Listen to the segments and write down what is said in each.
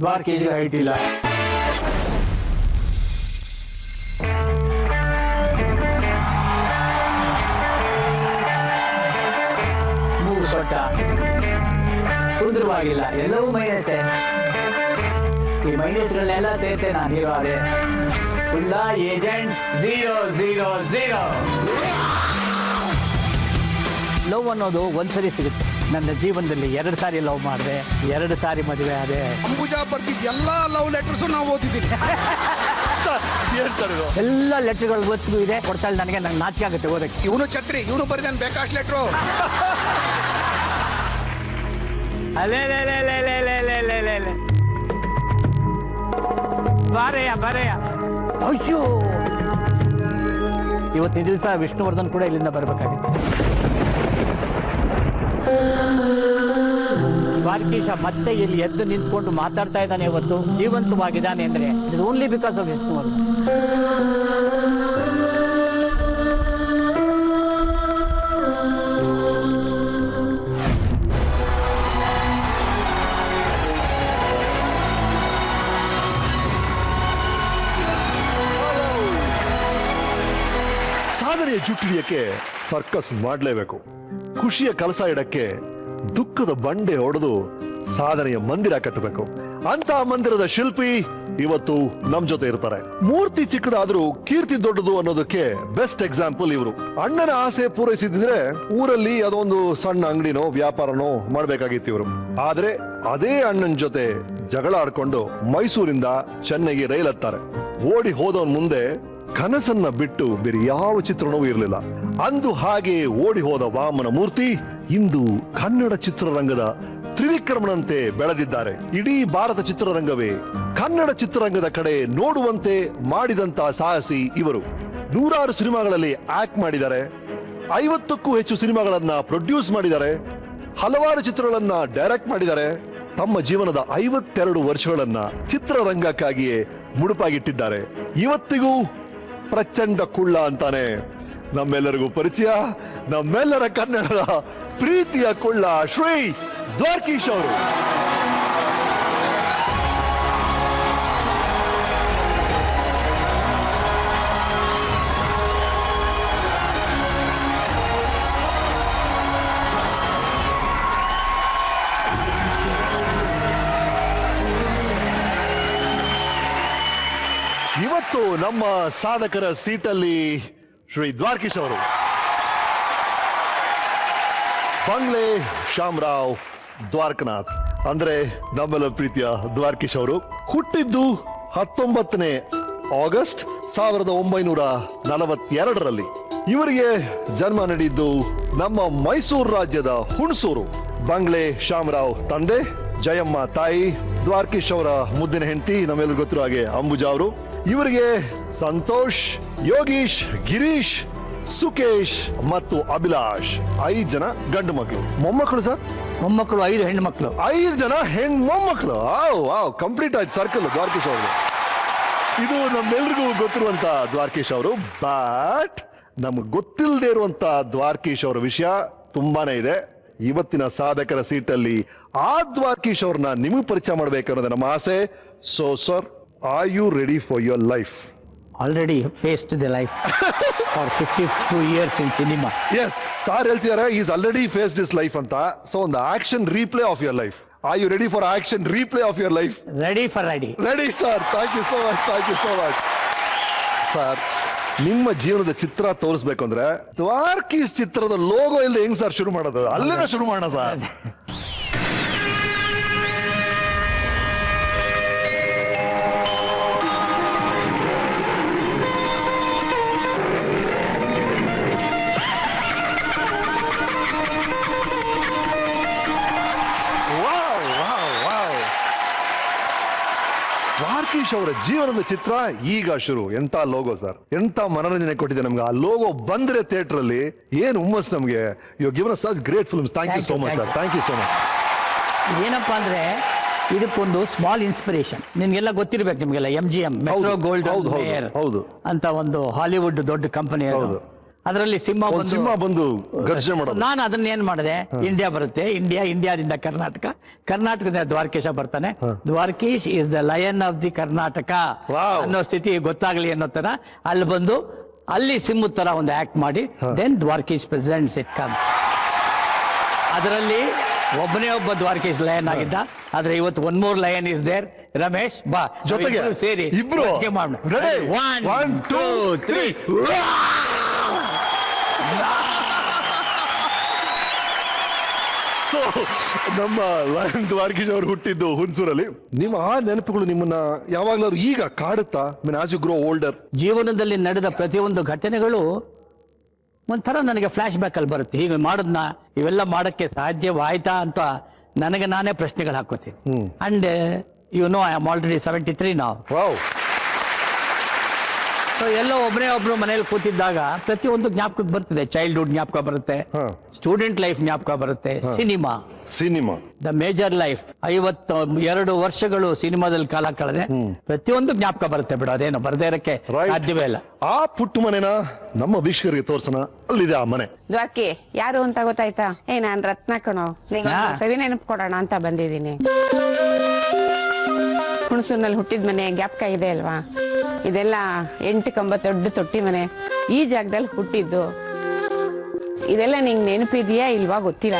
Dwarakish height ಇಲ್ಲ. ಮೂಗು ಸೊಟ್ಟ, ಕುಂದ್ರವಾಗಿಲ್ಲ, ಎಲ್ಲವೂ ಮೈನಸ್. ಈ ಮೈನಸ್ಗಳನ್ನೆಲ್ಲ ಸೇರಿಸಿ ನಾನು ಹೀರೋ ಆದೆ. ಫುಲ್ಲ ಏಜೆಂಟ್ 000. ಲವ್ ಅನ್ನೋದು ಒಂದ್ಸರಿ ಸಿಗುತ್ತೆ. ನನ್ನ ಜೀವನದಲ್ಲಿ 2 ಸಾರಿ ಲವ್ ಮಾಡಿದೆ, 2 ಸಾರಿ ಮದುವೆ ಆದೆ. ಅಂಬುಜಾ ಬರ್ತಿದ್ದ ಎಲ್ಲ ಲವ್ ಲೆಟರ್ಸು ನಾವು ಓದಿದ್ದೀನಿ. ಎಲ್ಲ ಲೆಟರ್ಗಳು ಗೊತ್ತಿಗೂ ಇದೆ, ಕೊಡ್ತಾಳೆ ನನಗೆ. ನಂಗೆ ನಾಚಿಕೆ ಆಗುತ್ತೆ ಓದಕ್ಕೆ. ಇವನು ಛತ್ರಿ, ಇವನು ಬರೆದಾನೆ ಬೇಕಾಷ್ಟು ಲೆಟ್ರು. ಅಲೇ ಬಾರೆಯ ಅಯ್ಯೋ, ಇವತ್ತಿನ ದಿವಸ ವಿಷ್ಣುವರ್ಧನ್ ಕೂಡ ಇಲ್ಲಿಂದ ಬರಬೇಕಾಗಿತ್ತು. ದ್ವಾರಕೀಶ ಮತ್ತೆ ಇಲ್ಲಿ ಎದ್ದು ನಿಂತ್ಕೊಂಡು ಮಾತಾಡ್ತಾ ಇದ್ದಾನೆ. ಇವತ್ತು ಜೀವಂತವಾಗಿದ್ದಾನೆ ಅಂದ್ರೆ it only because of Vishnuvardhan. ಸಾಧನೆಯ ಜುಟ್ಟಿಡಿಯಕ್ಕೆ ಸರ್ಕಸ್ ಮಾಡಲೇಬೇಕು. ಖುಷಿಯ ಕಲಸ ಇಡಕ್ಕೆ ದುಃಖದ ಬಂಡೆ ಹೊಡೆದು ಸಾಧನೆಯ ಮಂದಿರ ಕಟ್ಟಬೇಕು. ಅಂತ ಮಂದಿರದ ಶಿಲ್ಪಿ ಇವತ್ತು ನಮ್ ಜೊತೆ ಇರ್ತಾರೆ. ಮೂರ್ತಿ ಚಿಕ್ಕದಾದ್ರೂ ಕೀರ್ತಿ ದೊಡ್ಡದು ಅನ್ನೋದಕ್ಕೆ ಬೆಸ್ಟ್ ಎಕ್ಸಾಂಪಲ್ ಇವರು. ಅಣ್ಣನ ಆಸೆ ಪೂರೈಸಿದ್ರೆ ಊರಲ್ಲಿ ಅದೊಂದು ಸಣ್ಣ ಅಂಗಡಿನೋ ವ್ಯಾಪಾರನೋ ಮಾಡ್ಬೇಕಾಗಿತ್ತು ಇವರು. ಆದ್ರೆ ಅದೇ ಅಣ್ಣನ ಜೊತೆ ಜಗಳ ಆಡ್ಕೊಂಡು ಮೈಸೂರಿಂದ ಚೆನ್ನೈಗೆ ರೈಲ್ ಹತ್ತಾರೆ. ಓಡಿ ಹೋದವನ್ ಮುಂದೆ ಕನಸನ್ನ ಬಿಟ್ಟು ಬೇರೆ ಯಾವ ಚಿತ್ರಣವೂ ಇರಲಿಲ್ಲ. ಅಂದು ಹಾಗೆ ಓಡಿ ಹೋದ ವಾಮನ ಮೂರ್ತಿ ಇಂದು ಕನ್ನಡ ಚಿತ್ರರಂಗದ ತ್ರಿವಿಕ್ರಮನಂತೆ ಬೆಳೆದಿದ್ದಾರೆ. ಇಡೀ ಭಾರತ ಚಿತ್ರರಂಗವೇ ಕನ್ನಡ ಚಿತ್ರರಂಗದ ಕಡೆ ನೋಡುವಂತೆ ಮಾಡಿದಂತ ಸಾಹಸಿ ಇವರು. 100 ಸಿನಿಮಾಗಳಲ್ಲಿ ಆಕ್ಟ್ ಮಾಡಿದ್ದಾರೆ, 50ಕ್ಕೂ ಹೆಚ್ಚು ಸಿನಿಮಾಗಳನ್ನ ಪ್ರೊಡ್ಯೂಸ್ ಮಾಡಿದ್ದಾರೆ, ಹಲವಾರು ಚಿತ್ರಗಳನ್ನ ಡೈರೆಕ್ಟ್ ಮಾಡಿದ್ದಾರೆ. ತಮ್ಮ ಜೀವನದ 52 ವರ್ಷಗಳನ್ನ ಚಿತ್ರರಂಗಕ್ಕಾಗಿಯೇ ಮುಡುಪಾಗಿಟ್ಟಿದ್ದಾರೆ. ಇವತ್ತಿಗೂ ಪ್ರಚಂಡ ಕುಳ್ಳ ಅಂತಾನೆ ನಮ್ಮೆಲ್ಲರಿಗೂ ಪರಿಚಯ, ನಮ್ಮೆಲ್ಲರ ಕನ್ನಡದ ಪ್ರೀತಿಯ ಕುಳ್ಳ ಶ್ರೀ ದ್ವಾರಕೀಶ್ ಅವರು. ಇವತ್ತು ನಮ್ಮ ಸಾಧಕರ ಸೀಟಲ್ಲಿ ಶ್ರೀ ದ್ವಾರಕೀಶ್ ಅವರು. ಬಂಗ್ಲೆ ಶಾಮರಾವ್ ದ್ವಾರಕನಾಥ್ ಅಂದ್ರೆ ನಮ್ಮೆಲ್ಲ ಪ್ರೀತಿಯ ದ್ವಾರಕೀಶ್ ಅವರು. ಹುಟ್ಟಿದ್ದು 19ನೇ ಆಗಸ್ಟ್ 1942ರಲ್ಲಿ. ಇವರಿಗೆ ಜನ್ಮ ನೀಡಿದ್ದು ನಮ್ಮ ಮೈಸೂರು ರಾಜ್ಯದ ಹುಣಸೂರು. ಬಂಗ್ಲೆ ಶಾಮರಾವ್ ತಂದೆ, ಜಯಮ್ಮ ತಾಯಿ, ದ್ವಾರಕೀಶ್ ಅವರ ಮುದ್ದಿನ ಹೆಂಡತಿ ನಮ್ಮೆಲ್ಲರಿಗೂ ಗೊತ್ತಿರೋ ಹಾಗೆ ಅಂಬುಜಾ ಅವರು. ಇವರಿಗೆ ಸಂತೋಷ್, ಯೋಗೀಶ್, ಗಿರೀಶ್, ಸುಕೇಶ್ ಮತ್ತು ಅಭಿಲಾಷ್ 5 ಜನ ಗಂಡು ಮಕ್ಕಳು. ಮೊಮ್ಮಕ್ಕಳು ಸರ್? ಮೊಮ್ಮಕ್ಕಳು 5 ಹೆಣ್ಣು ಮಕ್ಕಳು. 5 ಜನ ಮೊಮ್ಮಕ್ಕಳು. ಕಂಪ್ಲೀಟ್ ಆಯ್ತು ಸರ್ಕಲ್ ದ್ವಾರಕೀಶ್ ಅವರು. ಇದು ನಮ್ಮೆಲ್ರಿಗೂ ಗೊತ್ತಿರುವಂತ ದ್ವಾರಕೀಶ್ ಅವರು. ಬಟ್ ನಮ್ಗೆ ಗೊತ್ತಿಲ್ಲದೆ ಇರುವಂತ ದ್ವಾರಕೀಶ್ ಅವರ ವಿಷಯ ತುಂಬಾನೇ ಇದೆ. ಇವತ್ತಿನ ಸಾಧಕರ ಸೀಟಲ್ಲಿ ಆ ದ್ವಾರಕೀಶ್ ಅವ್ರನ್ನ ನಿಮಗೆ ಪರಿಚಯ ಮಾಡಬೇಕನ್ನೋದು ನಮ್ಮ ಆಸೆ. So sir, are you ready for your life? Already faced the life for 52 years in cinema. Yes, sir ಹೇಳ್ತಿದ್ದಾರೆ is already faced this life ಅಂತ. ಸೊ ಒಂದು action replay of your life. Are you ready for action replay of your life? Ready. Ready sir. Thank you so much. Sir, ನಿಮ್ಮ ಜೀವನದ ಚಿತ್ರ ತೋರಿಸ್ಬೇಕು ಅಂದ್ರೆ ದ್ವಾರಕೀಶ್ ಚಿತ್ರದ logo ಇಲ್ಲದೆ ಹೆಂಗ್ ಸರ್ ಶುರು ಮಾಡೋದು? ಅಲ್ಲಿಂದ ಶುರು ಮಾಡೋಣ ಸರ್. ದ್ವಾರಕೀಶ್ ಅವರ ಜೀವನದ ಚಿತ್ರ ಈಗ ಶುರು. ಎಂತ ಲೋಗೋ ಸರ್, ಎಂತ ಮನೋರಂಜನೆ ಕೊಟ್ಟಿದೆ ನಮ್ಗೆ. ಆ ಲೋಗೋ ಬಂದ್ರೆ ಥಿಯೇಟರ್ ಅಲ್ಲಿ ಏನು ಹುಮ್ಮಸ್ ನಮ್ಗೆ. You given us such great films. Thank you so much sir. Thank you so much. ಏನಪ್ಪಾ ಅಂದ್ರೆ ಇದಕ್ಕೊಂದು ಸ್ಮಾಲ್ ಇನ್ಸ್ಪಿರೇಷನ್ ನಿಮ್ಗೆಲ್ಲ ಗೊತ್ತಿರ್ಬೇಕು. ನಿಮ್ಗೆಲ್ಲ MGM ಮೆಟ್ರೋ ಗೋಲ್ಡನ್ ಮೇಯರ್ ಹೌದು ಅಂತ ಒಂದು ಹಾಲಿವುಡ್ ದೊಡ್ಡ ಕಂಪನಿ. ಅದರಲ್ಲಿ ಒಂದ್ ಸಿಂಹ ಬಂದು ಘರ್ಷಣೆ ಮಾಡೋದು. ನಾನು ಅದನ್ನ ಏನ್ ಮಾಡಿದೆ, ಇಂಡಿಯಾ ಬರುತ್ತೆ, ಇಂಡಿಯಾದಿಂದ ಕರ್ನಾಟಕದಿಂದ ದ್ವಾರಕೀಶ ಬರ್ತಾನೆ, Dwarakish is the lion of the Karnataka ಅನ್ನೋ ಸ್ಥಿತಿ ಗೊತ್ತಾಗ್ಲಿ ಅನ್ನೋ ತರ ಅಲ್ಲಿ ಬಂದು ಅಲ್ಲಿ ಸಿಂಹದ ತರ ಒಂದು ಆಕ್ಟ್ ಮಾಡಿ then Dwarakish presents it comes. ಅದರಲ್ಲಿ ಒಬ್ಬನೇ ಒಬ್ಬ ದ್ವಾರಕೀಶ್ ಲಯನ್ ಆಗಿದ್ದ, ಆದ್ರೆ ಇವತ್ತು one more lion is there. Ramesh ಬಾ ಜೊತೆಗೆ ಸೇರಿ ಇಬ್ರು ಮಾಡೋಣ. 1 2 3 ಸೊ ನಮ್ಮ ಲಯನ್ ದ್ವಾರಕೀಶ್ ಅವರು ಹುಟ್ಟಿದ್ದು ಹುಣಸೂರಲ್ಲಿ. ನಿಮ್ಮ ಆ ನೆನಪುಗಳು ನಿಮ್ಮನ್ನ ಯಾವಾಗ್ಲಾದ್ರು ಈಗ ಕಾಡುತ್ತಾ? ಆಸ್ ಯು ಗ್ರೋ ಓಲ್ಡರ್, ಜೀವನದಲ್ಲಿ ನಡೆದ ಪ್ರತಿಯೊಂದು ಘಟನೆಗಳು ಒಂಥರ ನನಗೆ ಫ್ಲಾಶ್ ಬ್ಯಾಕ್ ಅಲ್ಲಿ ಬರುತ್ತೆ. ಹೀಗೆ ಮಾಡೋದ್ನ ಇವೆಲ್ಲ ಮಾಡಕ್ಕೆ ಸಾಧ್ಯವಾಯ್ತಾ ಅಂತ ನನಗೆ ನಾನೇ ಪ್ರಶ್ನೆಗಳು ಹಾಕೋತೀನಿ. And you know I am already 73 ನಾವು. ಸೊ ಎಲ್ಲೋ ಒಬ್ರು ಮನೇಲಿ ಕೂತಿದ್ದಾಗ ಪ್ರತಿಯೊಂದು ಜ್ಞಾಪಕಕ್ಕೆ ಬರ್ತದೆ. ಚೈಲ್ಡ್ಹುಡ್ ಜ್ಞಾಪಕ ಬರುತ್ತೆ, ಸ್ಟೂಡೆಂಟ್ ಲೈಫ್ ಜ್ಞಾಪಕ ಬರುತ್ತೆ, ಸಿನಿಮಾ ದ ಮೇಜರ್ ಲೈಫ್. 52 ವರ್ಷಗಳು ಸಿನಿಮಾದಲ್ಲಿ ಕಾಲ ಕಳೆದೆ, ಪ್ರತಿಯೊಂದು ಜ್ಞಾಪಕ ಬರುತ್ತೆ ಬಿಡು, ಅದೇನು ಬರದೇ ಇರಕ್ಕೆ ಸಾಧ್ಯವೇ ಇಲ್ಲ. ಆ ಪುಟ್ಟ ಮನೆನ ನಮ್ಮ ವೀಕ್ಷಕರಿಗೆ ತೋರ್ಸೋಣ. ಅಲ್ಲಿದೆ ಆ ಮನೆ. ದ್ವಾರಕಿ ಯಾರು ಅಂತ ಗೊತ್ತಾಯ್ತಾ? ನಾನ್ ರತ್ನ ಕಣೋ, ಸವಿ ನೆನಪು ಕೊಡೋಣ ಅಂತ ಬಂದಿದ್ದೀನಿ. ಹುಣಸೂರಿನಲ್ಲಿ ಹುಟ್ಟಿದ ಮನೆ ಜ್ಞಾಪಕ ಇದೆ ಅಲ್ವಾ? ಇದೆಲ್ಲ 8 ಕಂಬ ದೊಡ್ಡ ತೊಟ್ಟಿ ಮನೆ, ಈ ಜಾಗದಲ್ಲಿ ಹುಟ್ಟಿದ್ದು. ಇದೆಲ್ಲ ನಿಂಗೆ ನೆನಪಿದೆಯಾ ಇಲ್ವಾ ಗೊತ್ತಿಲ್ಲ.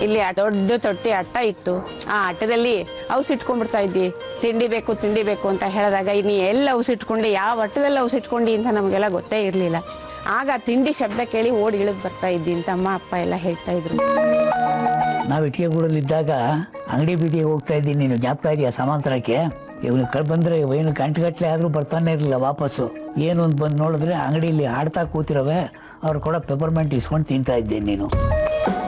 ಇಲ್ಲಿ ದೊಡ್ಡ ತೊಟ್ಟಿ ಅಟ್ಟ ಇತ್ತು, ಆ ಅಟ್ಟದಲ್ಲಿ ಔಸಿಟ್ಕೊಂಡ್ಬಿಡ್ತಾ ಇದ್ದಿ. ತಿಂಡಿ ಬೇಕು ಅಂತ ಹೇಳಿದಾಗ ನೀ ಎಲ್ಲ ಔಸಿಟ್ಕೊಂಡು, ಯಾವ ಅಟ್ಟದಲ್ಲಿ ಔಸಿಟ್ಕೊಂಡು ಅಂತ ನಮಗೆಲ್ಲ ಗೊತ್ತೇ ಇರಲಿಲ್ಲ. ಆಗ ತಿಂಡಿ ಶಬ್ದ ಕೇಳಿ ಓಡಿ ಇಳಿದು ಬರ್ತಾ ಇದ್ದಿ ಅಂತ ಅಮ್ಮ ಅಪ್ಪ ಎಲ್ಲ ಹೇಳ್ತಾ ಇದ್ರು. ನಾವು ಇಟ್ಟಿಗೆಗೂಡಲ್ಲಿದ್ದಾಗ ಅಂಗಡಿ ಬೀದಿಗೆ ಹೋಗ್ತಾ ಇದ್ದೀನಿ, ನೀನು ಜ್ಞಾಪಕ ಇದೆಯಾ? ಸಮಾಂತರಕ್ಕೆ ಇವನು ಬಂದ್ರೆ ಏನು ಗಂಟೆಗಟ್ಟಲೆ ಆದರೂ ಬರ್ತಾನೆ ಇರಲಿಲ್ಲ ವಾಪಸ್ಸು. ಏನು ಅಂತ ಬಂದು ನೋಡಿದ್ರೆ ಅಂಗಡಿಯಲ್ಲಿ ಹಾಡ್ತಾ ಕೂತಿರೋವೆ, ಅವ್ರು ಕೂಡ ಪೆಪರ್ಮೆಂಟ್ ಇಸ್ಕೊಂಡು ತಿಂತಾ ಇದ್ದೀನಿ. ನೀನು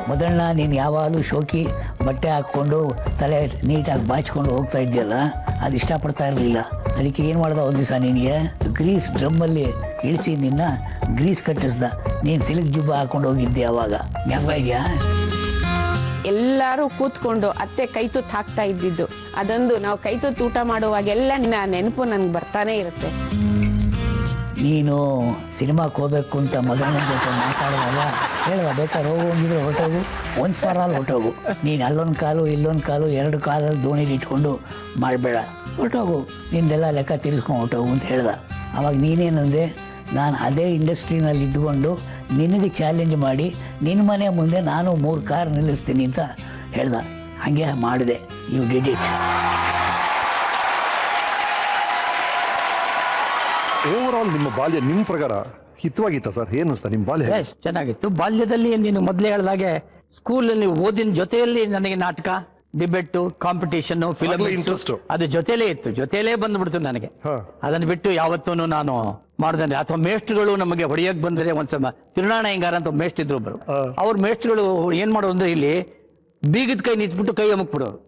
ಮೊದಲನ್ನ ನೀನು ಯಾವಾಗಲೂ ಶೋಕಿ ಬಟ್ಟೆ ಹಾಕ್ಕೊಂಡು ತಲೆ ನೀಟಾಗಿ ಬಾಚ್ಕೊಂಡು ಹೋಗ್ತಾ ಇದ್ದೀಯಲ್ಲ, ಅದು ಇಷ್ಟಪಡ್ತಾ ಇರಲಿಲ್ಲ. ಅದಕ್ಕೆ ಏನು ಮಾಡ್ದ ಒಂದು ದಿವಸ ನಿನಗೆ ಗ್ರೀಸ್ ಡ್ರಮ್ಮಲ್ಲಿ ಇಳಿಸಿ ನಿನ್ನ ಗ್ರೀಸ್ ಕಟ್ಟಿಸ್ದ. ನೀನು ಸಿಲ್ಕ್ ಜುಬ್ಬ ಹಾಕೊಂಡು ಹೋಗಿದ್ದೆ ಅವಾಗ, ಜ್ಞಾಪಕ ಇದೆಯಾ? ಎಲ್ಲರೂ ಕೂತ್ಕೊಂಡು ಅತ್ತೆ ಕೈತುತ್ತು ಹಾಕ್ತಾ ಇದ್ದಿದ್ದು, ಅದೊಂದು ನಾವು ಕೈತುತ್ತು ಊಟ ಮಾಡುವಾಗೆಲ್ಲ ನಿನ್ನ ನೆನಪು ನನ್ಗೆ ಬರ್ತಾನೆ ಇರುತ್ತೆ. ನೀನು ಸಿನಿಮಾಕ್ಕೆ ಹೋಗ್ಬೇಕು ಅಂತ ಮೊದಲನೇ ಜೊತೆ ಮಾತಾಡುವಾಗ ಹೇಳುವ, ಬೇಕಾದ್ರೆ ಹೋಗಿದ್ರೆ ಹೊರಟೋಗು, ಒನ್ಸ್ ಫಾರ್ ಆಲ್ ಹೊರಟೋಗು. ನೀನು ಅಲ್ಲೊಂದು ಕಾಲು ಇಲ್ಲೊಂದು ಕಾಲು 2 ಕಾಲಲ್ಲಿ ದೋಣಿಲಿ ಇಟ್ಕೊಂಡು ಮಾಡಬೇಡ, ಹೊರಟೋಗು, ನಿಂದೆಲ್ಲ ಲೆಕ್ಕ ತೀರಿಸ್ಕೊಂಡು ಹೊರಟೋಗು ಅಂತ ಹೇಳ್ದ. ಅವಾಗ ನೀನೇನಂದೆ, ನಾನು ಅದೇ ಇಂಡಸ್ಟ್ರಿನಲ್ಲಿ ಇದ್ದುಕೊಂಡು ನಿನಗೆ ಚಾಲೆಂಜ್ ಮಾಡಿ ನಿನ್ನ ಮನೆ ಮುಂದೆ ನಾನು 3 ಕಾರ್ ನಿಲ್ಲಿಸ್ತೀನಿ ಅಂತ ಹೇಳ್ದ. ಹಾಗೆ ಮಾಡಿದೆ, you did it. Overall ನಿಮ್ಮ ಬಾಲ್ಯ ನಿಮ್ಮ ಪ್ರಕಾರ ಹಿತವಾಗಿತ್ತ ಸರ್? ಏನು ಅನಿಸ್ತಾ ನಿಮ್ಮ ಬಾಲ್ಯ? ಚೆನ್ನಾಗಿತ್ತು. ಬಾಲ್ಯದಲ್ಲಿ ನೀನು ಮೊದಲೇ ಹೇಳಿದಾಗೆ ಸ್ಕೂಲಲ್ಲಿ ಓದಿನ ಜೊತೆಯಲ್ಲಿ ನನಗೆ ನಾಟಕ, ಡಿಬೇಟ್, ಕಾಂಪಿಟೇಷನ್, ಫಿಲಮ್ ಇಂಟ್ರೆಸ್ಟ್ ಅದು ಜೊತೆಲೇ ಬಂದ್ಬಿಡ್ತು ನನಗೆ. ಅದನ್ನ ಬಿಟ್ಟು ಯಾವತ್ತೂ ನಾನು ಮಾಡ್ದೆ. ಅಥವಾ ಮೇಷ್ಟ್ರುಗಳು ನಮಗೆ ಹೊಡೆಯಕ್ ಬಂದ್ರೆ ಒಂದ್ಸಲ ತಿರುನಾಣ ಹೆಂಗಾರ ಅಂತ ಮೇಷ್ಟ್ರು ಇದ್ರು. ಅವ್ರ ಮೇಷ್ಟ್ರುಗಳು ಏನ್ ಮಾಡೋದು ಅಂದ್ರೆ ಇಲ್ಲಿ ಬೀಗದ ಕೈ ನಿಂತ್ಬಿಟ್ಟು ಕೈ ಅಮುಕ್ಬಿಡೋರು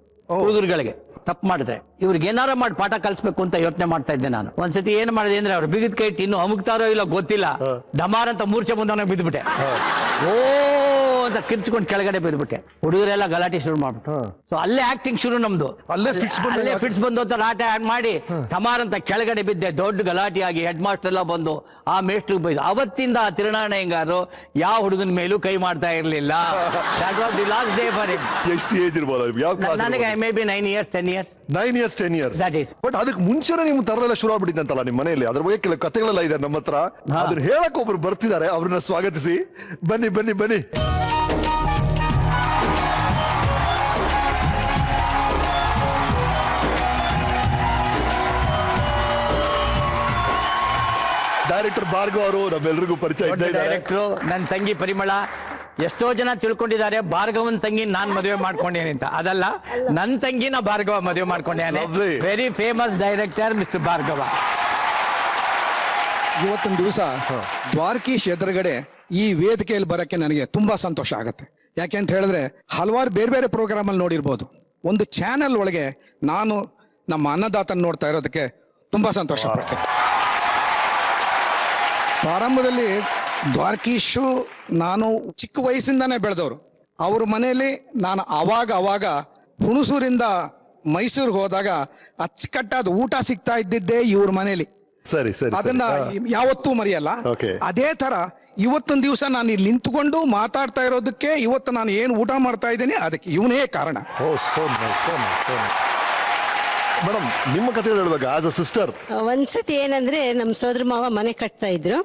ಹುಡುಗರುಗಳಿಗೆ. ತಪ್ಪು ಮಾಡಿದ್ರೆ ಇವ್ರಿಗೆ ಏನಾರ ಮಾಡಿ ಪಾಠ ಕಲಿಸ್ಬೇಕು ಅಂತ ಯೋಚನೆ ಮಾಡ್ತಾ ಇದ್ದೆ ನಾನು. ಒಂದ್ಸತಿ ಏನ್ ಮಾಡಿದೆ ಅಂದ್ರೆ ಅವ್ರು ಬೀಗದ ಕೈ ಇನ್ನು ಅಮುಕ್ತಾರೋ ಇಲ್ಲ ಗೊತ್ತಿಲ್ಲ, ಡಮಾರ್ ಅಂತ ಮೂರ್ಛೆ ಮುಂದೆ ಬಿದ್ದುಬಿಟ್ಟೆ. ಓ ಅಂತ ಕಿರ್ಚ್ಕೊಂಡು ಕೆಳಗಡೆ ಬಿದ್ದುಬಿಟ್ಟೆ. ಹುಡುಗರೆಲ್ಲ ಗಲಾಟೆ ಶುರು ಮಾಡ್ಬಿಟ್ಟು. ಸೊ ಅಲ್ಲೇ ಆಕ್ಟಿಂಗ್ ಶುರು ನಮ್ದು. ಅಲ್ಲೇ ಫಿಟ್ಸ್ ಬಂದು ಅಂತ ಆಟ ಮಾಡಿ ಟಮಾರ್ ಅಂತ ಕೆಳಗಡೆ ಬಿದ್ದೆ. ದೊಡ್ಡ ಗಲಾಟೆ ಆಗಿ ಹೆಡ್ ಮಾಸ್ಟರ್ ಎಲ್ಲ ಬಂದು ಆ ಮೇಸ್ಟ್ರಿಗೆ ಬೈದು. ಅವತ್ತಿಂದ ಆ ತಿರುನಾಣ ಹೆಂಗಾರು ಯಾವ ಹುಡುಗನ ಮೇಲೂ ಕೈ ಮಾಡ್ತಾ ಇರ್ಲಿಲ್ಲ. That was the last day for him. ಎಷ್ಟು ಏಜ್ ಇರ್ಬೋದು ನನಗೆ? May be 9 years 10 years. 9 years 10 years. That is. But ಅದಕ್ಕೆ ಮುಂಚೆನೇ ನಿಮ್ ತರಲೆಲ್ಲ ಶುರು ಆಗ್ಬಿಟ್ಟಿದ್ದಂತಲ್ಲ ನಿಮ್ಮ ಮನೆಯಲ್ಲಿ. ಅದ್ರ ಬಗ್ಗೆ ಕೆಲವು ಕಥೆಗಳೆಲ್ಲ ಇದೆ ನಮ್ಮ ಹತ್ರ. ಅದನ್ನ ಹೇಳಕ್ ಒಬ್ರು ಬರ್ತಿದ್ದಾರೆ, ಅವ್ರನ್ನ ಸ್ವಾಗತಿಸಿ. ಬನ್ನಿ ಬನ್ನಿ ಬನ್ನಿ. ಡೈರೆಕ್ಟರ್ ಭಾರ್ಗವ್ ಅವರು ನಮ್ಮೆಲ್ಲರಿಗೂ ಪರಿಚಯ ಇದ್ದಾರೆ. ಡೈರೆಕ್ಟ್ರು ನನ್ನ ತಂಗಿ ಪರಿಮಳ. ಎಷ್ಟೋ ಜನ ತಿಳ್ಕೊಂಡಿದ್ದಾರೆ ಭಾರ್ಗವನ್ ತಂಗಿ ನಾನ್ ಮದುವೆ ಮಾಡ್ಕೊಂಡೇನೆ ಅಂತ. ಅದಲ್ಲ, ನನ್ನ ತಂಗಿನ ಭಾರ್ಗವ ಮದುವೆ ಮಾಡ್ಕೊಂಡೇನೆ. Very famous director mister Bhargava. ಇವತ್ತಿನ ದಿವಸ ದ್ವಾರಕೀಶ್ ಎದುರುಗಡೆ ಈ ವೇದಿಕೆಯಲ್ಲಿ ಬರಕ್ಕೆ ನನಗೆ ತುಂಬಾ ಸಂತೋಷ ಆಗುತ್ತೆ. ಯಾಕೆ ಅಂತ ಹೇಳಿದ್ರೆ ಹಲವಾರು ಬೇರೆ ಬೇರೆ ಪ್ರೋಗ್ರಾಮ್ ಅಲ್ಲಿ ನೋಡಿರ್ಬೋದು. ಒಂದು ಚಾನೆಲ್ ಒಳಗೆ ನಾನು ನಮ್ಮ ಅನ್ನದಾತನ ನೋಡ್ತಾ ಇರೋದಕ್ಕೆ ತುಂಬಾ ಸಂತೋಷ ಪಡ್ತೇನೆ. ಪ್ರಾರಂಭದಲ್ಲಿ ದ್ವಾರಕೀಶು ನಾನು ಚಿಕ್ಕ ವಯಸ್ಸಿಂದಾನೇ ಬೆಳೆದವರು. ಅವ್ರ ಮನೆಯಲ್ಲಿ ನಾನು ಅವಾಗ ಹುಣಸೂರಿಂದ ಮೈಸೂರಿಗೆ ಹೋದಾಗ ಅಚ್ಚುಕಟ್ಟಾದ ಊಟ ಸಿಗ್ತಾ ಇದ್ದಿದ್ದೇ ಇವ್ರ ಮನೇಲಿ. ಸರಿ ಸರಿ. ಅದನ್ನ ಯಾವತ್ತೂ ಮರೆಯಲ್ಲ. ಅದೇ ತರ ಇವತ್ತೊಂದು ದಿವಸ ನಾನು ಇಲ್ಲಿ ನಿಂತ್ಕೊಂಡು ಮಾತಾಡ್ತಾ ಇರೋದಕ್ಕೆ, ಇವತ್ತು ನಾನು ಏನು ಊಟ ಮಾಡ್ತಾ ಇದ್ದೀನಿ ಅದಕ್ಕೆ ಇವನೇ ಕಾರಣ. Oh so nice, so nice, so nice. Madam ನಿಮ್ಮ ಕಥೆ ಹೇಳ್ಬೇಕು ಆಸ್ ಅ ಸಿಸ್ಟರ್. ಒಂದ್ಸತಿ ಏನಂದ್ರೆ ನಮ್ ಸೋದರ ಮಾವ ಮನೆ ಕಟ್ತಾ ಇದ್ರು.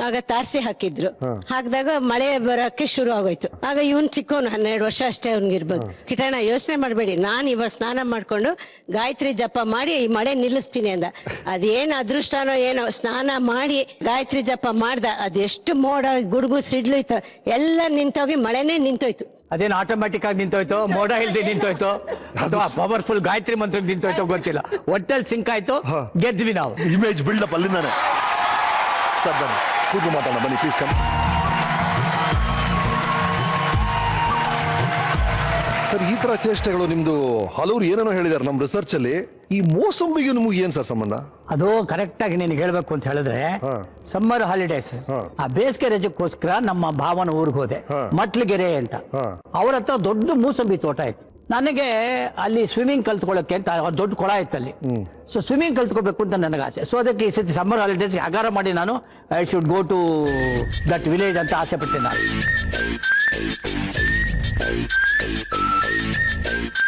ಆಗ ತಾರ್ಸಿ ಹಾಕಿದ್ರು. ಹಾಕಿದಾಗ ಮಳೆ ಬರೋಕೆ ಶುರು ಆಗೋಯ್ತು. ಆಗ ಇವನ್ ಚಿಕ್ಕವನು 12 ವರ್ಷ ಅಷ್ಟೇ ಅವ್ನಿಗಿರ್ಬೋದು. ಕಿಟಣ ಯೋಚನೆ ಮಾಡ್ಬೇಡಿ, ನಾನ್ ಇವಾಗ ಸ್ನಾನ ಮಾಡ್ಕೊಂಡು ಗಾಯತ್ರಿ ಜಪ ಮಾಡಿ ಈ ಮಳೆ ನಿಲ್ಲಿಸ್ತೀನಿ ಅಂದ. ಅದೇನ್ ಅದೃಷ್ಟನೋ ಏನೋ, ಸ್ನಾನ ಮಾಡಿ ಗಾಯತ್ರಿ ಜಪ ಮಾಡ್ದ, ಅದೆಷ್ಟು ಮೋಡ ಗುಡುಗು ಸಿಡ್ಲು ಇತ್ತು, ಎಲ್ಲ ನಿಂತೋಗಿ ಮಳೆನೇ ನಿಂತೋಯ್ತು. ಅದೇನು ಆಟೋಮ್ಯಾಟಿಕ್ ಆಗಿ ನಿಂತೋಯ್ತು, ಮೋಡ ಇಲ್ದೆ ನಿಂತೋಯ್ತು, ಅಥವಾ ಪವರ್ಫುಲ್ ಗಾಯತ್ರಿ ಮಂತ್ರಕ್ಕೆ ನಿಂತೋಯ್ತು ಗೊತ್ತಿಲ್ಲ. ಒಟ್ಟಲ್ಲಿ ಸಿಂಕ್ ಆಯ್ತು, ಗೆದ್ವಿ ನಾವು. Image build up ಅಲ್ಲಿಂದಾನೆ. ಸರ್ ಬನ್ನಿ ಕೂತು ಮಾತಾಡೋಣ, ಬನ್ನಿ ಪ್ಲೀಸ್ ಕಮ್. ಸರ್ ಈ ತರ ಚೇಷ್ಟೆಗಳು ನಿಮ್ದು ಹಲವರು ಏನೇನೋ ಹೇಳಿದ್ದಾರೆ ನಮ್ಮ ರಿಸರ್ಚ್ ಅಲ್ಲಿ. ಈ ಮೋಸಂಬಿಗೆ ನಿಮ್ಗೆ ಏನ್ ಸರ್ ಸಂಬಂಧ? ಅದು ಕರೆಕ್ಟ್ ಆಗಿ ನಿನಗೆ ಹೇಳ್ಬೇಕು ಅಂತ ಹೇಳಿದ್ರೆ, ಸಮ್ಮರ್ ಹಾಲಿಡೇಸ್, ಆ ಬೇಸಿಗೆ ರಜಕ್ಕೋಸ್ಕರ ನಮ್ಮ ಭಾವನ ಊರಿಗೆ ಹೋದೆ, ಮಟ್ಲಗೆರೆ ಅಂತ. ಅವ್ರ ಹತ್ರ ದೊಡ್ಡ ಮೂಸಂಬಿ ತೋಟ ಇತ್ತು. ನನಗೆ ಅಲ್ಲಿ ಸ್ವಿಮ್ಮಿಂಗ್ ಕಲ್ತ್ಕೊಳ್ಳೋಕೆ ಅಂತ ದೊಡ್ಡ ಕೊಳ ಇತ್ತು ಅಲ್ಲಿ. ಸೊ ಸ್ವಿಮ್ಮಿಂಗ್ ಕಲ್ತ್ಕೋಬೇಕು ಅಂತ ನನಗೆ ಆಸೆ. ಸೊ ಅದಕ್ಕೆ ಈ ಸತಿ ಸಮ್ಮರ್ ಹಾಲಿಡೇಸ್ಗೆ ಆಗಾರ ಮಾಡಿ ನಾನು I should go to that village ಅಂತ ಆಸೆ ಪಟ್ಟೆ ನಾನು.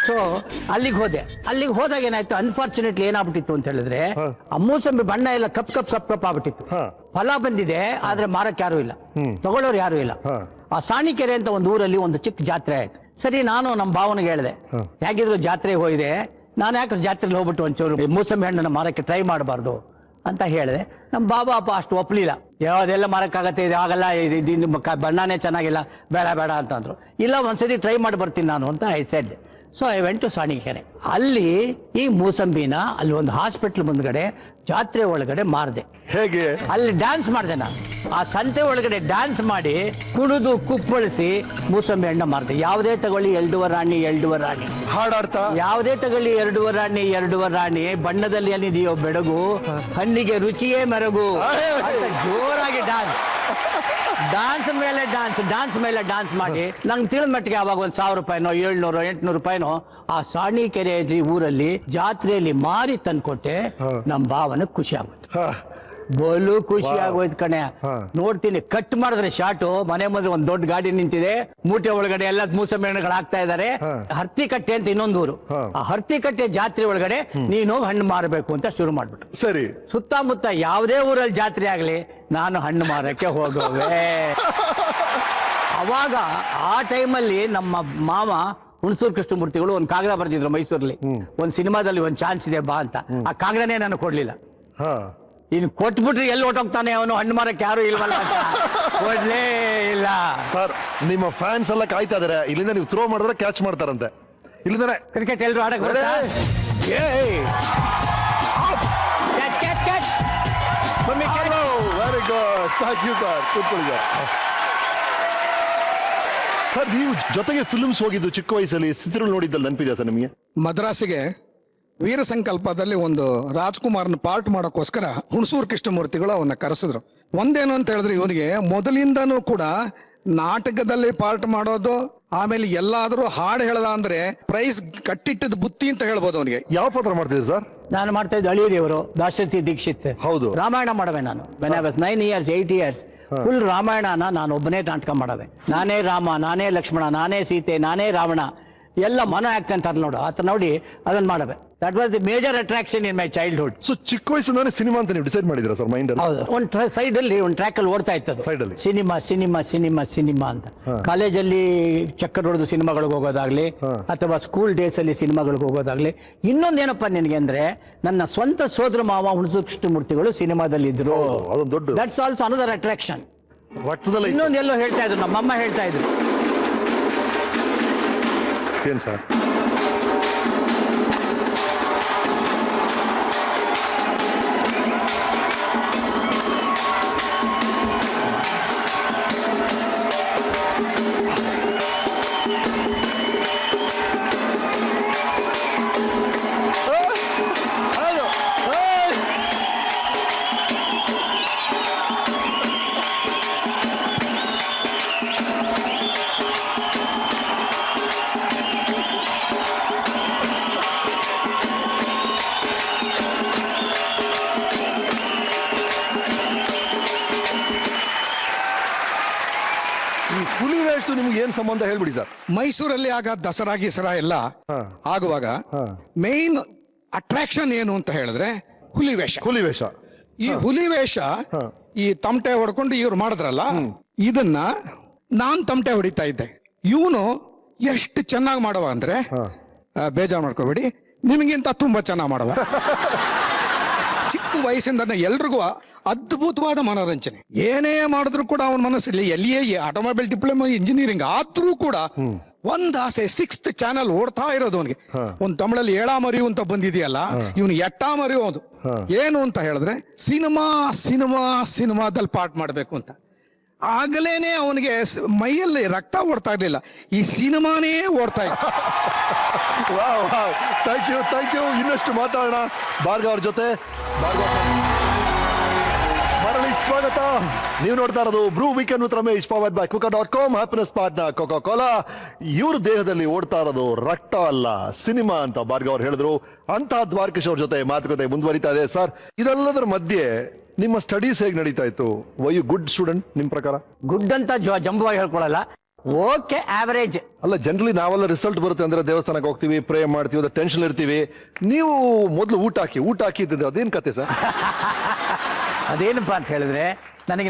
ಸೊ ಅಲ್ಲಿಗೆ ಹೋದೆ. ಅಲ್ಲಿಗೆ ಹೋದಾಗ ಏನಾಯ್ತು, ಅನ್ಫಾರ್ಚುನೇಟ್ಲಿ ಏನಾಗ್ಬಿಟ್ಟಿತ್ತು ಅಂತ ಹೇಳಿದ್ರೆ, ಆ ಮೂಸಂಬಿ ಬಣ್ಣ ಎಲ್ಲ ಕಪ್ ಕಪ್ ಕಪ್ ಕಪ್ ಆಗ್ಬಿಟ್ಟಿತ್ತು. ಫಲ ಬಂದಿದೆ, ಆದ್ರೆ ಮಾರಕ್ಕೆ ಯಾರು ಇಲ್ಲ, ತಗೊಳ್ಳೋರು ಯಾರು ಇಲ್ಲ. ಆ ಸಾಣಿಕೆರೆ ಅಂತ ಒಂದು ಊರಲ್ಲಿ ಒಂದು ಚಿಕ್ಕ ಜಾತ್ರೆ ಆಯ್ತು. ಸರಿ, ನಾನು ನಮ್ಮ ಭಾವನಿಗೆ ಹೇಳಿದೆ, ಹೇಗಿದ್ರು ಜಾತ್ರೆಗೆ ಹೋಗಿದೆ, ನಾನು ಯಾಕೆ ಜಾತ್ರೆಗೆ ಹೋಗ್ಬಿಟ್ಟು ಒಂಚೂರು ಮೂಸಂಬಿ ಹಣ್ಣನ್ನು ಮಾರಕ್ಕೆ ಟ್ರೈ ಮಾಡಬಾರ್ದು ಅಂತ ಹೇಳಿದೆ. ನಮ್ಮ ಬಾಬಾ ಅಪ್ಪ ಅಷ್ಟು ಒಪ್ಪಲಿಲ್ಲ. ಯಾವುದೆಲ್ಲ ಮಾರಕ್ಕಾಗತ್ತೆ, ಇದು ಆಗಲ್ಲ, ಇದು ನಿಮ್ಮ ಬಣ್ಣನೇ ಚೆನ್ನಾಗಿಲ್ಲ, ಬೇಡ ಬೇಡ ಅಂತಂದ್ರು. ಇಲ್ಲ, ಒಂದ್ಸತಿ ಟ್ರೈ ಮಾಡಿ ಬರ್ತೀನಿ ನಾನು ಅಂತ I said. So I went to Sanikere. ಅಲ್ಲಿ ಈ ಮೂಸಂಬಿನ ಅಲ್ಲಿ ಒಂದು ಹಾಸ್ಪಿಟ್ಲ್ ಮುಂದ್ಗಡೆ ಜಾತ್ರೆ ಒಳಗಡೆ ಮಾರಿದೆ. ಹೇಗೆ? ಅಲ್ಲಿ ಡ್ಯಾನ್ಸ್ ಮಾಡಿದೆ ನಾನು. ಆ ಸಂತೆ ಒಳಗಡೆ ಡ್ಯಾನ್ಸ್ ಮಾಡಿ ಕುಣಿದು ಕುಪ್ಪಳಿಸಿ ಮೂಸಂಬಿ ಹಣ್ಣ ಮಾರಿದೆ. ಯಾವುದೇ ತಗೊಳ್ಳಿ 2 ರಾಣಿ 2 ರಾಣಿ ಹಾಡಾಡ್ತಾ, ಯಾವುದೇ ತಗೊಳ್ಳಿ 2 ರಾಣಿ 2 ರಾಣಿ, ಬಣ್ಣದಲ್ಲಿ ಏನಿದೆಯೋ ಬೆಳಗು, ಹಣ್ಣಿಗೆ ರುಚಿಯೇ ಮೆರಗು ಅಂತ ಜೋರಾಗಿ ಡ್ಯಾನ್ಸ್ ಮೇಲೆ ಡ್ಯಾನ್ಸ್ ಮಾಡಿ ನಂಗೆ ತಿಳಿದ ಮಟ್ಟಿಗೆ ಅವಾಗ 1,000 ರೂಪಾಯಿನೋ 700 800 ರೂಪಾಯಿನೋ ಆ ಸಾಣಿಕೆರೆ ಊರಲ್ಲಿ ಜಾತ್ರೆಯಲ್ಲಿ ಮಾರಿ ತಂದ್ಕೊಟ್ಟೆ. ನಮ್ಮ ಭಾವನ ಖುಷಿ ಆಗುತ್ತೆ, ಬೋಲು ಖುಷಿ ಆಗೋಯ್ತು ಕಣೆ. ನೋಡ್ತೀನಿ, ಕಟ್ ಮಾಡಿದ್ರೆ ಶಾಟು, ಮನೆ ಮುಂದೆ ಒಂದು ದೊಡ್ಡ ಗಾಡಿ ನಿಂತಿದೆ, ಮೂಟೆ ಒಳಗಡೆ ಎಲ್ಲ ಮೂಸಂಬಿ ಹಣ್ಣುಗಳು ಹಾಕ್ತಾ ಇದಾರೆ. ಹರ್ತಿಕಟ್ಟೆ ಅಂತ ಇನ್ನೊಂದು ಊರು, ಆ ಹರ್ತಿಕಟ್ಟೆ ಜಾತ್ರೆ ಒಳಗಡೆ ನೀನು ಹೋಗಿ ಹಣ್ಣು ಮಾರಬೇಕು ಅಂತ ಶುರು ಮಾಡ್ಬಿಟ್ಟು. ಸರಿ, ಸುತ್ತಮುತ್ತ ಯಾವುದೇ ಊರಲ್ಲಿ ಜಾತ್ರೆ ಆಗ್ಲಿ ನಾನು ಹಣ್ಣು ಮಾರಕ್ಕೆ ಹೋಗುವೆ. ಅವಾಗ ಆ ಟೈಮಲ್ಲಿ ನಮ್ಮ ಮಾವ ಹುಣಸೂರು ಕೃಷ್ಣಮೂರ್ತಿಗಳು ಒಂದು ಕಾಗದ ಬರ್ದಿದ್ರು ಮೈಸೂರಲ್ಲಿ, ಒಂದು ಸಿನಿಮಾದಲ್ಲಿ ಒಂದು ಚಾನ್ಸ್ ಇದೆ ಬಾ ಅಂತ. ಆ ಕಾಗದನೇ ನಾನು ಕೊಡ್ಲಿಲ್ಲ. ಇನ್ನು ಕೊಟ್ಬಿಟ್ರೆ ಎಲ್ಲಿ ಹೊಟ್ಟೋಗ್ತಾನೆ ಅವನು, ಹಣ್ಣು ಮಾರಕ್ಕೆ ಯಾರು ಇಲ್ವಲ್ಲ ಅಂತ ಕೊಡ್ಲೇ ಇಲ್ಲ. ಸರ್ ನಿಮ್ಮ ಫ್ಯಾನ್ಸ್ ಎಲ್ಲ ಕಾಯ್ತಾ ಇದಾರೆ, ಇಲ್ಲಿಂದ ನೀವು ಥ್ರೋ ಮಾಡಿದ್ರೆ ಕ್ಯಾಚ್ ಮಾಡ್ತಾರಂತೆ. ಇಲ್ಲಿಂದಾನೆ ಕ್ರಿಕೆಟ್ ಎಲ್ಲರೂ ಆಡಕ್ ಬರಲ್ಲ. Very good, thank you sir. ಕೂತ್ಕೊಳ್ಳಿ ಸರ್. ಸರ್ ನೀವು ಜೊತೆಗೆ ಫಿಲ್ಮ್ಸ್ ಹೋಗಿದ್ದು ಚಿಕ್ಕ ವಯಸ್ಸಲ್ಲಿ, ಚಿತ್ರಗಳು ನೋಡಿದ್ದಲ್ಲಿ ನೆನಪಿದೆ ಸರ್ ನಿಮಗೆ? ಮದ್ರಾಸಿಗೆ ವೀರ ಸಂಕಲ್ಪದಲ್ಲಿ ಒಂದು ರಾಜ್ಕುಮಾರ್ನ ಪಾರ್ಟ್ ಮಾಡೋಕ್ಕೋಸ್ಕರ ಹುಣಸೂರು ಕೃಷ್ಣಮೂರ್ತಿಗಳು ಅವನ್ನ ಕರೆಸಿದ್ರು. ಒಂದೇನು ಅಂತ ಹೇಳಿದ್ರೆ, ಇವನಿಗೆ ಮೊದಲಿಂದನೂ ಕೂಡ ನಾಟಕದಲ್ಲಿ ಪಾರ್ಟ್ ಮಾಡೋದು, ಆಮೇಲೆ ಎಲ್ಲಾದ್ರೂ ಹಾಡು ಹೇಳದ ಅಂದ್ರೆ ಪ್ರೈಸ್ ಕಟ್ಟಿಟ್ಟದ ಬುತ್ತಿ ಅಂತ ಹೇಳ್ಬೋದು ಅವನಿಗೆ. ಯಾವ ಪಾತ್ರ ಮಾಡ್ತಿದ್ರಿ ಸರ್? ನಾನು ಮಾಡ್ತಾ ಇದ್ದು ಅಳಿಯ ದೇವರು, ದಾಶರಥಿ ದೀಕ್ಷಿತ್. ಹೌದು, ರಾಮಾಯಣ ಮಾಡವೆ ನಾನು. when I was 9 years 8 years full ರಾಮಾಯಣನ ನಾನು ಒಬ್ಬನೇ ನಾಟಕ ಮಾಡವೆ. ನಾನೇ ರಾಮ, ನಾನೇ ಲಕ್ಷ್ಮಣ, ನಾನೇ ಸೀತೆ, ನಾನೇ ರಾವಣ, ಎಲ್ಲ ಮನ ಆಗ್ತಂತಾರೆ ನೋಡು, ಆತ ನೋಡಿ ಅದನ್ನ ಮಾಡವೆ. That was the major attraction in my childhood. So ಚಿಕ್ಕ ವಯಸ್ಸಿಂದಾನೆ ಸಿನಿಮಾ ಅಂತ ನೀವು ಡಿಸೈಡ್ ಮಾಡಿದ್ರ ಸರ್ ಮೈಂಡ್ ಅಲ್ಲಿ? ಹೌದು, ಒಂದು ಸೈಡ್ ಅಲ್ಲಿ ಒಂದು ಟ್ರ್ಯಾಕ್ ಅಲ್ಲಿ ಓಡ್ತಾ ಇತ್ತು ಸೈಡ್ ಅಲ್ಲಿ ಸಿನಿಮಾ ಸಿನಿಮಾ ಸಿನಿಮಾ ಸಿನಿಮಾ ಅಂತ. ಕಾಲೇಜಲ್ಲಿ ಚಕ್ಕರ್ ಹೊಡೆದು ಸಿನಿಮಾಗಳಿಗೆ ಹೋಗೋದಾಗ್ಲಿ, ಅಥವಾ ಸ್ಕೂಲ್ ಡೇಸ್ ಅಲ್ಲಿ ಸಿನಿಮಾಗಳಿಗೆ ಹೋಗೋದಾಗ್ಲಿ. ಇನ್ನೊಂದೇನಪ್ಪ ನಿನಗೆ ಅಂದ್ರೆ, ನನ್ನ ಸ್ವಂತ ಸೋದರ ಮಾವ ಹುಣಸೂರು ಕೃಷ್ಣಮೂರ್ತಿಗಳು ಸಿನಿಮಾದಲ್ಲಿ ಇದ್ರು. ಅದೊಂದು ದೊಡ್ಡ, ದಟ್ಸ್ ಆಲ್ಸೋ ಅನದರ್ ಅಟ್ರಾಕ್ಷನ್. ರಕ್ತದಲ್ಲಿ ಇನ್ನೊಂದೆಲ್ಲೋ ಹೇಳ್ತಾ ಇದ್ರು, ನಮ್ಮಮ್ಮ ಹೇಳ್ತಾ ಇದ್ರು. ಏನ್ ಸರ್? ಪಾಲಿಟಿಕ್ಸ್ ನಿಮ್ಗೆ ಏನ್ ಸಂಬಂಧ ಹೇಳ್ಬಿಡಿ ಸರ್. ಮೈಸೂರಲ್ಲಿ ಆಗ ದಸರಾ ಗಿಸರಾ ಎಲ್ಲ ಆಗುವಾಗ ಮೇನ್ ಅಟ್ರಾಕ್ಷನ್ ಏನು ಅಂತ ಹೇಳಿದ್ರೆ ಹುಲಿ ವೇಷ. ಹುಲಿ ವೇಷ. ಈ ಹುಲಿ ವೇಷ ಈ ತಮಟೆ ಹೊಡ್ಕೊಂಡು ಇವ್ರು ಮಾಡಿದ್ರಲ್ಲ, ಇದನ್ನ ನಾನ್ ತಮಟೆ ಹೊಡಿತಾ ಇದ್ದೆ. ಇವನು ಎಷ್ಟು ಚೆನ್ನಾಗಿ ಮಾಡವ ಅಂದ್ರೆ, ಬೇಜಾರು ಮಾಡ್ಕೋಬೇಡಿ, ನಿಮಗಿಂತ ತುಂಬಾ ಚೆನ್ನಾಗಿ ಮಾಡವ. ಚಿಕ್ಕ ವಯಸ್ಸಿಂದ ಎಲ್ರಿಗೂ ಅದ್ಭುತವಾದ ಮನೋರಂಜನೆ. ಏನೇ ಮಾಡಿದ್ರು ಕೂಡ ಅವನ ಮನಸ್ಸಲ್ಲಿ ಎಲ್ಲಿಯೇ ಆಟೋಮೊಬೈಲ್ ಡಿಪ್ಲೊಮಾ ಇಂಜಿನಿಯರಿಂಗ್ ಆದ್ರೂ ಕೂಡ ಒಂದ್ ಆಸೆ, 6th ಚಾನಲ್ ಓಡ್ತಾ ಇರೋದು ಅವನಿಗೆ. ಒಂದ್ ತಮಿಳಲ್ಲಿ ಏಳಾ ಮರಿಯು ಅಂತ ಬಂದಿದೆಯಲ್ಲ, ಇವನು ಎಟ್ಟಾ ಮರಿಯೋದು ಏನು ಅಂತ ಹೇಳಿದ್ರೆ ಸಿನಿಮಾ ಸಿನಿಮಾ ಸಿನಿಮಾದಲ್ಲಿ ಪಾರ್ಟ್ ಮಾಡ್ಬೇಕು ಅಂತ. ಆಗಲೇನೆ ಅವನಿಗೆ ಮೈಯಲ್ಲಿ ರಕ್ತ ಓಡ್ತಾ ಇರ್ಲಿಲ್ಲ, ಈ ಸಿನಿಮಾನೇ ಓಡ್ತಾ ಇತ್ತು. Thank you. ಇನ್ನಷ್ಟು ಮಾತಾಡೋಣ ಭಾರ್ಗವ್ ಅವ್ರ ಜೊತೆ. ಮರಳಿ ಸ್ವಾಗತ. ನೀವು ನೋಡ್ತಾ ಇರೋದು Bru weekend with Ramesh, powered by Kuka.com, happiness partner Coca Cola. ಇವ್ರ ದೇಹದಲ್ಲಿ ಓಡ್ತಾ ಇರೋದು ರಕ್ತ ಅಲ್ಲ, ಸಿನಿಮಾ ಅಂತ ಭಾರ್ಗವ್ ಅವ್ರು ಹೇಳಿದ್ರು. ಅಂತ ದ್ವಾರಕೀಶ್ ಅವ್ರ ಜೊತೆ ಮಾತುಕತೆ ಮುಂದುವರಿತಾ ಇದೆ. ಸರ್, ಇದೆಲ್ಲದರ ಮಧ್ಯೆ ನಿಮ್ಮ ಸ್ಟಡೀಸ್ ಹೇಗೆ ನಡೀತಾ ಇತ್ತು? ವೈ ಯು ಗುಡ್ ಸ್ಟೂಡೆಂಟ್ ನಿಮ್ ಪ್ರಕಾರ? ಗುಡ್ ಅಂತ ಜಂಬವಾಗಿ ಹೇಳ್ಕೊಳಲ್ಲ, ಓಕೆ ಆವರೇಜ್. ಅಲ್ಲ, ಜನರಲಿ ನಾವೆಲ್ಲ ರಿಸಲ್ಟ್ ಬರುತ್ತೆ ಅಂದ್ರೆ ದೇವಸ್ಥಾನಕ್ಕೆ ಹೋಗ್ತೀವಿ, ಪ್ರೇ ಮಾಡ್ತೀವಿ, ಅದ್ರ ಟೆನ್ಷನ್ ಇರ್ತೀವಿ. ನೀವು ಮೊದಲು ಊಟ ಹಾಕಿ ಇದ್ದಿದ್ದು ಅದೇನ್ ಕತೆ ಸರ್? ಅದೇನಪ್ಪ ಅಂತ ಹೇಳಿದ್ರೆ,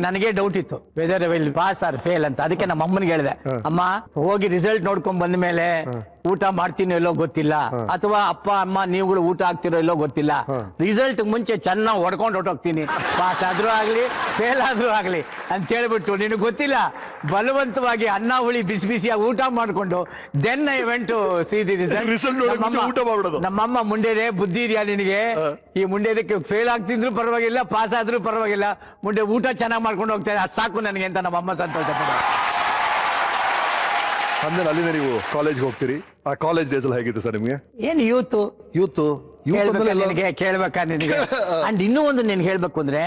ನನಗೆ ಡೌಟ್ ಇತ್ತು whether will pass or fail ಅಂತ. ಅದಕ್ಕೆ ನಮ್ಮ ಅಮ್ಮನಿಗೆ ಹೇಳಿದೆ, ಅಮ್ಮ ಹೋಗಿ ರಿಸಲ್ಟ್ ನೋಡ್ಕೊಂಡ್ ಬಂದ ಮೇಲೆ ಊಟ ಮಾಡ್ತೀನೋ ಇಲ್ಲೋ ಗೊತ್ತಿಲ್ಲ, ಅಥವಾ ಅಪ್ಪ ಅಮ್ಮ ನೀವುಗಳು ಊಟ ಆಗ್ತಿರೋ ಇಲ್ಲೋ ಗೊತ್ತಿಲ್ಲ, ರಿಸಲ್ಟ್ ಮುಂಚೆ ಚೆನ್ನಾಗಿ ಹೊಡ್ಕೊಂಡು ಹೊಟ್ಟೋಗ್ತೀನಿ, ಪಾಸ್ ಆದ್ರೂ ಆಗ್ಲಿ ಫೇಲ್ ಆದ್ರೂ ಆಗ್ಲಿ ಅಂತ ಹೇಳ್ಬಿಟ್ಟು, ನಿನಗೆ ಗೊತ್ತಿಲ್ಲ, ಬಲವಂತವಾಗಿ ಅನ್ನ ಹುಳಿ ಬಿಸಿ ಬಿಸಿಯಾಗಿ ಊಟ ಮಾಡ್ಕೊಂಡು then I went to see the result. ನಮ್ಮಮ್ಮ ಮುಂಡೆದೆ ಬುದ್ಧಿ ಇದೆಯಾ ನಿನಗೆ, ಈ ಮುಂಡೆದಕ್ಕೆ ಫೇಲ್ ಆಗ್ತಿದ್ರು ಪರವಾಗಿಲ್ಲ, ಪಾಸ್ ಆದ್ರೂ ಪರವಾಗಿಲ್ಲ, ಮುಂದೆ ಊಟ ಚೆನ್ನಾಗಿ ಮಾಡ್ಕೊಂಡು ಹೋಗ್ತಾರೆ, ಅದು ಸಾಕು ನನಗೆ ಅಂತ ನಮ್ಮಮ್ಮ ಸಂತೋಷ ಪಡ. ಅಂದ್ರೆ ಅಲ್ಲಿಂದ ನೀವು ಕಾಲೇಜ್ಗೆ ಹೋಗ್ತೀರಿ. ಆ ಕಾಲೇಜ್ ಡೇಸ್ ಅಲ್ಲಿ ಹೇಗಿತ್ತು ಸರ್ ನಿಮ್ಗೆ? ಏನು ಯೂತ್ ಕೇಳ್ಬೇಕಾ ನಿನಗೆ? ಅಂಡ್ ಇನ್ನೂ ಒಂದು ನಿನ್ಗೆ ಹೇಳ್ಬೇಕು ಅಂದ್ರೆ,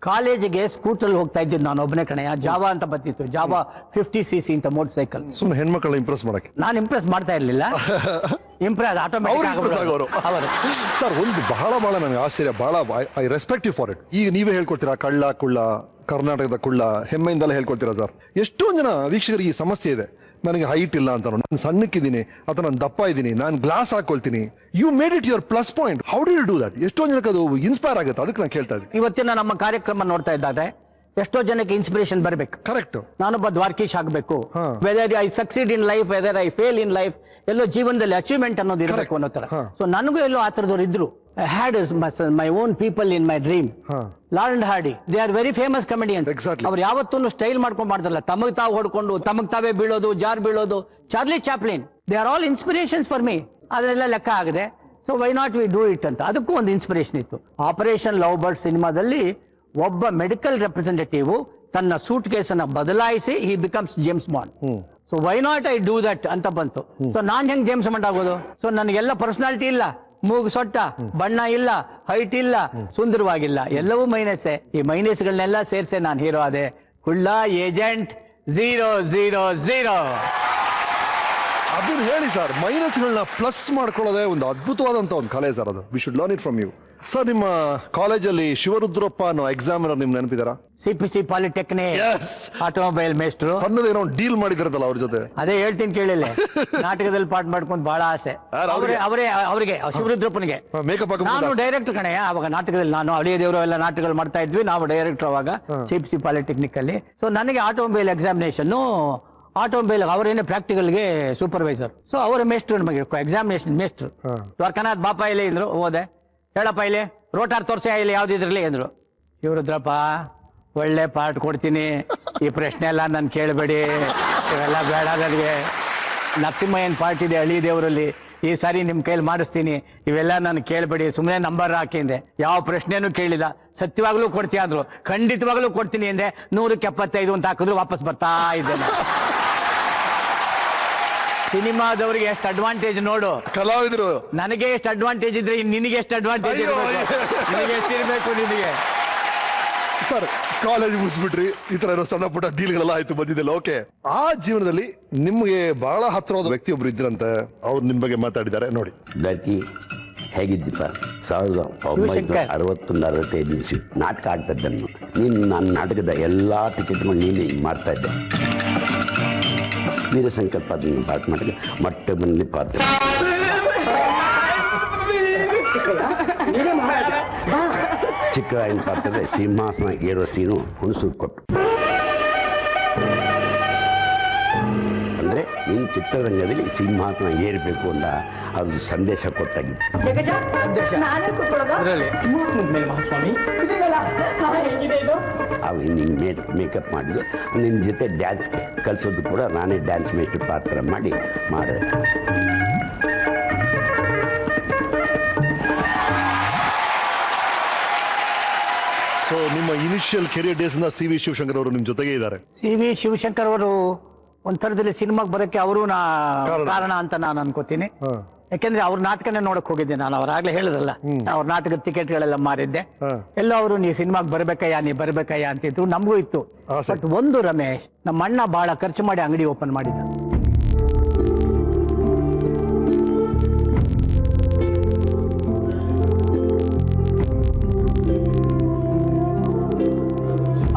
ಕಾಲೇಜಿಗೆ ಸ್ಕೂಟರ್ ಹೋಗ್ತಾ ಇದ್ದಿದ್ದು ನಾನು ಒಬ್ಬನೇ ಕಣೆಯ. ಜಾವಾ ಅಂತ ಬರ್ತಿತ್ತು, ಜಾವಾ 50cc ಅಂತ ಮೋಟರ್ ಸೈಕಲ್. ಸುಮ್ಮನೆ ಹೆಣ್ಮಕ್ಳನ್ನ ಇಂಪ್ರೆಸ್ ಮಾಡಕ್ಕೆ ನಾನು ಇಂಪ್ರೆಸ್ ಮಾಡ್ತಾ ಇರ್ಲಿಲ್ಲ, ಇಂಪ್ರೆಸ್ ಆಟೋಮೆಟಿಕ್ ಆಗೋರು. ಸರ್, ಒಂದು ಬಹಳ ನನಗೆ ಆಶ್ಚರ್ಯ, ಬಹಳ I respect you for it. ಈಗ ನೀವೇ ಹೇಳ್ಕೊಡ್ತೀರಾ, ಕಳ್ಳ ಕುಳ್ಳ, ಕರ್ನಾಟಕದ ಕುಳ್ಳ, ಹೆಮ್ಮೆಯಿಂದಲೇ ಹೇಳ್ಕೊಡ್ತೀರಾ ಸರ್. ಎಷ್ಟೊಂದು ಜನ ವೀಕ್ಷಕರಿಗೆ ಈ ಸಮಸ್ಯೆ ಇದೆ, ನನಗೆ ಹೈಟ್ ಇಲ್ಲ ಅಂತ, ನಾನು ಸಣ್ಣಕ್ಕಿದ್ದೀನಿ ಅಥವಾ ನಾನು ದಪ್ಪ ಇದ್ದೀನಿ, ನಾನು ಗ್ಲಾಸ್ ಹಾಕೊಳ್ತೀನಿ. You made it your plus point. How do you do that? ಎಷ್ಟೊಂದು ಜನಕ್ಕೆ ಅದು ಇನ್ಸ್ಪೈರ್ ಆಗುತ್ತೆ. ಅದಕ್ಕೆ ನಾನು ಕೇಳ್ತಾ ಇದ್ದೀನಿ. ಇವತ್ತಿನ ನಮ್ಮ ಕಾರ್ಯಕ್ರಮ ನೋಡ್ತಾ ಇದ್ದಾರೆ, ಎಷ್ಟೋ ಜನಕ್ಕೆ ಇನ್ಸ್ಪಿರೇಷನ್ ಬರಬೇಕು. ಕರೆಕ್ಟ್. ನಾನೊಬ್ಬ ದ್ವಾರಕೀಶ್ ಆಗಬೇಕು, whether I succeed in life, whether I fail in life, ಎಲ್ಲೋ ಜೀವನದಲ್ಲಿ ಅಚೀವ್ಮೆಂಟ್ ಅನ್ನೋದು ಇರಬೇಕು ಅನ್ನೋ ತರ. ಸೊ ನನಗೂ ಎಲ್ಲೋ ಆ ಥರದವ್ರು ಇದ್ರು. I had my own people in my dream. Laurel and Hardy, they are very famous comedians. Exactly. ಅವ್ರು ಯಾವತ್ತೂ ಸ್ಟೈಲ್ ಮಾಡ್ಕೊಂಡು ಮಾಡ್ತಾರಲ್ಲ, ತಮಗ್ ತಾವು ಹೊಡ್ಕೊಂಡು ತಮಗ್ ತಾವೇ ಬೀಳೋದು, ಜಾರ್ ಬೀಳೋದು. Charlie Chaplin, they are all inspirations for me. ಅದೆಲ್ಲ ಲೆಕ್ಕ ಆಗಿದೆ. So why not we do it ಅಂತ, ಅದಕ್ಕೂ ಒಂದು ಇನ್ಸ್ಪಿರೇಷನ್ ಇತ್ತು. ಆಪರೇಷನ್ ಲವ್ ಬರ್ಡ್ ಸಿನಿಮಾದಲ್ಲಿ ಒಬ್ಬ ಮೆಡಿಕಲ್ ರೆಪ್ರೆಸೆಂಟೇಟಿವ್ ತನ್ನ ಸೂಟ್ ಕೇಸನ್ನ ಬದಲಾಯಿಸಿ he becomes James bond. So why not I do that ಅಂತ ಬಂತು. ಸೊ ನಾನ್ ಹೆಂಗ್ ಜೇಮ್ಸ್ ಬಾಂಡ್ ಆಗೋದು? ಸೊ ನನಗೆಲ್ಲ ಪರ್ಸನಾಲಿಟಿ ಇಲ್ಲ, ಮೂಗು ಸೊಟ್ಟ, ಬಣ್ಣ ಇಲ್ಲ, ಹೈಟ್ ಇಲ್ಲ, ಸುಂದರವಾಗಿಲ್ಲ, ಎಲ್ಲವೂ ಮೈನಸ್ಸೇ. ಈ ಮೈನಸ್ಗಳನ್ನೆಲ್ಲ ಸೇರ್ಸೆ ನಾನು ಹೀರೋ ಆದೆ. ಕುಳ್ಳ ಏಜೆಂಟ್ 000. ಅದನ್ನ ಹೇಳಿ ಸರ್, ಮೈನಸ್ಗಳನ್ನ ಪ್ಲಸ್ ಮಾಡ್ಕೊಳ್ಳೋದೇ ಒಂದು ಅದ್ಭುತವಾದಂತ ಒಂದು ಕಲೆ ಸರ್. ಅದು we should learn it from you. Sir, ನಿಮ್ಮ ಕಾಲೇಜಲ್ಲಿ ಶಿವರುದ್ರಪ್ಪ ಅನ್ನೋ ಎಕ್ಸಾಮಿನರ್ ನಿಮ್ ನೆನಪಿದಾರ? CPC ಪಾಲಿಟೆಕ್ನಿಕ್ ಆಟೋಮೊಬೈಲ್ ಮೇಸ್ಟ್ರು. ಸಣ್ಣದೇನೋ ಡೀಲ್ ಮಾಡಿದ್ರಲ್ಲ ಅವ್ರ ಜೊತೆ. ಅದೇ ಹೇಳ್ತೀನಿ ಕೇಳಿಲ್ಲ, ನಾಟಕದಲ್ಲಿ ಪಾಠ ಮಾಡ್ಕೊಂಡು ಬಹಳ ಆಸೆ ಅವರಿಗೆ ಶಿವರುದ್ರಪ್ಪನಿಗೆ. ಮೇಕಪ್ ನಾನು ಡೈರೆಕ್ಟರ್ ಕಣೆಯ ಅವಾಗ ನಾಟಕದಲ್ಲಿ. ನಾನು ಅಳಿಯ ದೇವರು ಎಲ್ಲ ನಾಟಕಗಳು ಮಾಡ್ತಾ ಇದ್ವಿ, ನಾವು ಡೈರೆಕ್ಟರ್ ಅವಾಗ CPC ಪಾಲಿಟೆಕ್ನಿಕ್ ಅಲ್ಲಿ. ಸೊ ನನಗೆ ಆಟೋಮೊಬೈಲ್ ಎಕ್ಸಾಮಿನೇಷನ್, ಆಟೋಮೊಬೈಲ್ ಅವರೇನೇ ಪ್ರಾಕ್ಟಿಕಲ್ಗೆ ಸೂಪರ್ವೈಸರ್. ಸೊ ಅವರ ಮೇಸ್ಟ್ರು ನಮಗೆ ಎಕ್ಸಾಮಿನೇಷನ್ ಮೇಸ್ಟ್ರು. ದ್ವಾರಕನಾಥ್ ಬಾಪ ಇಲ್ಲಿ ಇದ್ರು, ಹೋದೆ, ಹೇಳಪ್ಪ ಇಲ್ಲಿ ರೋಟಾರ್ ತೋರ್ಸೆ ಇಲ್ಲಿ ಯಾವ್ದಿದ್ರಲ್ಲಿ ಅಂದ್ರು. ಶಿವರುದ್ರಪ್ಪ ಒಳ್ಳೆ ಪಾಠ ಕೊಡ್ತೀನಿ, ಈ ಪ್ರಶ್ನೆ ಎಲ್ಲ ನಾನು ಕೇಳಬೇಡಿ, ಇವೆಲ್ಲ ಬೇಡ ನನಗೆ. ನರಸಿಂಹಯ್ಯನ ಪಾರ್ಟ್ ಇದೆ ಹಳ್ಳಿ ದೇವರಲ್ಲಿ, ಈ ಸಾರಿ ನಿಮ್ಮ ಕೈಲಿ ಮಾಡಿಸ್ತೀನಿ, ಇವೆಲ್ಲ ನಾನು ಕೇಳಬೇಡಿ, ಸುಮ್ಮನೆ ನಂಬರ್ ಹಾಕಿಂದೆ. ಯಾವ ಪ್ರಶ್ನೆನೂ ಕೇಳಿದ. ಸತ್ಯವಾಗ್ಲೂ ಕೊಡ್ತೀಯ ಅಂದ್ರು. ಖಂಡಿತವಾಗ್ಲೂ ಕೊಡ್ತೀನಿ ಅಂದೆ. 100ಕ್ಕೆ 75 ಅಂತ ಹಾಕಿದ್ರು, ವಾಪಸ್ ಬರ್ತಾ ಇದ್ದೇನೆ. ಸಿನಿಮಾದವ್ರಿಗೆ ಎಷ್ಟು ಅಡ್ವಾಂಟೇಜ್ ನೋಡು, ಕಲಾವಿದರು. ನನಗೆ ಎಷ್ಟು ಅಡ್ವಾಂಟೇಜ್ ಇದ್ರೆ ನಿನಗೆ ಎಷ್ಟು ಅಡ್ವಾಂಟೇಜ್ ನಿನಗೆ ಎಷ್ಟಿರ್ಬೇಕು ನಿನಗೆ. ಸರ್, ಕಾಲೇಜ್ ಮುಗಿಸ್ಬಿಟ್ರಿ, ಈ ತರ ಸಣ್ಣ ಪುಟ್ಟ ಡೀಲ್ಗಳೆಲ್ಲ ಆಯ್ತು, ಬಂದಿದ್ದೆಲ್ಲ ಓಕೆ. ಆ ಜೀವನದಲ್ಲಿ ನಿಮ್ಗೆ ಬಹಳ ಹತ್ರವಾದ ವ್ಯಕ್ತಿ ಒಬ್ರು ಇದ್ರಂತೆ, ಅವ್ರು ನಿಮ್ ಬಗ್ಗೆ ಮಾತಾಡಿದ್ದಾರೆ ನೋಡಿ. ಗತಿ ಹೇಗಿದ್ದೀಪ? 1961-65 ನಾಟಕ ಆಡ್ತಾ ಇದ್ದನ್ನು ನೀನು. ನನ್ನ ನಾಟಕದ ಎಲ್ಲ ಟಿಕೆಟ್ಗಳು ನೀನು ಮಾಡ್ತಾ ಇದ್ದೆ. ವೀರ ಸಂಕಲ್ಪ ಅದನ್ನು ಪಾಠ ಮಾಡಿ ಮೊಟ್ಟೆ ಮನೇಲಿ ಪಾತ್ರ ಚಿಕ್ಕ ರಾಯನ ಪಾತ್ರದ ಸಿಂಹಾಸನ ಏರೋ ಸೀನು ಹುಣಸೂರು ಕೊಟ್ಟು ಅಂದರೆ ನೀನು ಚಿತ್ರರಂಗದಲ್ಲಿ ಸಿಂಹಾಸನ ಏರಬೇಕು ಅಂತ ಅದು ಸಂದೇಶ ಕೊಟ್ಟಾಗಿತ್ತು. ಅವಾಗ ನೀನು ಮೇಕಪ್ ಮಾಡಿದ್ರು ನಿನ್ನ ಜೊತೆ ಡ್ಯಾನ್ಸ್ ಕಲಿಸೋದು ಕೂಡ ನಾನೇ ಡ್ಯಾನ್ಸ್ ಮೇಸ್ಟ್ರ್ ಪಾತ್ರ ಮಾಡಿ ಮಾಡಿದೆ. ಸೊ ನಿಮ್ಮ initial career days C V Shivashankar ಅವರು ನಿಮ್ಮ ಜೊತೆಗೆ ಇದ್ದಾರೆ. ಸಿ ವಿ ಶಿವಶಂಕರ್ ಅವರು ಒಂಥರದಲ್ಲಿ ಸಿನಿಮಾಗೆ ಬರೋಕ್ಕೆ ಅವರು ಕಾರಣ ಅಂತ ನಾನು ಅನ್ಕೋತೀನಿ. ಯಾಕೆಂದ್ರೆ ಅವ್ರ ನಾಟಕನೇ ನೋಡಕ್ ಹೋಗಿದ್ದೆ ನಾನು. ಅವ್ರಾಗ್ಲೇ ಹೇಳಿದ್ರಲ್ಲ, ಅವ್ರ ನಾಟಕದ ಟಿಕೆಟ್ಗಳೆಲ್ಲ ಮಾರಿದ್ದೆ. ಎಲ್ಲ ಅವರು ನೀ ಸಿನಿಮಾಗೆ ಬರ್ಬೇಕಯ್ಯ ಅಂತಿದ್ರು. ನಮಗೂ ಇತ್ತು. ಬಟ್ ಒಂದು ರಮೇಶ್, ನಮ್ಮ ಅಣ್ಣ ಬಹಳ ಖರ್ಚು ಮಾಡಿ ಅಂಗಡಿ ಓಪನ್ ಮಾಡಿದ್ದ.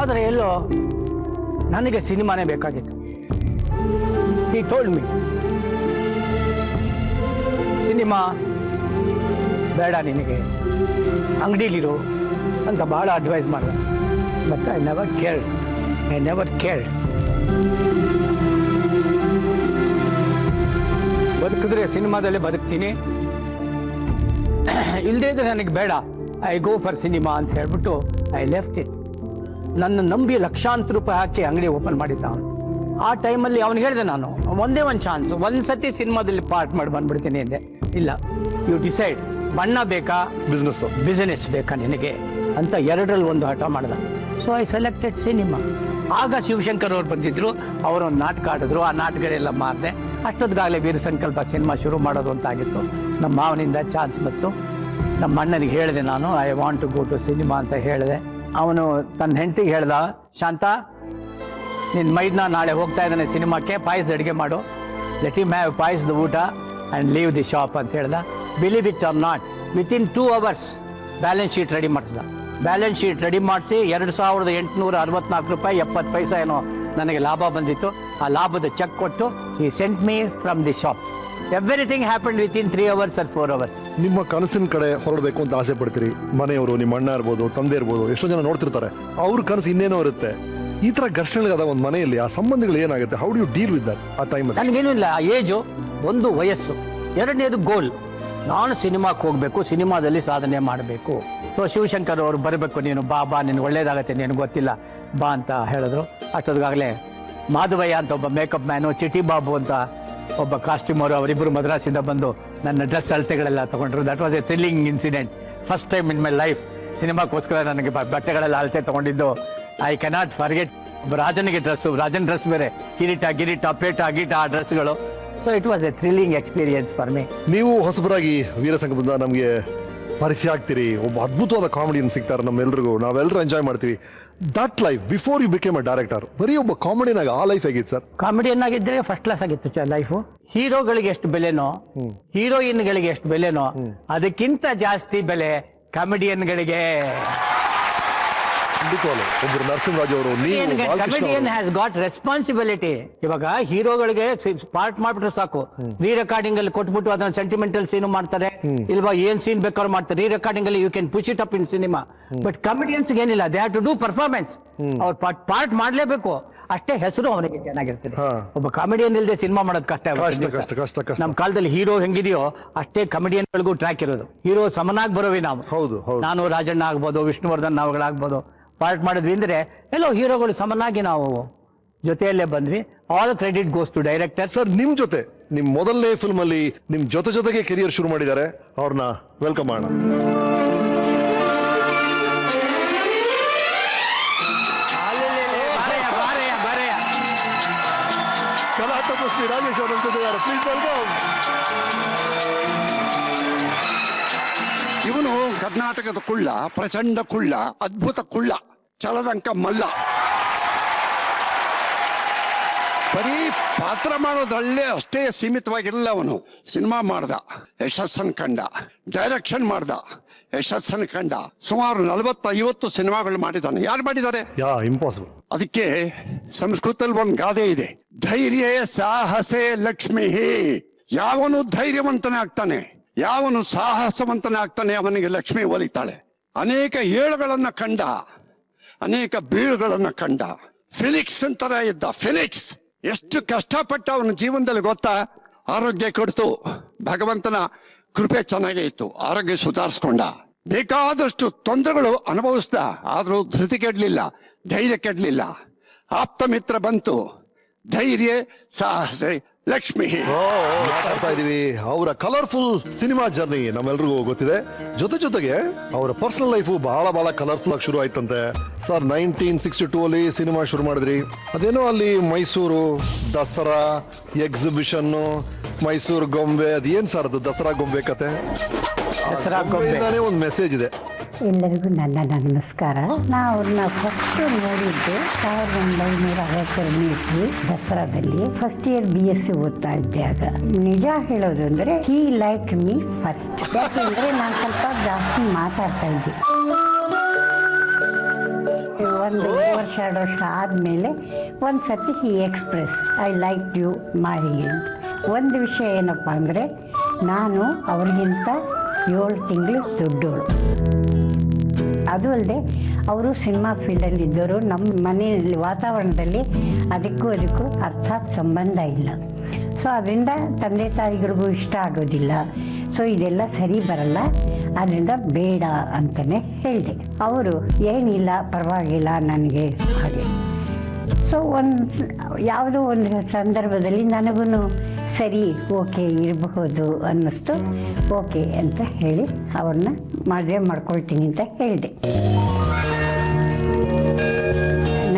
ಆದರೆ ಎಲ್ಲೋ ನನಗೆ ಸಿನಿಮಾನೇ ಬೇಕಾಗಿತ್ತು. He told me, ಸಿನಿಮಾ ಬೇಡ ನಿನಗೆ, ಅಂಗಡಿಲಿರು ಅಂತ ಭಾಳ ಅಡ್ವೈಸ್ ಮಾಡಿದ. But I never cared. ಬದುಕಿದ್ರೆ ಸಿನಿಮಾದಲ್ಲೇ ಬದುಕ್ತೀನಿ, ಇಲ್ಲದೇ ಇದ್ರೆ ನನಗೆ ಬೇಡ, ಐ ಗೋ ಫಾರ್ ಸಿನಿಮಾ ಅಂತ ಹೇಳ್ಬಿಟ್ಟು ಐ ಲೆಫ್ಟ್ ಇಟ್. ನನ್ನ ನಂಬಿ ಲಕ್ಷಾಂತರ ರೂಪಾಯಿ ಹಾಕಿ ಅಂಗಡಿ ಓಪನ್ ಮಾಡಿದ್ದ ಅವನು. ಆ ಟೈಮಲ್ಲಿ ಅವ್ನಿಗೆ ಹೇಳಿದೆ ನಾನು, ಒಂದೇ ಒಂದು ಚಾನ್ಸ್, ಒಂದು ಸತಿ ಸಿನಿಮಾದಲ್ಲಿ ಪಾರ್ಟ್ ಮಾಡಿ ಬಂದ್ಬಿಡ್ತೀನಿ ಅಂದೆ. ಇಲ್ಲ, ಯು ಡಿಸೈಡ್, ಬಣ್ಣ ಬೇಕಾ ಬಿಸಿನೆಸ್ ಬೇಕಾ ನಿನಗೆ ಅಂತ ಎರಡರಲ್ಲಿ ಒಂದು ಹಠ ಮಾಡ್ದ. So I selected cinema. ಆಗ ಶಿವಶಂಕರ್ ಅವ್ರು ಬಂದಿದ್ರು, ಅವರೊಂದು ನಾಟಕ ಆಡಿದ್ರು. ಆ ನಾಟಕಗಳೆಲ್ಲ ಮಾರಿದೆ. ಅಷ್ಟೊತ್ತಿಗಾಗಲೇ ವೀರ ಸಂಕಲ್ಪ ಸಿನಿಮಾ ಶುರು ಮಾಡೋದು ಅಂತಾಗಿತ್ತು. ನಮ್ಮ ಮಾವನಿಂದ ಚಾನ್ಸ್ ಬಂತು. ನಮ್ಮ ಅಣ್ಣನಿಗೆ ಹೇಳಿದೆ ನಾನು, I want to go to cinema ಅಂತ ಹೇಳಿದೆ. ಅವನು ತನ್ನ ಹೆಂಡತಿಗೆ ಹೇಳ್ದ, ಶಾಂತ ನಿನ್ನ ಮೈದ್ನ ನಾಳೆ ಹೋಗ್ತಾ ಇದ್ದಾನೆ ಸಿನಿಮಾಕ್ಕೆ, ಪಾಯಸದ ಅಡುಗೆ ಮಾಡು, ಲೆಟ್ ಹಿಮ್ ಹ್ಯಾವ್ ಪಾಯಸದ ಊಟ ಆ್ಯಂಡ್ ಲೀವ್ ದಿ ಶಾಪ್ ಅಂತ ಹೇಳ್ದ. Believe it or not, within 2 hours balance sheet ready ಮಾಡಿಸ್ದ. ಬ್ಯಾಲೆನ್ಸ್ ಶೀಟ್ ರೆಡಿ ಮಾಡಿಸಿ 2864 ರೂಪಾಯಿ 70 ಪೈಸೆ ಏನೋ ನನಗೆ ಲಾಭ ಬಂದಿತ್ತು. ಆ ಲಾಭದ ಚೆಕ್ ಕೊಟ್ಟು he sent me from the shop. Everything happened within 3 hours or 4 hours. ನಿಮ್ಮ ಕನಸಿನ ಕಡೆ ಹೊರಡಬೇಕು ಅಂತ ಆಸೆ ಪಡ್ತೀರಿ. ಮನೆಯವರು, ನಿಮ್ಮ ಅಣ್ಣ ಇರ್ಬೋದು, ತಂದೆ ಇರ್ಬೋದು, ಎಷ್ಟೋ ಜನ ನೋಡ್ತಿರ್ತಾರೆ. ಅವ್ರ ಕನಸು ಇನ್ನೇನೋ ಇರುತ್ತೆ. ಈ ಥರ ಘರ್ಷಣೆಗಳಾದ ಒಂದು ಮನೆಯಲ್ಲಿ ಆ ಸಂಬಂಧಗಳು ಏನಾಗುತ್ತೆ? How do you deal with that ಆ ಟೈಮಲ್ಲಿ? ನನಗೇನು ಇಲ್ಲ, ಏಜು ಒಂದು, ವಯಸ್ಸು ಎರಡನೇದು, ಗೋಲ್. ನಾನು ಸಿನಿಮಾಕ್ಕೆ ಹೋಗಬೇಕು, ಸಿನಿಮಾದಲ್ಲಿ ಸಾಧನೆ ಮಾಡಬೇಕು. ಸೊ ಶಿವಶಂಕರ್ ಅವರು ಬರಬೇಕು, ನೀನು ಬಾ ನಿನಗೆ ಒಳ್ಳೇದಾಗತ್ತೆ, ನಿನಗೆ ಗೊತ್ತಿಲ್ಲ ಬಾ ಅಂತ ಹೇಳಿದ್ರು. ಅಷ್ಟೊತ್ತಿಗಾಗಲೇ ಮಾಧವಯ್ಯ ಅಂತ ಒಬ್ಬ ಮೇಕಪ್ ಮ್ಯಾನು, ಚಿಟಿ ಬಾಬು ಅಂತ ಒಬ್ಬ ಕಾಸ್ಟ್ಯೂಮರು, ಅವರಿಬ್ಬರು ಮದ್ರಾಸಿಂದ ಬಂದು ನನ್ನ ಡ್ರೆಸ್ ಅಳತೆಗಳೆಲ್ಲ ತೊಗೊಂಡ್ರು. That was a thrilling incident. First time in my life ಸಿನಿಮಾಕ್ಕೋಸ್ಕರ ನನಗೆ ಬಟ್ಟೆಗಳೆಲ್ಲ ಅಳತೆ ತೊಗೊಂಡಿದ್ದು. I cannot forget. ರಾಜನಿಗೆ ರಾಜನ್ ಡ್ರೆಸ್ ಬೇರೆ, ಕಿರೀಟ ಪೇಟ ಗೀಟ ಆ ಡ್ರೆಸ್ಗಳು. So it was a thrilling experience for me. ನೀವು ಹೊಸಬರಾಗಿ ವೀರ ಸಂಕಲ್ಪದಿಂದ ನಮಗೆ ಪರಿಚಯ ಆಗ್ತೀರಿ. ಒಬ್ಬ ಅದ್ಭುತವಾದ ಕಾಮಿಡಿಯನ್ ಸಿಗ್ತಾರೆ ನಮ್ಮೆಲ್ರಿಗೂ, ನಾವೆಲ್ಲರೂ ಎಂಜಾಯ್ ಮಾಡ್ತೀವಿ. That life before you became a director, ಬರೀ ಒಬ್ಬ ಕಾಮಿಡಿಯನ್ ಆಗಿ ಆ ಲೈಫ್ ಹೇಗಿತ್ತು ಸರ್? ಕಾಮಿಡಿಯನ್ ಆಗಿದ್ದರೆ ಫಸ್ಟ್ ಕ್ಲಾಸ್ ಆಗಿತ್ತು ಲೈಫು. ಹೀರೋಗಳಿಗೆ ಎಷ್ಟು ಬೆಲೆನೋ, ಹೀರೋಯಿನ್ಗಳಿಗೆ ಎಷ್ಟು ಬೆಲೆನೋ, ಅದಕ್ಕಿಂತ ಜಾಸ್ತಿ ಬೆಲೆ ಕಾಮಿಡಿಯನ್ಗಳಿಗೆ. ಒಬ್ಬರು ನರಸಿಂಹರಾಜ್ ಅವರು, ಕಮಿಡಿಯನ್ ಹ್ಯಾಸ್ ಗಾಟ್ ರೆಸ್ಪಾನ್ಸಿಬಿಲಿಟಿ. ಇವಾಗ ಹೀರೋಗಳಿಗೆ ಪಾರ್ಟ್ ಮಾಡ್ಬಿಟ್ರೆ ಸಾಕು, ರೀ ರೆಕಾರ್ಡಿಂಗ್ ಅಲ್ಲಿ ಕೊಟ್ಬಿಟ್ಟು ಅದನ್ನ ಸೆಂಟಿಮೆಂಟಲ್ ಸೀನು ಮಾಡ್ತಾರೆ, ಇಲ್ವಾ ಏನ್ ಸೀನ್ ಬೇಕಾದ್ರೂ ಮಾಡ್ತಾರೆ. ರೀ ರೆಕಾರ್ಡಿಂಗ್ ಅಲ್ಲಿ you can push it up in cinema. But comedians ಏನಿಲ್ಲ, they have to do performance. ಅವ್ರು ಪಾರ್ಟ್ ಮಾಡ್ಲೇಬೇಕು, ಅಷ್ಟೇ ಹೆಸರು ಅವನಿಗೆ ಚೆನ್ನಾಗಿರ್ತದೆ. ಒಬ್ಬ ಕಾಮಿಡಿಯನ್ ಇಲ್ಲದೆ ಸಿನಿಮಾ ಮಾಡೋದು ಕಷ್ಟ. ನಮ್ಮ ಕಾಲದಲ್ಲಿ ಹೀರೋ ಹೆಂಗಿದೆಯೋ ಅಷ್ಟೇ ಕಮಿಡಿಯನ್ಗಳಿಗೂ ಟ್ರ್ಯಾಕ್ ಇರೋದು. ಹೀರೋ ಸಮನಾಗಿ ಬರೋವಿ ನಾವು. ನಾನು ರಾಜಣ್ಣ ಆಗ್ಬೋದು, ವಿಷ್ಣುವರ್ಧನ್ ನಾವುಗಳಾಗ್ಬೋದು. ಪಾರ್ಟ್ ಮಾಡಿದ್ವಿ ಅಂದ್ರೆ ಎಲ್ಲೋ ಹೀರೋಗಳು ಸಮನಾಗಿ ನಾವು ಜೊತೆಯಲ್ಲೇ ಬಂದ್ವಿ. All credit goes to director. Sir, ನಿಮ್ ಜೊತೆ ನಿಮ್ ಮೊದಲನೇ ಫಿಲ್ಮ್ ಅಲ್ಲಿ ನಿಮ್ ಜೊತೆಗೆ ಕೆರಿಯರ್ ಶುರು ಮಾಡಿದ್ದಾರೆ. ಅವ್ರನ್ನ ವೆಲ್ಕಮ್ ಮಾಡೋಣ. ಕಲಾ ತಪಸ್ವಿ ರಾಜೇಶ್ ಅವರ ಜೊತೆಗಾರ, ಪ್ಲೀಸ್ ವೆಲ್ಕಮ್. ಇವನು ಕರ್ನಾಟಕದ ಕುಳ್ಳ, ಪ್ರಚಂಡ ಕುಳ್ಳ, ಅದ್ಭುತ ಕುಳ್ಳ, ಚಲದಂಕ ಮಲ್ಲ. ಬರೀ ಪಾತ್ರ ಮಾಡೋದ್ರಲ್ಲೇ ಅಷ್ಟೇ ಸೀಮಿತವಾಗಿರಲಿಲ್ಲ ಅವನು. ಸಿನಿಮಾ ಮಾಡ್ದ, ಯಶಸ್ಸನ್ನು ಕಂಡ, ಡೈರೆಕ್ಷನ್ ಮಾಡ್ದ, ಯಶಸ್ಸನ್ನು ಕಂಡ. ಸುಮಾರು 40-50 ಸಿನಿಮಾಗಳು ಮಾಡಿದ್ದಾನೆ. ಯಾರು ಮಾಡಿದ್ದಾರೆ? ಇಂಪಾಸಿಬಲ್. ಅದಕ್ಕೆ ಸಂಸ್ಕೃತದಲ್ಲಿ ಒಂದು ಗಾದೆ ಇದೆ, ಧೈರ್ಯ ಸಾಹಸೇ ಲಕ್ಷ್ಮೀ. ಯಾವನು ಧೈರ್ಯವಂತನೇ ಆಗ್ತಾನೆ, ಯಾವನು ಸಾಹಸವಂತನೇ ಆಗ್ತಾನೆ, ಅವನಿಗೆ ಲಕ್ಷ್ಮಿ ಒಲಿತಾಳೆ. ಅನೇಕ ಏಳುಗಳನ್ನ ಕಂಡ, ಅನೇಕ ಬೀಳುಗಳನ್ನ ಕಂಡ. ಫಿನಿಕ್ಸ್ ಅಂತರ ಇದ್ದ. ಫಿನಿಕ್ಸ್ ಎಷ್ಟು ಕಷ್ಟಪಟ್ಟ ಅವನ ಜೀವನದಲ್ಲಿ ಗೊತ್ತಾ? ಆರೋಗ್ಯ ಕೆಡ್ತು, ಭಗವಂತನ ಕೃಪೆ ಚೆನ್ನಾಗೇ ಇತ್ತು, ಆರೋಗ್ಯ ಸುಧಾರಿಸ್ಕೊಂಡ. ಬೇಕಾದಷ್ಟು ತೊಂದರೆಗಳು ಅನುಭವಿಸ್ದ, ಆದ್ರೂ ಧೃತಿ ಕೆಡ್ಲಿಲ್ಲ, ಧೈರ್ಯ ಕೆಡ್ಲಿಲ್ಲ. ಆಪ್ತ ಮಿತ್ರ ಬಂತು, ಧೈರ್ಯ ಸಾಹಸ ಲಕ್ಷ್ಮಿ. ಮಾತಾಡ್ತಾ ಇದೀವಿ ಅವರ ಕಲರ್ಫುಲ್ ಸಿನಿಮಾ ಜರ್ನಿ ನಮ್ಮೆಲ್ರಿಗೂ ಗೊತ್ತಿದೆ. ಜೊತೆಗೆ ಅವರ ಪರ್ಸನಲ್ ಲೈಫು ಬಹಳ ಕಲರ್ಫುಲ್ ಆಗಿ ಶುರು ಆಯ್ತಂತೆ. ಸರ್ 1962 ಅಲ್ಲಿ ಸಿನಿಮಾ ಶುರು ಮಾಡಿದ್ರಿ. ಅದೇನೋ ಅಲ್ಲಿ ಮೈಸೂರು ದಸರಾ ಎಕ್ಸಿಬಿಷನ್, ಮೈಸೂರು ಗೊಂಬೆ, ಅದೇನ್ ಸರ್ ಅದು ದಸರಾ ಗೊಂಬೆ ಕತೆ? ದಸರಾ ಗೊಂಬೆ ಗೊಂಬೆಯಿಂದಾನೇ ಒಂದು ಮೆಸೇಜ್ ಇದೆ. ಎಲ್ಲರಿಗೂ ನನ್ನ ನಮಸ್ಕಾರ. ನಾ ಅವ್ರನ್ನ ಫಸ್ಟ್ ನೋಡಿದ್ದು 1962 ದಸರಾದಲ್ಲಿ. ಫಸ್ಟ್ ಇಯರ್ BSc ಓದ್ತಾ ಇದ್ದಾಗ. ನಿಜ ಹೇಳೋದು ಅಂದ್ರೆ ಹಿ ಲೈಕ್ ಮೀ ಫಸ್ಟ್. ಯಾಕೆಂದ್ರೆ ನಾನು ಸ್ವಲ್ಪ ಜಾಸ್ತಿ ಮಾತಾಡ್ತಾ ಇದ್ದೆ. 1 ವರ್ಷ 2 ವರ್ಷ ಆದ್ಮೇಲೆ ಒಂದ್ಸತಿ ಹಿ ಎಕ್ಸ್ಪ್ರೆಸ್ ಐ ಲೈಕ್ ಯು ಮಾಡಿ. ಒಂದು ವಿಷಯ ಏನಪ್ಪ ಅಂದ್ರೆ, ನಾನು ಅವ್ರಿಗಿಂತ 7 ತಿಂಗಳು ದೊಡ್ಡೋಳು. ಅದು ಅಲ್ಲದೆ ಅವರು ಸಿನಿಮಾ ಫೀಲ್ಡಲ್ಲಿ ಇದ್ದವರು. ನಮ್ಮ ಮನೆಯಲ್ಲಿ ವಾತಾವರಣದಲ್ಲಿ ಅದಕ್ಕೂ ಅರ್ಥಾತ್ ಸಂಬಂಧ ಇಲ್ಲ. ಸೊ ಅದರಿಂದ ತಂದೆ ತಾಯಿಗಳಿಗೂ ಇಷ್ಟ ಆಗೋದಿಲ್ಲ. ಸೊ ಇದೆಲ್ಲ ಸರಿ ಬರಲ್ಲ, ಅದರಿಂದ ಬೇಡ ಅಂತಲೇ ಹೇಳಿದೆ. ಅವರು ಏನಿಲ್ಲ ಪರವಾಗಿಲ್ಲ ನನಗೆ ಹಾಗೆ. ಸೊ ಯಾವುದೋ ಒಂದು ಸಂದರ್ಭದಲ್ಲಿ ನನಗೂ ಸರಿ ಓಕೆ ಇರಬಹುದು ಅನ್ನಿಸ್ತು. ಓಕೆ ಅಂತ ಹೇಳಿ ಅವ್ರನ್ನ ಮದುವೆ ಮಾಡ್ಕೊಳ್ತೀನಿ ಅಂತ ಹೇಳಿದೆ.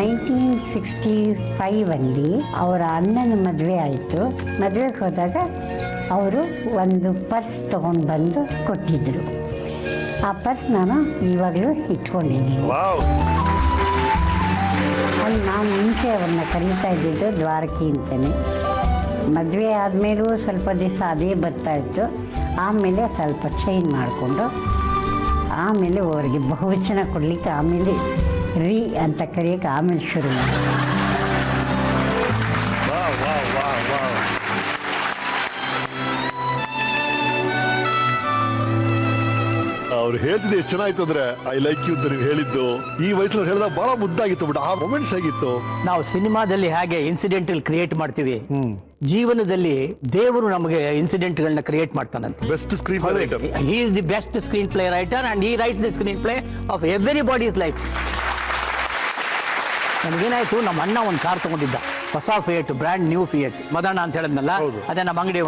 1965 ಅವರ ಅಣ್ಣನ ಮದುವೆ ಆಯಿತು. ಮದುವೆಗೆ ಹೋದಾಗ ಅವರು ಒಂದು ಪರ್ಸ್ ತೊಗೊಂಡು ಬಂದು ಕೊಟ್ಟಿದ್ದರು. ಆ ಪರ್ಸ್ ನಾನು ಇವಾಗಲೂ ಇಟ್ಕೊಂಡಿದ್ದೀನಿ. ಅಲ್ಲಿ ನಾನು ಮುಂಚೆ ಅವ್ರನ್ನ ಕರೀತಾ ಇದ್ದಿದ್ದು ದ್ವಾರಕಿ ಅಂತಲೇ. ಮದುವೆ ಆದಮೇಲೂ ಸ್ವಲ್ಪ ದಿವಸ ಅದೇ ಬರ್ತಾಯಿತ್ತು. ಆಮೇಲೆ ಸ್ವಲ್ಪ ಚೇಂಜ್ ಮಾಡಿಕೊಂಡು ಆಮೇಲೆ ಅವರಿಗೆ ಬಹುವಚನ ಕೊಡಲಿಕ್ಕೆ ಆಮೇಲೆ ರೀ ಅಂತ ಕರೆಯೋಕ್ಕೆ ಆಮೇಲೆ ಶುರು ಮಾಡಿ. ಅವ್ರು ಹೇಳ್ತಿದ್ದು ಎಷ್ಟು ಚೆನ್ನಾಗಿತ್ತು ಅಂದ್ರೆ, ಐ ಲೈಕ್ ಯು ಅಂತ ನೀವು ಹೇಳಿದ್ದು ಈ ವಯಸ್ಸಲ್ಲಿ ಹೇಳಿದಾಗ ಬಹಳ ಮುದ್ದಾಗಿತ್ತು. ಬಟ್ ಆ ಮೊಮೆಂಟ್ಸ್ ಆಗಿತ್ತು. ನಾವು ಸಿನಿಮಾದಲ್ಲಿ ಹೇಗೆ ಇನ್ಸಿಡೆಂಟಲ್ ಕ್ರಿಯೇಟ್ ಮಾಡ್ತೀವಿ, ಜೀವನದಲ್ಲಿ ದೇವರು ನಮಗೆ ಇನ್ಸಿಡೆಂಟ್ ಗಳನ್ನ ಕ್ರಿಯೇಟ್ ಮಾಡ್ತಾನಂತೆ. Best screenplay writer. He is the best screenplay writer and he write the screenplay of everybody's life. ನಮಗೇನಾಯ್ತು, ನಮ್ಮ ಅಣ್ಣ ಒಂದು ಕಾರ್ ತಗೊಂಡಿದ್ದ, ಹೊಸ Fiat, brand new Fiat. Madanna ಅಂತ ಹೇಳಿದ್ನಲ್ಲ, ಅದೇ ನಮ್ಮ ಅಂಗಡಿ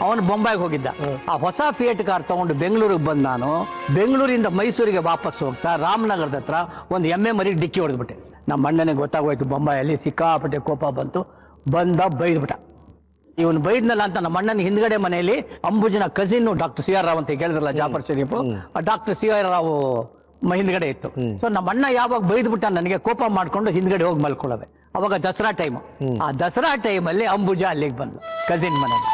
ಅವನು ಬೊಂಬಾಯಿಗೆ ಹೋಗಿದ್ದ. ಆ ಹೊಸ ಫಿಯೇಟ್ ಕಾರ್ ತಗೊಂಡು ಬೆಂಗಳೂರಿಗೆ ಬಂದು ನಾನು ಬೆಂಗಳೂರಿಂದ ಮೈಸೂರಿಗೆ ವಾಪಸ್ ಹೋಗ್ತಾ ರಾಮನಗರದ ಹತ್ರ ಒಂದು ಎಮ್ಮೆ ಮರಿಗೆ ಡಿಕ್ಕಿ ಹೊಡೆದ್ಬಿಟ್ಟೆ. ನಮ್ಮ ಅಣ್ಣನಿಗೆ ಗೊತ್ತಾಗೋಯ್ತು. ಬೊಂಬಾಯಲ್ಲಿ ಸಿಕ್ಕಾಪಟ್ಟೆ ಕೋಪ ಬಂತು. ಬೈದ್ಬಿಟ್ಟ. ಇವನು ಬೈದ್ನಲ್ಲ ಅಂತ ನಮ್ಮ ಅಣ್ಣನ ಹಿಂದ್ಗಡೆ ಮನೆಯಲ್ಲಿ ಅಂಬುಜನ ಕಸಿನ್ ಡಾಕ್ಟರ್ CR ರಾವ್ ಅಂತ ಕೇಳಿದ್ರಲ್ಲ, ಜಾಫರ್ ಶರೀಫ್, ಡಾಕ್ಟರ್ CR ರಾವ್ ಹಿಂದ್ಗಡೆ ಇತ್ತು. ಸೊ ನಮ್ಮ ಅಣ್ಣ ಯಾವಾಗ ಬೈದ್ಬಿಟ್ಟ ನನಗೆ ಕೋಪ ಮಾಡ್ಕೊಂಡು ಹಿಂದ್ಗಡೆ ಹೋಗಿ ಮಲ್ಕೊಳ್ಳೋದೆ. ಅವಾಗ ದಸರಾ ಟೈಮು. ಆ ದಸರಾ ಟೈಮಲ್ಲಿ ಅಂಬುಜ ಅಲ್ಲಿಗೆ ಬಂದ್ಲು, ಕಸಿನ್ ಮನೆಗೆ.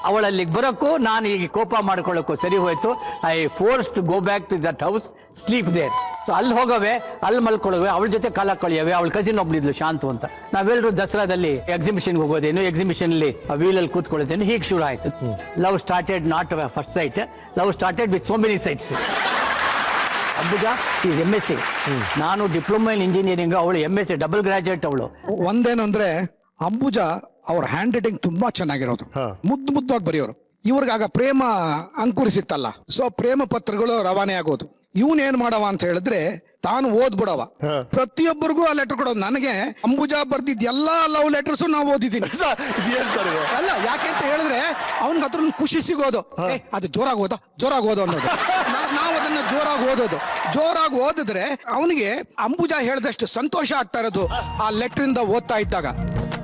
ಅವಳಲ್ಲಿಗೆ ಬರೋಕ್ಕೂ ನಾನು ಈಗ ಕೋಪ ಮಾಡ್ಕೊಳ್ಳೋಕ್ಕೂ ಸರಿ ಹೋಯ್ತು. I force to go back to that house, sleep there. So ಅಲ್ಲಿ ಹೋಗವೆ, ಅಲ್ಲಿ ಮಲ್ಕೊಳ್ಳೋವೆ, ಅವಳ ಜೊತೆ ಕಾಲ ಕಳಿಯವೆ. ಅವಳ ಕಸಿನ್ ಒಬ್ಳಿದ್ಲು ಶಾಂತು ಅಂತ. ನಾವೆಲ್ಲರೂ ದಸರಾದಲ್ಲಿ ಎಕ್ಸಿಬಿಷನ್ಗೆ ಹೋಗೋದೇನು, ಎಕ್ಸಿಬಿಷನ್ ಅಲ್ಲಿ ವೀಲಲ್ಲಿ ಕೂತ್ಕೊಳ್ಳೋದೇನು, ಹೀಗೆ ಶುರು ಆಯ್ತು. Love started not first sight, love started with so many sites. Ambuja is MSc, ನಾನು ಡಿಪ್ಲೊಮಾ ಇನ್ ಇಂಜಿನಿಯರಿಂಗ್, ಅವಳು MSc ಡಬಲ್ ಗ್ರಾಜುಯೇಟ್. ಅವಳು ಒಂದೇನು ಅಂದ್ರೆ, ಅಂಬುಜ ಅವ್ರ ಹ್ಯಾಂಡ್ ರೈಟಿಂಗ್ ತುಂಬಾ ಚೆನ್ನಾಗಿರೋದು, ಮುದ್ದಾಗಿ ಬರೆಯೋರು. ಇವ್ರಿಗಾಗ ಪ್ರೇಮ ಅಂಕುರಿಸಿತ್ತಲ್ಲ, ಸೊ ಪ್ರೇಮ ಪತ್ರಗಳು ರವಾನೆ ಆಗೋದು. ಇವನ್ ಏನ್ ಮಾಡವ ಅಂತ ಹೇಳಿದ್ರೆ, ತಾನು ಓದ್ಬಿಡವ, ಪ್ರತಿಯೊಬ್ಬರಿಗೂ ಆ ಲೆಟರ್ ಕೊಡೋದು. ನನಗೆ ಅಂಬುಜಾ ಬರ್ದಿದ್ ಎಲ್ಲಾ ಲವ್ ಲೆಟರ್ಸ್ ನಾವು ಓದಿದ್ದೀನಿ. ಅಲ್ಲ, ಯಾಕೆ ಅಂತ ಹೇಳಿದ್ರೆ ಅವನ್ಗೆ ಹತ್ರ ಖುಷಿ ಸಿಗೋದು. ಅದು ಜೋರಾಗಿ ಓದೋ ಅನ್ನೋದು. ನಾವು ಅದನ್ನ ಜೋರಾಗಿ ಓದಿದ್ರೆ ಅವನಿಗೆ ಅಂಬುಜಾ ಹೇಳ್ದಷ್ಟು ಸಂತೋಷ ಆಗ್ತಾ ಇರೋದು ಆ ಲೆಟರ್ ಇಂದ ಓದ್ತಾ ಇದ್ದಾಗ.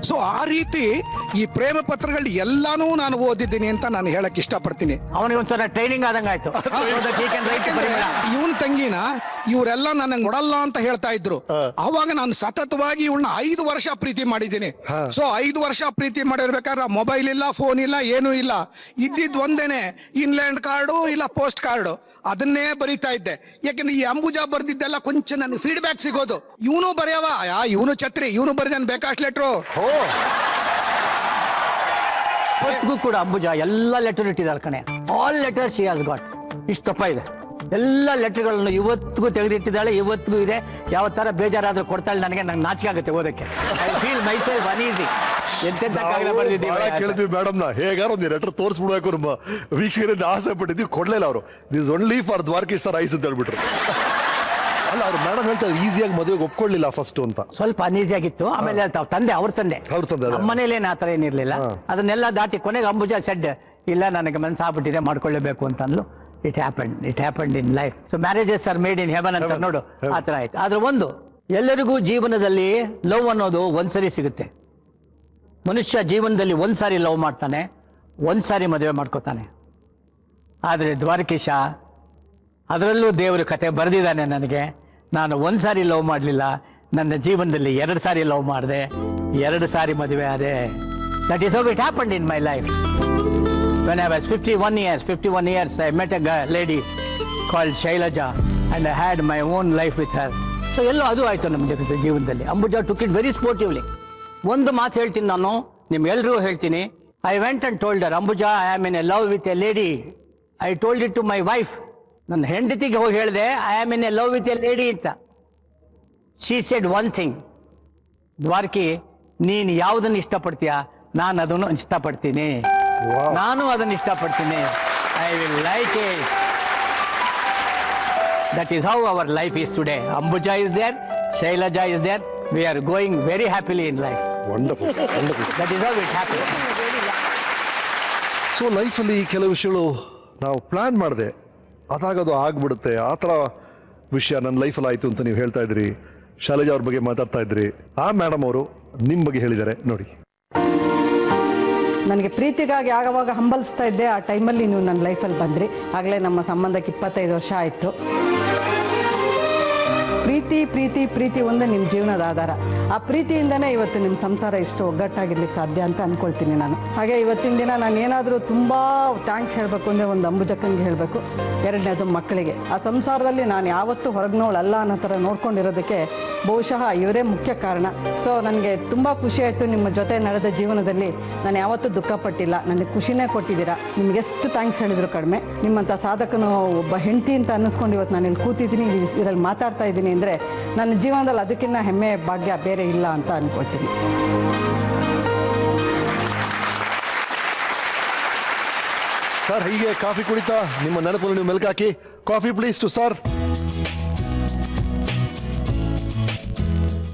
ಸೊ ಆ ರೀತಿ ಈ ಪ್ರೇಮ ಪತ್ರಗಳು ಎಲ್ಲಾನು ನಾನು ಓದಿದ್ದೀನಿ ಅಂತ ನಾನು ಹೇಳಕ್ ಇಷ್ಟಪಡ್ತೀನಿ. ಅವನಿಗೆ ಒಂದ್ಸಲ ಟ್ರೈನಿಂಗ್ ಆದಂಗೆ ಆಯ್ತು. ಇವನ್ ತಂಗಿನ ಇವರೆಲ್ಲ ನನಗೆ ನೋಡಲ್ಲ ಅಂತ ಹೇಳ್ತಾ ಇದ್ರು. ಅವಾಗ ನಾನು ಸತತವಾಗಿ ಇವಳನ್ನ 5 ವರ್ಷ ಪ್ರೀತಿ ಮಾಡಿದ್ದೀನಿ. ಸೊ 5 ವರ್ಷ ಪ್ರೀತಿ ಮಾಡಿರ್ಬೇಕಾದ್ರೆ ಮೊಬೈಲ್ ಇಲ್ಲ, ಫೋನ್ ಇಲ್ಲ, ಏನೂ ಇಲ್ಲ. ಇದ್ದಿದ್ ಒಂದೇನೆ ಇನ್ಲ್ಯಾಂಡ್ ಕಾರ್ಡು ಇಲ್ಲ ಪೋಸ್ಟ್ ಕಾರ್ಡು, ಅದನ್ನೇ ಬರೀತಾ ಇದ್ದೆ. ಯಾಕಂದ್ರೆ ಈ ಅಂಬುಜಾ ಬರ್ದಿದ್ದೆಲ್ಲ ಕೊಂಚ ನನಗೆ ಫೀಡ್ಬ್ಯಾಕ್ ಸಿಗೋದು. ಇವನು ಬರೆಯವ, ಇವನು ಛತ್ರಿ, ಇವನು ಬರೆದ ಬೇಕಾಷ್ಟು ಲೆಟ್ರು. ಇವತ್ತಿಗೂ ಕೂಡ ಅಂಬುಜಾ ಎಲ್ಲ ಲೆಟರ್ ಇಟ್ಟಿದ್ದಾರೆ ಕಣೆ. All letters she has got. ಇಷ್ಟಪ್ಪ ಇದೆ ಎಲ್ಲ ಲೆಟರ್ಗಳನ್ನು ಇವತ್ತಿಗೂ ತೆಗೆದಿಟ್ಟಿದ್ದಾಳೆ, ಇವತ್ತಿಗೂ ಇದೆ. ಯಾವ ತರ ಬೇಜಾರಾದ್ರೂ ಕೊಡ್ತಾಳೆ ನನಗೆ. ನಂಗೆ ನಾಚಿಕೆ ಆಗುತ್ತೆ ಓದಕ್ಕೆ. I feel myself uneasy. ಎಂತೆಂತ ಕಾಗದ ಬರ್ದಿದ್ದೀವಿ ಕೇಳಿದ್ವಿ ಮೇಡಮ್ ನ ಹೇಗಾರ ಒಂದು ಲೆಟರ್ ತೋರಿಸ್ಬಿಡ್ಬೇಕು ನಮ್ಮ ವೀಕ್ಷಕರಿಂದ ಆಸೆ ಪಟ್ಟಿದ್ವಿ. ಕೊಡ್ಲಿಲ್ಲ ಅವರು. This only for Dwarakish sir ice ಅಂತ ಹೇಳ್ಬಿಟ್ರು. ಅಲ್ಲ ಅವ್ರು ಮೇಡಮ್ ಹೇಳ್ತಾರೆ ಈಸಿಯಾಗಿ ಮದುವೆಗೆ ಒಪ್ಕೊಳ್ಳಿಲ್ಲ ಫಸ್ಟ್ ಅಂತ. ಸ್ವಲ್ಪ ಅನ್ಈಸಿ ಆಗಿತ್ತು. ಆಮೇಲೆ ತಂದೆ ಅವ್ರ ತಂದೆ ನಮ್ಮ ಮನೇಲೇನು ಆತರ ಏನಿರ್ಲಿಲ್ಲ. ಅದನ್ನೆಲ್ಲ ದಾಟಿ ಕೊನೆಗೆ ಅಂಬುಜಾ ಸೆಡ್ ಇಲ್ಲ ನನಗೆ ಮನಸ್ಸಾಗ್ಬಿಟ್ಟಿದೆ ಮಾಡ್ಕೊಳ್ಳೇಬೇಕು ಅಂತ ಅಂದ್ಲು. It happened in life. So marriages are made in heaven ಅಂತ ನೋಡು, ಆ ಥರ ಆಯ್ತು. ಆದ್ರೆ ಒಂದು, ಎಲ್ಲರಿಗೂ ಜೀವನದಲ್ಲಿ ಲವ್ ಅನ್ನೋದು ಒಂದ್ಸರಿ ಸಿಗುತ್ತೆ. ಮನುಷ್ಯ ಜೀವನದಲ್ಲಿ ಒಂದ್ಸಾರಿ ಲವ್ ಮಾಡ್ತಾನೆ, ಒಂದ್ಸಾರಿ ಮದುವೆ ಮಾಡ್ಕೋತಾನೆ. ಆದರೆ ದ್ವಾರಕೀಶ ಅದರಲ್ಲೂ ದೇವರು ಕತೆ ಬರೆದಿದ್ದಾನೆ ನನಗೆ. ನಾನು ಒಂದ್ಸಾರಿ ಲವ್ ಮಾಡಲಿಲ್ಲ, ನನ್ನ ಜೀವನದಲ್ಲಿ 2 ಸಾರಿ ಲವ್ ಮಾಡಿದೆ, 2 ಸಾರಿ ಮದುವೆ ಆದೆ. That is how it happened in my life. When I was 51 years, I met a lady called Shailaja and I had my own life with her. So ಎಲ್ಲೋ ಅದು ಆಯ್ತು ನಮ್ಮ ಜೀವನದಲ್ಲಿ. Ambuja took it very sportively. ಒಂದು ಮಾತು ಹೇಳ್ತೀನಿ ನಾನು, ನಿಮ್ಗೆಲ್ರಿಗೂ ಹೇಳ್ತೀನಿ. I went and told her, Ambuja, I am in a love with a lady. I told it to my wife. ನನ್ನ ಹೆಂಡತಿಗೆ ಹೋಗಿ ಹೇಳಿದೆ, I am in a love with a lady ಅಂತ. She said one thing, Dwaraki, ನೀನು ಯಾವುದನ್ನು ಇಷ್ಟಪಡ್ತೀಯ, ನಾನು ಅದನ್ನು ಇಷ್ಟಪಡ್ತೀನಿ. ನಾನು ಅದನ್ನು ಇಷ್ಟಪಡ್ತೀನಿ. I will like it. That is how our life is today. Ambuja is there, Shailaja is there. We are going very happily in life. Wonderful. That is how it happen. So ಲೈಫಲ್ಲಿ ಕೆಲವು ವಿಷಯಗಳು ನಾವು ಪ್ಲಾನ್ ಮಾಡಿದೆ, ಅದಾಗದು ಆಗ್ಬಿಡುತ್ತೆ. ಆ ಥರ ವಿಷಯ ನನ್ನ ಲೈಫಲ್ಲಿ ಆಯಿತು ಅಂತ ನೀವು ಹೇಳ್ತಾ ಇದ್ರಿ. ಶೈಲಜಾ ಅವ್ರ ಬಗ್ಗೆ ಮಾತಾಡ್ತಾ ಇದ್ರಿ. ಆ ಮೇಡಮ್ ಅವರು ನಿಮ್ಮ ಬಗ್ಗೆ ಹೇಳಿದ್ದಾರೆ ನೋಡಿ. ನನಗೆ ಪ್ರೀತಿಗಾಗಿ ಆವಾಗ ಹಂಬಲಿಸ್ತಾ ಇದ್ದೆ. ಆ ಟೈಮಲ್ಲಿ ನೀವು ನನ್ನ ಲೈಫಲ್ಲಿ ಬಂದ್ರಿ. ಆಗಲೇ ನಮ್ಮ ಸಂಬಂಧಕ್ಕೆ 25 ವರ್ಷ ಆಯಿತು. ಪ್ರೀತಿ ಪ್ರೀತಿ ಪ್ರೀತಿ ಒಂದೇ ನಿಮ್ಮ ಜೀವನದ ಆಧಾರ. ಆ ಪ್ರೀತಿಯಿಂದನೇ ಇವತ್ತು ನಿಮ್ಮ ಸಂಸಾರ ಇಷ್ಟು ಒಗ್ಗಟ್ಟಾಗಿರ್ಲಿಕ್ಕೆ ಸಾಧ್ಯ ಅಂತ ಅಂದ್ಕೊಳ್ತೀನಿ ನಾನು. ಹಾಗೆ ಇವತ್ತಿನ ದಿನ ನಾನು ಏನಾದರೂ ತುಂಬ ಥ್ಯಾಂಕ್ಸ್ ಹೇಳಬೇಕು ಅಂದರೆ ಒಂದು ಅಂಬುಜಕ್ಕಂಗೆ ಹೇಳಬೇಕು, 2ನೇದು ಮಕ್ಕಳಿಗೆ. ಆ ಸಂಸಾರದಲ್ಲಿ ನಾನು ಯಾವತ್ತೂ ಹೊರಗ್ನೋಳಲ್ಲ ಅನ್ನೋ ಥರ ನೋಡ್ಕೊಂಡಿರೋದಕ್ಕೆ ಬಹುಶಃ ಇವರೇ ಮುಖ್ಯ ಕಾರಣ. ಸೊ ನನಗೆ ತುಂಬ ಖುಷಿ ಆಯಿತು ನಿಮ್ಮ ಜೊತೆ ನಡೆದ ಜೀವನದಲ್ಲಿ. ನಾನು ಯಾವತ್ತೂ ದುಃಖಪಟ್ಟಿಲ್ಲ, ನನಗೆ ಖುಷಿನೇ ಕೊಟ್ಟಿದ್ದೀರಾ. ನಿಮಗೆಷ್ಟು ಥ್ಯಾಂಕ್ಸ್ ಹೇಳಿದ್ರು ಕಡಿಮೆ. ನಿಮ್ಮಂಥ ಸಾಧಕನು ಒಬ್ಬ ಹೆಂಡತಿ ಅಂತ ಅನ್ನಿಸ್ಕೊಂಡು ಇವತ್ತು ನಾನು ಇಲ್ಲಿ ಕೂತಿದ್ದೀನಿ, ಇದರಲ್ಲಿ ಮಾತಾಡ್ತಾ ಇದ್ದೀನಿ ಅಂದರೆ ನನ್ನ ಜೀವನದಲ್ಲಿ ಅದಕ್ಕಿಂತ ಹೆಮ್ಮೆ ಭಾಗ್ಯ ಬೇರೆ ಇಲ್ಲ ಅಂತ ಅಂದ್ಕೊಳ್ತೀನಿ. ಸರ್ ಹೀಗೆ ಕಾಫಿ ಕುಡಿತಾ ನಿಮ್ಮ ನೆನಪಲ್ಲಿ ನೀವು ಮೆಲ್ಕ್ ಹಾಕಿ. Coffee please two sir.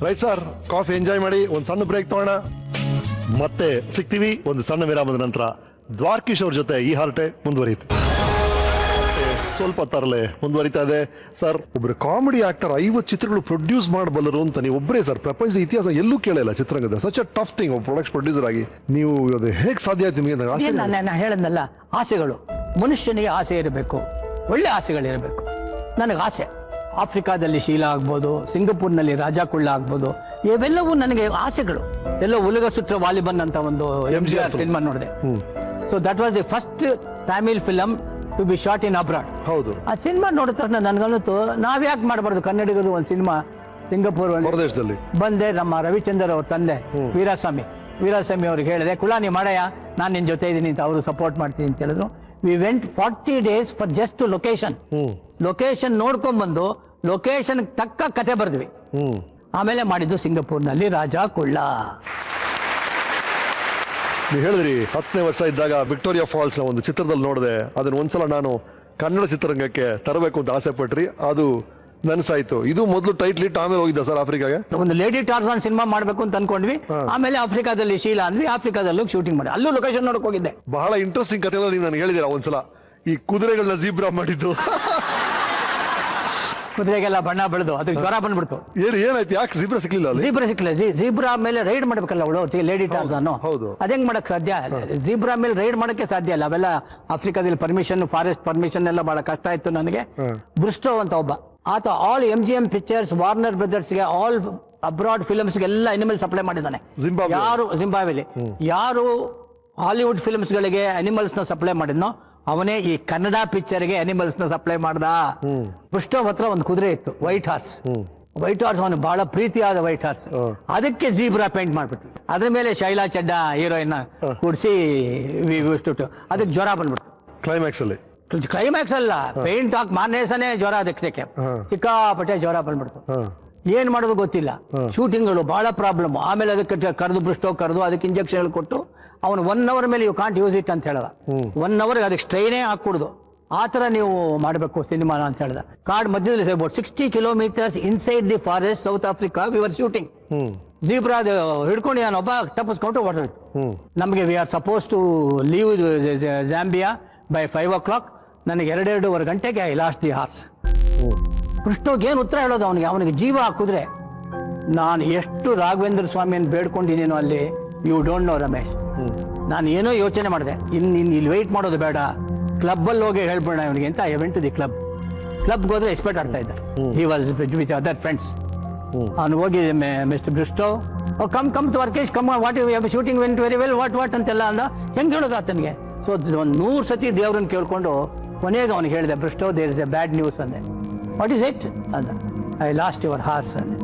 Right sir, coffee enjoy ಮಾಡಿ. ಒಂದು ಸಣ್ಣ ಬ್ರೇಕ್ ತಗೋಣ, ಮತ್ತೆ ಸಿಗ್ತೀವಿ ಒಂದು ಸಣ್ಣ ವಿರಾಮದ ನಂತರ. ದ್ವಾರಕೀಶ್ ಅವ್ರ ಜೊತೆ ಈ ಹಾರ್ಟೆ ಮುಂದುವರಿಯುತ್ತೆ. ಸ್ವಲ್ಪ ತರಲೆ ಮುಂದುವರಿತಾ ಇದೆ. ಸರ್, ಒಬ್ರು ಕಾಮಿಡಿ ಆಕ್ಟರ್ 50 ಚಿತ್ರಗಳು ಪ್ರೊಡ್ಯೂಸ್ ಮಾಡಬಲ್ಲರು ಅಂತ ನೀವು ಒಬ್ಬರೇ ಸರ್. ಪ್ರಪಂಚದ ಇತಿಹಾಸ ಎಲ್ಲೂ ಕೇಳಿಲ್ಲ ಚಿತ್ರರಂಗದ. Such a tough thing products producer ಆಗಿ ನೀವು ಅದು ಹೇಗೆ ಸಾಧ್ಯ ಆಯ್ತು ನಿಮಗೆ? ನಾನು ಹೇಳದ್ನಲ್ಲ, ಆಸೆಗಳು. ಮನುಷ್ಯನಿಗೆ ಆಸೆ ಇರಬೇಕು, ಒಳ್ಳೆ ಆಸೆಗಳಿರಬೇಕು. ನನಗೆ ಆಸೆ ಆಫ್ರಿಕಾದಲ್ಲಿ ಶೀಲಾ ಆಗ್ಬೋದು, ಸಿಂಗಪೂರ್ನಲ್ಲಿ ರಾಜಾ ಕುಳ್ಳ ಆಗ್ಬೋದು, ಇವೆಲ್ಲವೂ ನನಗೆ ಆಸೆಗಳು. ಎಲ್ಲೋ ಉಲಗ ಸುತ್ರ ವಾಲಿಬನ್ ಅಂತ ಒಂದು MGR ಸಿನಿಮಾ ನೋಡಿದೆ. So that was the first Tamil film to be shot in abroad. ಹೌದು. ಆ ಸಿನಿಮಾ ನೋಡಿದ ತಕ್ಷಣ ನನಗನ್ನಿತ್ತು, ನಾವ್ಯಾಕೆ ಮಾಡಬಾರ್ದು ಕನ್ನಡಿಗರು ಒಂದು ಸಿನಿಮಾ ಸಿಂಗಪೂರ್ ಹೊರದೇಶದಲ್ಲಿ. ಬಂದೆ ನಮ್ಮ ರವಿಚಂದ್ರ ಅವ್ರ ತಂದೆ ವೀರಾಸ್ವಾಮಿ ಅವ್ರಿಗೆ ಹೇಳಿದೆ, ಕುಳ ನೀ ಮಾಡಯ್ಯ, ನಾನು ನಿನ್ನ ಜೊತೆ ಇದ್ದೀನಿ ಅಂತ. ಅವರು ಸಪೋರ್ಟ್ ಮಾಡ್ತೀನಿ ಅಂತ ಹೇಳಿದ್ರು. We went 40 days for just to location ನೋಡ್ಕೊಂಡ್ಬಂದು ಲೊಕೇಶನ್ ತಕ್ಕ ಕತೆ ಬರೆದ್ವಿ. ಆಮೇಲೆ ಮಾಡಿದ್ದು ಸಿಂಗಪೂರ್ನಲ್ಲಿ ರಾಜಾ ಕುಳ್ಳ. ನೀವು ಹೇಳಿದ್ರಿ 10ನೇ ವರ್ಷ ಇದ್ದಾಗ ವಿಕ್ಟೋರಿಯಾ ಫಾಲ್ಸ್ ನ ಒಂದು ಚಿತ್ರದಲ್ಲಿ ನೋಡಿದೆ. ಅದನ್ನ ಒಂದ್ಸಲ ನಾನು ಕನ್ನಡ ಚಿತ್ರರಂಗಕ್ಕೆ ತರಬೇಕು ಅಂತ ಆಸೆ ಪಟ್ರಿ, ಅದು ನನಸಾಯ್ತು. ಇದು ಮೊದಲು ಟೈಟ್ಲ್ ಇಟ್ಟು ಆಮೇಲೆ ಹೋಗಿದ್ದ ಸರ್ ಆಫ್ರಿಕಾಗೆ. ಒಂದು ಲೇಡಿ ಟಾರ್ಜಾನ್ ಸಿನಿಮಾ ಮಾಡಬೇಕು ಅಂತ ಅನ್ಕೊಂಡ್ವಿ. ಆಮೇಲೆ ಆಫ್ರಿಕಾದಲ್ಲಿ ಶೀಲಾ ಅಂದ್ವಿ, ಆಫ್ರಿಕಾದಲ್ಲೂ ಶೂಟಿಂಗ್ ಮಾಡಿ, ಅಲ್ಲೂ ಲೊಕೇಶನ್ ನೋಡಕ್ ಹೋಗಿದ್ದೆ. ಬಹಳ ಇಂಟ್ರೆಸ್ಟಿಂಗ್ ಕಥೆ ನೀವು ನನಗೆ ಹೇಳಿದಿರ ಒಂದ್ಸಲ, ಈ ಕುದುರೆಗಳನ್ನ ಜೀಬ್ರಾ ಮಾಡಿದ್ದು. ಕುದುರೆಗೆಲ್ಲ ಬಣ್ಣ ಬೆಳೆದು ಅದಕ್ಕೆ ಜ್ವರ ಬಂದ್ಬಿಡ್ತು. ಏನಾಯ್ತು? ಯಾಕೆ ಜಿಬ್ರಾ ಸಿಕ್ಲಿಲ್ಲ ಅಲ್ಲಿ? ಜೀಬ್ರಾ ಸಿಕ್ಕಿಲ್ಲ. ಜೀಬ್ರಾ ಮೇಲೆ ರೈಡ್ ಮಾಡ್ಬೇಕಲ್ಲ ಅವಳು ಲೇಡಿ ಟಾರ್ಜನ್. ಹೌದು. ಅದೇಂಗ್ ಮಾಡಕ್ ಸಾಧ್ಯ? ಜೀಬ್ರಾ ಮೇಲೆ ರೈಡ್ ಮಾಡಕ್ಕೆ ಸಾಧ್ಯ ಇಲ್ಲ. ಅವೆಲ್ಲ ಆಫ್ರಿಕಾದಲ್ಲಿ ಪರ್ಮಿಷನ್, ಫಾರೆಸ್ಟ್ ಪರ್ಮಿಷನ್ ಎಲ್ಲ ಬಹಳ ಕಷ್ಟ ಆಯ್ತು ನನಗೆ. ಬ್ರಿಸ್ಟೋ ಅಂತ ಒಬ್ಬ ಆತ ಆಲ್ MGM ಪಿಕ್ಚರ್ಸ್, ವಾರ್ನರ್ ಬ್ರದರ್ಸ್ಗೆ, ಆಲ್ ಅಬ್ರಾಡ್ ಫಿಲ್ಮ್ಸ್ಗೆ ಎಲ್ಲ ಅನಿಮಲ್ ಸಪ್ಲೈ ಮಾಡಿದ್ದಾನೆ. ಯಾರು ಜಿಂಬಾಬ್ವೆಲಿ ಯಾರು ಹಾಲಿವುಡ್ ಫಿಲ್ಮ್ಸ್ಗಳಿಗೆ ಅನಿಮಲ್ಸ್ ನ ಸಪ್ಲೈ ಮಾಡಿದ್ನೋ ಅವನೇ ಈ ಕನ್ನಡ ಪಿಕ್ಚರ್ಗೆ ಅನಿಮಲ್ಸ್ ನ ಸಪ್ಲೈ ಮಾಡ್ದ. ಬ್ರಿಸ್ಟೋ ಹತ್ರ ಒಂದು ಕುದುರೆ ಇತ್ತು, ವೈಟ್ ಹಾರ್ಸ್. ವೈಟ್ ಹಾರ್ಸ್ ಅವನು ಬಹಳ ಪ್ರೀತಿಯಾದ ವೈಟ್ ಹಾರ್ಸ್. ಅದಕ್ಕೆ ಜೀಬ್ರಾ ಪೇಂಟ್ ಮಾಡ್ಬಿಟ್ಟು ಅದ್ರ ಮೇಲೆ ಶೈಲಾ ಚಡ್ಡಾ ಹೀರೋಯಿನ್ ಕೂಡಿಸಿ ಅದಕ್ಕೆ ಜ್ವರ ಬಂದ್ಬಿಡ್ತು. ಕ್ಲೈಮ್ಯಾಕ್ಸ್ ಅಲ್ಲ, ಪೇಂಟ್ ಹಾಕಿ ಮಾರ್ನೇಸನೇ ಜ್ವರ. ಅದಕ್ಕೆ ಸಿಕ್ಕಾಪಟ್ಟೆ ಜ್ವರ ಬಂದ್ಬಿಡ್ತು. ಏನ್ ಮಾಡೋದು ಗೊತ್ತಿಲ್ಲ. ಶೂಟಿಂಗ್ಗಳು ಬಹಳ ಪ್ರಾಬ್ಲಮ್. ಆಮೇಲೆ ಅದಕ್ಕೆ ಕರೆದು ಬ್ರಿಸ್ಟೋ ಕರೆದು ಅದಕ್ಕೆ ಇಂಜೆಕ್ಷನ್ ಕೊಟ್ಟು ಅವನು 1 hour ಮೇಲೆ ಯು ಕಾಂಟ್ ಯೂಸ್ ಇಟ್ ಅಂತ ಹೇಳ್ದ. 1 hour ಅದಕ್ಕೆ ಸ್ಟ್ರೈನೇ ಹಾಕೂಡ್ದು. ಆ ಥರ ನೀವು ಮಾಡಬೇಕು ಸಿನಿಮಾನ ಅಂತ ಹೇಳ್ದ. ಕಾಡ್ ಮಧ್ಯದಲ್ಲಿ about 60 kilometers inside the forest, South Africa we were shooting. Zebra ಹಿಡ್ಕೊಂಡು ನಾನೊಬ್ಬ ತಪ್ಪಿಸ್ಕೊಂಡು ಹೊರಟು. ನಮಗೆ we are suppose to leave Zambia by 5 o'clock. ನನಗೆ 2.5 ಗಂಟೆಗೆ ಐ ಲಾಸ್ಟ್ ದಿ ಹಾರ್ಸ್. ಕೃಷ್ಣಗೆ ಏನು ಉತ್ತರ ಹೇಳೋದು ಅವನಿಗೆ ಜೀವ ಹಾಕಿದ್ರೆ ನಾನು ಎಷ್ಟು ರಾಘವೇಂದ್ರ ಸ್ವಾಮಿಯನ್ನು ಬೇಡ್ಕೊಂಡಿದ್ದೀನೋ ಅಲ್ಲಿ, ಯು ಡೋಂಟ್ ನೋ ರಮೇಶ್. ನಾನು ಏನೋ ಯೋಚನೆ ಮಾಡಿದೆ, ಇಲ್ಲಿ ವೆಯ್ಟ್ ಮಾಡೋದು ಬೇಡ, ಕ್ಲಬ್ಬಲ್ಲಿ ಹೋಗಿ ಹೇಳ್ಬೇಡ ಅವನಿಗೆ ಅಂತ. ಐ ವೆಂಟ್ ಟು ದಿ ಕ್ಲಬ್ಗೆ ಹೋದ್ರೆ ಎಕ್ಸ್ಪೆಕ್ಟ್ ಆಗ್ತಾ ಇದ್ದ. He was with other friends. ಅವನು ಹೋಗಿ ಮಿಸ್ಟರ್ ಬ್ರಿಸ್ಟೋ ಕಮ್ ಟು ವರ್ಕೇಶ್, come what you shooting went very well, what ಅಂತೆಲ್ಲ ಅಂದ. ಹೆಂಗೆ ಹೇಳೋದು ಆತನಿಗೆ? ಸೊ ಒಂದು 100 ಸತಿ ದೇವ್ರನ್ನ ಕೇಳ್ಕೊಂಡು ಕೊನೆಗೆ ಅವನಿಗೆ ಹೇಳಿದೆ, Bristow there is a bad news ಅಂದೆ. ವಾಟ್ ಈಸ್ ಇಟ್ ಅಂದ. ಐ ಲಾಸ್ಟ್ ಯುವರ್ ಹಾರ್ಸ್ ಅಂದೆ.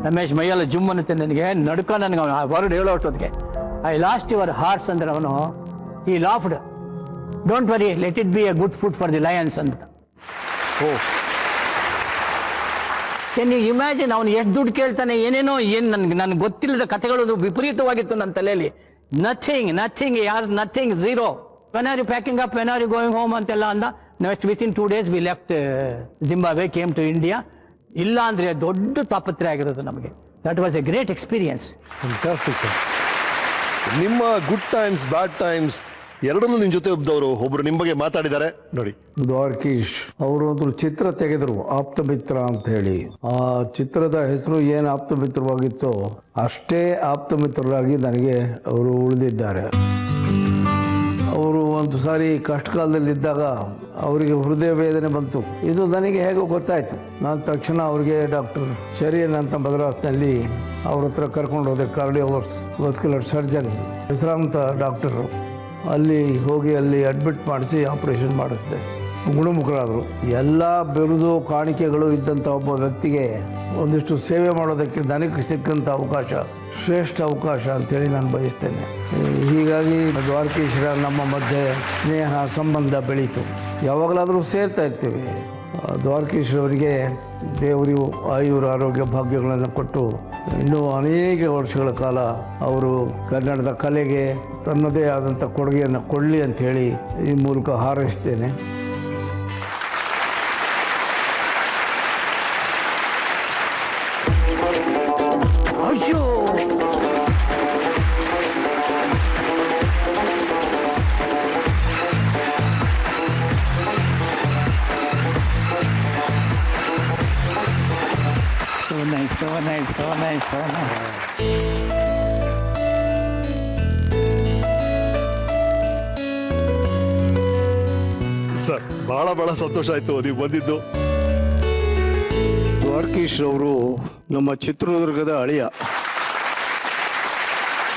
ರಮೇಶ್ ಮೈಯೆಲ್ಲ ಜುಮ್ ಅನ್ನುತ್ತೆ ನನಗೆ, ನಡ್ಕ ನನಗೆ ಅವನು ವರ್ಡ್ ಹೇಳೋ ಅಷ್ಟೊತ್ತಿಗೆ. ಐ ಲಾಸ್ಟ್ ಯುವರ್ ಹಾರ್ಸ್ ಅಂದ್ರೆ ಅವನು ಈ laughed, don't worry, let it be a good food for the lions ಅಂತ. Can you imagine? ಅವನು ಎಷ್ಟು ದುಡ್ಡು ಕೇಳ್ತಾನೆ, ಏನೇನೋ ನನಗೆ ಗೊತ್ತಿಲ್ಲದ ಕಥೆಗಳು ವಿಪರೀತವಾಗಿತ್ತು ನನ್ನ ತಲೆಯಲ್ಲಿ. Nothing as nothing, zero. When are you packing up, when are you going home ಅಂತೆಲ್ಲ ಅಂದ. Next within 2 days we left Zimbabwe, came to India. ಇಲ್ಲ ಅಂದರೆ ದೊಡ್ಡ ತಾಪತ್ರೆ ಆಗಿರೋದು ನಮಗೆ. That was a great experience. ನಿಮ್ಮ ಗುಡ್ ಟೈಮ್ಸ್, ಬ್ಯಾಡ್ ಟೈಮ್ಸ್ ಎರಡನ್ನೂ ನಿಮ್ಮ ಜೊತೆ ಒಬ್ಬರು ನಿಮ್ಮ ಬಗ್ಗೆ ಮಾತಾಡಿದ್ದಾರೆ ನೋಡಿ. ದ್ವಾರಕೀಶ್ ಅವರು ಒಂದು ಚಿತ್ರ ತೆಗೆದರು, ಆಪ್ತಮಿತ್ರ ಅಂತ ಹೇಳಿ. ಆ ಚಿತ್ರದ ಹೆಸರು ಏನು ಆಪ್ತಮಿತ್ರವಾಗಿತ್ತೋ ಅಷ್ಟೇ ಆಪ್ತಮಿತ್ರರಾಗಿ ನನಗೆ ಅವರು ಉಳಿದಿದ್ದಾರೆ. ಅವರು ಒಂದು ಸಾರಿ ಕಷ್ಟ ಕಾಲದಲ್ಲಿದ್ದಾಗ ಅವರಿಗೆ ಹೃದಯ ವೇದನೆ ಬಂತು. ಇದು ನನಗೆ ಹೇಗೋ ಗೊತ್ತಾಯಿತು. ನಾನು ತಕ್ಷಣ ಅವರಿಗೆ ಡಾಕ್ಟರ್ ಚರಿಯನ್ ಅಂತ ಮದ್ರಾಸ್ನಲ್ಲಿ ಅವ್ರ ಹತ್ರ ಕರ್ಕೊಂಡು ಹೋದೆ. ಕಾರ್ಡಿಯೋವಾಸ್ಕ್ಯುಲರ್ ಸರ್ಜನ್, ಹೆಸರಾಂತ ಡಾಕ್ಟರು. ಅಲ್ಲಿ ಹೋಗಿ ಅಲ್ಲಿ ಅಡ್ಮಿಟ್ ಮಾಡಿಸಿ ಆಪರೇಷನ್ ಮಾಡಿಸಿದೆ. ಗುಣಮುಖರಾದರು. ಎಲ್ಲ ಬಿರುದು ಕಾಣಿಕೆಗಳು ಇದ್ದಂಥ ಒಬ್ಬ ವ್ಯಕ್ತಿಗೆ ಒಂದಿಷ್ಟು ಸೇವೆ ಮಾಡೋದಕ್ಕೆ ನನಗೆ ಸಿಕ್ಕಂಥ ಅವಕಾಶ ಶ್ರೇಷ್ಠ ಅವಕಾಶ ಅಂತೇಳಿ ನಾನು ಬಯಸ್ತೇನೆ. ಹೀಗಾಗಿ ದ್ವಾರಕೀಶ್ವರ ನಮ್ಮ ಮಧ್ಯೆ ಸ್ನೇಹ ಸಂಬಂಧ ಬೆಳೀತು. ಯಾವಾಗಲಾದರೂ ಸೇರ್ತಾ ಇರ್ತೀವಿ. ದ್ವಾರಕೀಶ್ವರವರಿಗೆ ದೇವರು ಆಯುರ ಆರೋಗ್ಯ ಭಾಗ್ಯಗಳನ್ನು ಕೊಟ್ಟು ಇನ್ನೂ ಅನೇಕ ವರ್ಷಗಳ ಕಾಲ ಅವರು ಕನ್ನಡದ ಕಲೆಗೆ ತನ್ನದೇ ಆದಂಥ ಕೊಡುಗೆಯನ್ನು ಕೊಡಲಿ ಅಂಥೇಳಿ ಈ ಮೂಲಕ ಹಾರೈಸ್ತೇನೆ. ಅಯ್ಯೋ, so nice. ಸರ್, ಬಹಳ ಸಂತೋಷ ಆಯ್ತು ನೀವು ಬಂದಿದ್ದು. ದ್ವಾರಕೀಶ್ ಅವರು ನಮ್ಮ ಚಿತ್ರದುರ್ಗದ ಅಳಿಯ.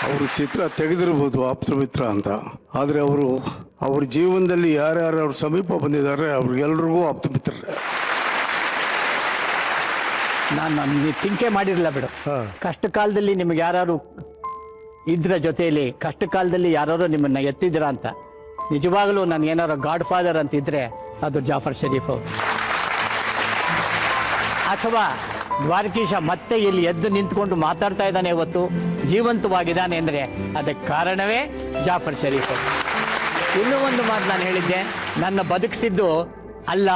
ಅವರು ಚಿತ್ರ ತೆಗೆದಿರ್ಬೋದು ಆಪ್ತಮಿತ್ರ ಅಂತ, ಆದರೆ ಅವ್ರ ಜೀವನದಲ್ಲಿ ಯಾರ್ಯಾರು ಅವ್ರ ಸಮೀಪ ಬಂದಿದ್ದಾರೆ ಅವ್ರಿಗೆಲ್ರಿಗೂ ಆಪ್ತಮಿತ್ರರೇ. ನಾನು ತಿಂಕೆ ಮಾಡಿರಲಿಲ್ಲ ಬಿಡು. ಕಷ್ಟ ಕಾಲದಲ್ಲಿ ನಿಮ್ಗೆ ಯಾರು ಇದ್ರ ಜೊತೆಯಲ್ಲಿ, ಕಷ್ಟ ಕಾಲದಲ್ಲಿ ಯಾರು ನಿಮ್ಮನ್ನ ಎತ್ತಿದ್ರ ಅಂತ. ನಿಜವಾಗಲೂ ನಾನು ಏನಾರು ಗಾಡ್ ಫಾದರ್ ಅಂತಿದ್ರೆ ಅದು ಜಾಫರ್ ಶರೀಫ್ ಅವರು. ಅಥವಾ ದ್ವಾರಕೀಶ ಮತ್ತೆ ಇಲ್ಲಿ ಎದ್ದು ನಿಂತ್ಕೊಂಡು ಮಾತಾಡ್ತಾ ಇದ್ದಾನೆ, ಇವತ್ತು ಜೀವಂತವಾಗಿದ್ದಾನೆ ಅಂದರೆ ಅದಕ್ಕೆ ಕಾರಣವೇ ಜಾಫರ್ ಶರೀಫ್ ಅವರು. ಇನ್ನೂ ಒಂದು ಮಾತು ನಾನು ಹೇಳಿದ್ದೆ, ನನ್ನ ಬದುಕಿಸಿದ್ದು ಅಲ್ಲ,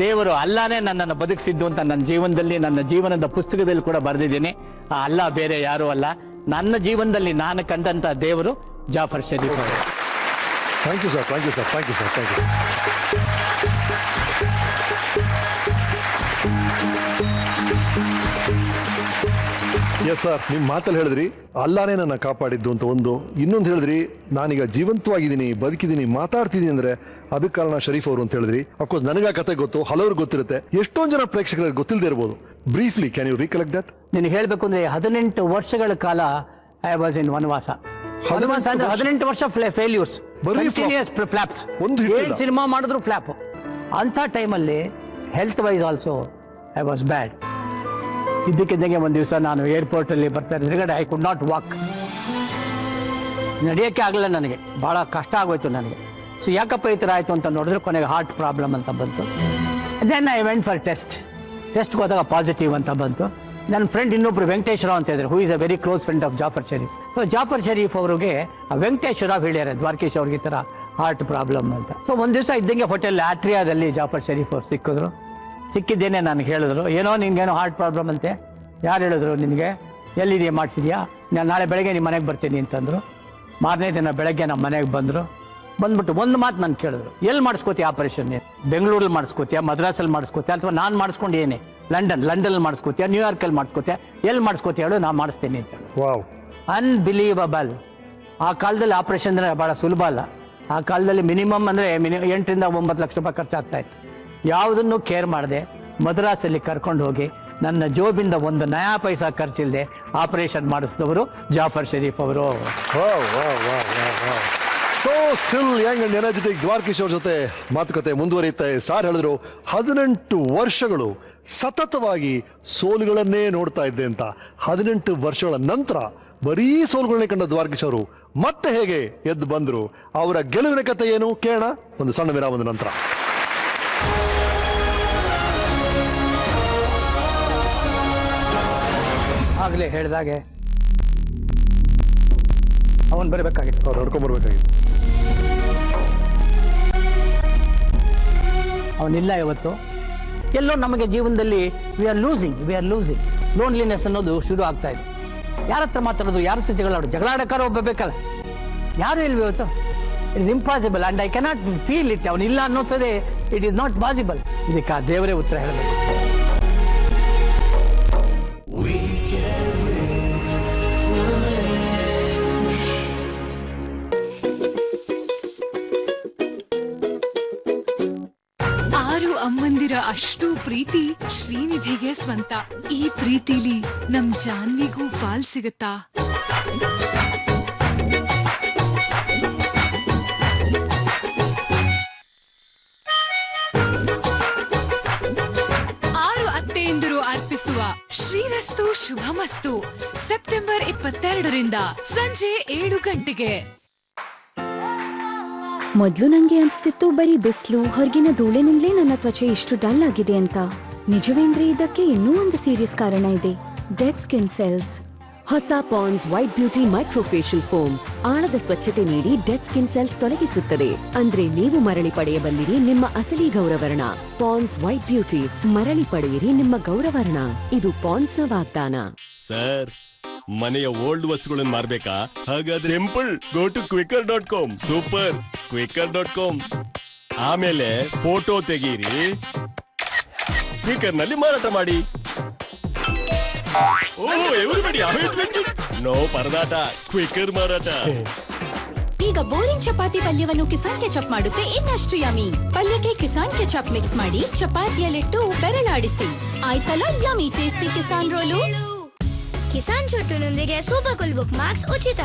ದೇವರು ಅಲ್ಲಾನೇ ನನ್ನನ್ನು ಬದುಕಿಸಿದ್ದು ಅಂತ ನನ್ನ ಜೀವನದಲ್ಲಿ, ನನ್ನ ಜೀವನದ ಪುಸ್ತಕದಲ್ಲಿ ಕೂಡ ಬರೆದಿದ್ದೀನಿ. ಆ ಅಲ್ಲ ಬೇರೆ ಯಾರೂ ಅಲ್ಲ, ನನ್ನ ಜೀವನದಲ್ಲಿ ನಾನು ಕಂಡಂಥ ದೇವರು ಜಾಫರ್ ಶರೀಫ್ ಅವರು. Thank you sir. Yes sir, ನಿಮ್ಮ ಮಾತಲ್ಲಿ ಹೇಳಿದ್ರಿ ಅಲ್ಲಾನೇ ನನ್ನ ಕಾಪಾಡಿದ್ದು ಅಂತ ಒಂದು, ಇನ್ನೊಂದು ಹೇಳಿದ್ರಿ ನಾನೀಗ ಜೀವಂತವಾಗಿದ್ದೀನಿ, ಬದುಕಿದ್ದೀನಿ, ಮಾತಾಡ್ತಿದ್ದೀನಿ ಅಂದ್ರೆ ಅದಕ್ಕೆ ಕಾರಣ ಶರೀಫ್ ಅವರು ಅಂತ ಹೇಳಿದ್ರಿ. ಅಫ್ಕೋರ್ಸ್ ನನಗೆ ಆ ಕತೆ ಗೊತ್ತು, ಹಲವ್ರಿಗೆ ಗೊತ್ತಿರುತ್ತೆ, ಎಷ್ಟೊಂದು ಜನ ಪ್ರೇಕ್ಷಕರಿಗೆ ಗೊತ್ತಿಲ್ಲದೆ ಇರ್ಬೋದು. Briefly can you recollect that? ನಿನಗೆ ಹೇಳಬೇಕು ಅಂದ್ರೆ 18 ವರ್ಷಗಳ ಕಾಲ ಐ ವಾಸ್ ಇನ್ ವನವಾಸ. ವನವಾಸ ಅಂದ್ರೆ 18 ವರ್ಷ ಫೇಲ್ಯೂರ್ಸ್, ಫ್ಲಾಪ್ಸ್. ಏನು ಸಿನಿಮಾ ಮಾಡಿದ್ರು ಫ್ಲಾಪ್. ಅಂಥ ಟೈಮಲ್ಲಿ health wise also I was bad. ಇದ್ದಕ್ಕಿದ್ದಂಗೆ ಒಂದು ದಿವಸ ನಾನು ಏರ್ಪೋರ್ಟಲ್ಲಿ ಬರ್ತಾ ಇದ್ದರೆ ಐ ಕುಡ್ ನಾಟ್ ವಾಕ್, ನಡೆಯೋಕ್ಕೆ ಆಗಲಿಲ್ಲ ನನಗೆ, ಭಾಳ ಕಷ್ಟ ಆಗೋಯ್ತು ನನಗೆ. ಸೊ ಯಾಕಪ್ಪ ಈ ಥರ ಆಯಿತು ಅಂತ ನೋಡಿದ್ರೆ ಕೊನೆಗೆ ಹಾರ್ಟ್ ಪ್ರಾಬ್ಲಮ್ ಅಂತ ಬಂತು. ದೆನ್ ಐ ವೆಂಟ್ ಫಾರ್ ಟೆಸ್ಟ್ಗೆ ಹೋದಾಗ ಪಾಸಿಟಿವ್ ಅಂತ ಬಂತು. ನನ್ನ ಫ್ರೆಂಡ್ ಇನ್ನೊಬ್ರು ವೆಂಕಟೇಶ್ವರ ಅಂತ ಇದ್ದಾರೆ, who is a very close friend of Jaffer Sharief. So Jaffer Sharief ಅವ್ರಿಗೆ ವೆಂಕಟೇಶ್ವರ ಹೇಳ್ಯಾರೆ ದ್ವಾರಕೀಶ್ ಅವ್ರಿಗೆ ಈ ಥರ ಹಾರ್ಟ್ ಪ್ರಾಬ್ಲಮ್ ಅಂತ. ಸೊ ಒಂದು ದಿವಸ ಇದ್ದಂಗೆ ಹೋಟೆಲ್ ಆಟ್ರಿಯಾದಲ್ಲಿ ಜಾಫರ್ ಶರೀಫ್ ಅವ್ರು ಸಿಕ್ಕಿದ್ರು. ಸಿಕ್ಕಿದ್ದೇನೆ ನನಗೆ ಹೇಳಿದ್ರು, ಏನೋ ನಿನಗೇನೋ ಹಾರ್ಟ್ ಪ್ರಾಬ್ಲಮ್ ಅಂತೆ. ಯಾರು ಹೇಳಿದ್ರು ನಿನಗೆ? ಎಲ್ಲಿದೆಯಾ, ಮಾಡಿಸಿದ್ಯಾ? ನಾನು ನಾಳೆ ಬೆಳಗ್ಗೆ ನಿಮ್ಮ ಮನೆಗೆ ಬರ್ತೀನಿ ಅಂತಂದರು. ಮಾರನೇ ದಿನ ಬೆಳಗ್ಗೆ ನಮ್ಮ ಮನೆಗೆ ಬಂದ್ಬಿಟ್ಟು ಒಂದು ಮಾತು ನಾನು ಕೇಳಿದ್ರು, ಎಲ್ಲಿ ಮಾಡಿಸ್ಕೋತೀಯ ಆಪರೇಷನ್? ಬೆಂಗಳೂರಲ್ಲಿ ಮಾಡಿಸ್ಕೋತೀಯ, ಮದ್ರಾಸಲ್ಲಿ ಮಾಡಿಸ್ಕೋತೀಯ, ಅಥವಾ ನಾನು ಮಾಡಿಸ್ಕೊಂಡು ಏನೇ ಲಂಡನ್ನಲ್ಲಿ ಮಾಡಿಸ್ಕೋತೀಯ, ನ್ಯೂಯಾರ್ಕಲ್ಲಿ ಮಾಡಿಸ್ಕೋತೀಯ, ಎಲ್ಲಿ ಮಾಡಿಸ್ಕೋತೀಯ ಹೇಳು, ನಾನು ಮಾಡಿಸ್ತೀನಿ ಅಂತ. Wow, unbelievable. ಆ ಕಾಲದಲ್ಲಿ ಆಪರೇಷನ್ ಅಂದರೆ ಭಾಳ ಸುಲಭ ಅಲ್ಲ. ಆ ಕಾಲದಲ್ಲಿ ಮಿನಿಮಮ್ ಅಂದರೆ 8 ರಿಂದ 9 ಲಕ್ಷ ರೂಪಾಯಿ ಖರ್ಚಾಗ್ತಾಯಿತ್ತು. ಯಾವುದನ್ನು ಕೇರ್ ಮಾಡದೆ ಮದ್ರಾಸಲ್ಲಿ ಕರ್ಕೊಂಡು ಹೋಗಿ ನನ್ನ ಜೋಬಿಂದ ಒಂದು ನಯಾ ಪೈಸಾ ಖರ್ಚಿಲ್ಲದೆ ಆಪರೇಷನ್ ಮಾಡಿಸಿದವರು ಜಾಫರ್ ಶರೀಫ್ ಅವರು. So still Young and energetic Dwarakish ಅವ್ರ ಜೊತೆ ಮಾತುಕತೆ ಮುಂದುವರಿಯುತ್ತೆ. ಸಾರ್ ಹೇಳಿದ್ರು 18 ವರ್ಷಗಳು ಸತತವಾಗಿ ಸೋಲುಗಳನ್ನೇ ನೋಡ್ತಾ ಇದ್ದೆ ಅಂತ. 18 ವರ್ಷಗಳ ನಂತರ ಬರೀ ಸೋಲುಗಳನ್ನೇ ಕಂಡ ದ್ವಾರಕೀಶ್ ಅವರು ಮತ್ತೆ ಹೇಗೆ ಎದ್ದು ಬಂದರು, ಅವರ ಗೆಲುವಿನ ಕಥೆ ಏನು ಕೇಳೋಣ ಒಂದು ಸಣ್ಣ ವಿರಾಮದ ನಂತರ. ಆಗಲೇ ಹೇಳಿದಾಗೆ ಅವನು ಬರಬೇಕಾಗಿತ್ತು, ಅವ್ರು ನಡ್ಕೊಂಡ್ಬರ್ಬೇಕಾಗಿತ್ತು. ಅವನಿಲ್ಲ ಇವತ್ತು. ಎಲ್ಲೋ ನಮಗೆ ಜೀವನದಲ್ಲಿ ವಿ ಆರ್ ಲೂಸಿಂಗ್ ಲೋನ್ಲಿನೆಸ್ ಅನ್ನೋದು ಶುರು ಆಗ್ತಾ ಇದೆ. ಯಾರ ಹತ್ರ ಮಾತಾಡೋದು, ಯಾರ ಹತ್ರ ಜಗಳಾಡೋಕ್ಕಾರ ಒಬ್ಬ ಬೇಕಲ್ಲ, ಯಾರು ಇಲ್ವಿ ಇವತ್ತು? It is impossible and I cannot feel it. ಅವನಿಲ್ಲ ಅನ್ನೋದೇ ಇಟ್ ಈಸ್ ನಾಟ್ ಪಾಸಿಬಲ್. ಇದಕ್ಕೆ ಆ ದೇವರೇ ಉತ್ತರ ಹೇಳಬೇಕು. ಅಮ್ಮಂದಿರ ಅಷ್ಟು ಪ್ರೀತಿ ಶ್ರೀನಿಧಿಗೆ ಸ್ವಂತ. ಈ ಪ್ರೀತಿಲಿ ನಮ್ ಜಾನ್ವಿಗೂ ಪಾಲ್ ಸಿಗತ್ತಾ? ಅತ್ತೆಯಂದಿರು ಅರ್ಪಿಸುವ ಶ್ರೀರಸ್ತು ಶುಭಮಸ್ತು ಸೆಪ್ಟೆಂಬರ್ 22ರಿಂದ ಸಂಜೆ 7 ಗಂಟೆಗೆ. ಮೊದ್ಲು ನಂಗೆ ಅನ್ಸ್ತಿತ್ತು ಬರೀ ಬಿಸಿಲು ಹೊರಗಿನ ಧೂಳಿನಿಂದಲೇ ನನ್ನ ತ್ವಚೆ ಇಷ್ಟು ಡಲ್ ಆಗಿದೆ ಅಂತ. ನಿಜವೇಂದ್ರೆ ಇದಕ್ಕೆ ಇನ್ನೂ ಒಂದು ಸೀರಿಯಸ್ ಕಾರಣ ಇದೆ, ಡೆಡ್ ಸ್ಕಿನ್ ಸೆಲ್ಸ್. ಹೊಸ ಪಾಂಡ್ಸ್ ವೈಟ್ ಬ್ಯೂಟಿ ಮೈಕ್ರೋಫೇಶಿಯಲ್ ಫೋಮ್ ಆಳದ ಸ್ವಚ್ಛತೆ ನೀಡಿ ಡೆಡ್ ಸ್ಕಿನ್ ಸೆಲ್ಸ್ ತೊಲಗಿಸುತ್ತದೆ. ಅಂದ್ರೆ ನೀವು ಮರಳಿ ಪಡೆಯಬಲ್ಲಿರಿ ನಿಮ್ಮ ಅಸಲಿ ಗೌರವರ್ಣ. ಪಾಂಡ್ಸ್ ವೈಟ್ ಬ್ಯೂಟಿ, ಮರಳಿ ಪಡೆಯಿರಿ ನಿಮ್ಮ ಗೌರವರ್ಣ. ಇದು ಪಾಂಡ್ಸ್ ನ ವಾಗ್ದಾನ. ಸರ್, ಮನೆಯ ಓಲ್ಡ್ ವಸ್ತುಗಳನ್ನು ಮಾರ್ಬೇಕಾ? ಹಾಗಾದ್ರೆ simple, go to Quikr.com. Super, Quikr.com. ಆಮೇಲೆ ಫೋಟೋ ತೆಗೀರಿ, Quikr ನಲ್ಲಿ ಮಾರಾಟ ಮಾಡಿ. ನೋ ಪರದಾಟ, Quikr ಮಾರಾಟ. ಈಗ ಬೋರಿಂಗ್ ಚಪಾತಿ ಪಲ್ಯವನ್ನು ಕಿಸಾನ್ ಕೆಚಪ್ ಮಾಡುತ್ತೆ ಇನ್ನಷ್ಟು ಯಮಿ. ಪಲ್ಯಕ್ಕೆ ಕಿಸಾನ್ ಕೆಚಪ್ ಮಿಕ್ಸ್ ಮಾಡಿ ಚಪಾತಿಯಲ್ಲಿಟ್ಟು ಬೆರಳಾಡಿಸಿ. ಆಯ್ತಲ್ಲ yummy tasty Kissan roll. Kissan ಚೊಟ್ಟುನೊಂದಿಗೆ ಸೂಪರ್ ಕೂಲ್ ಬುಕ್ ಮಾರ್ಕ್ಸ್ ಉಚಿತ.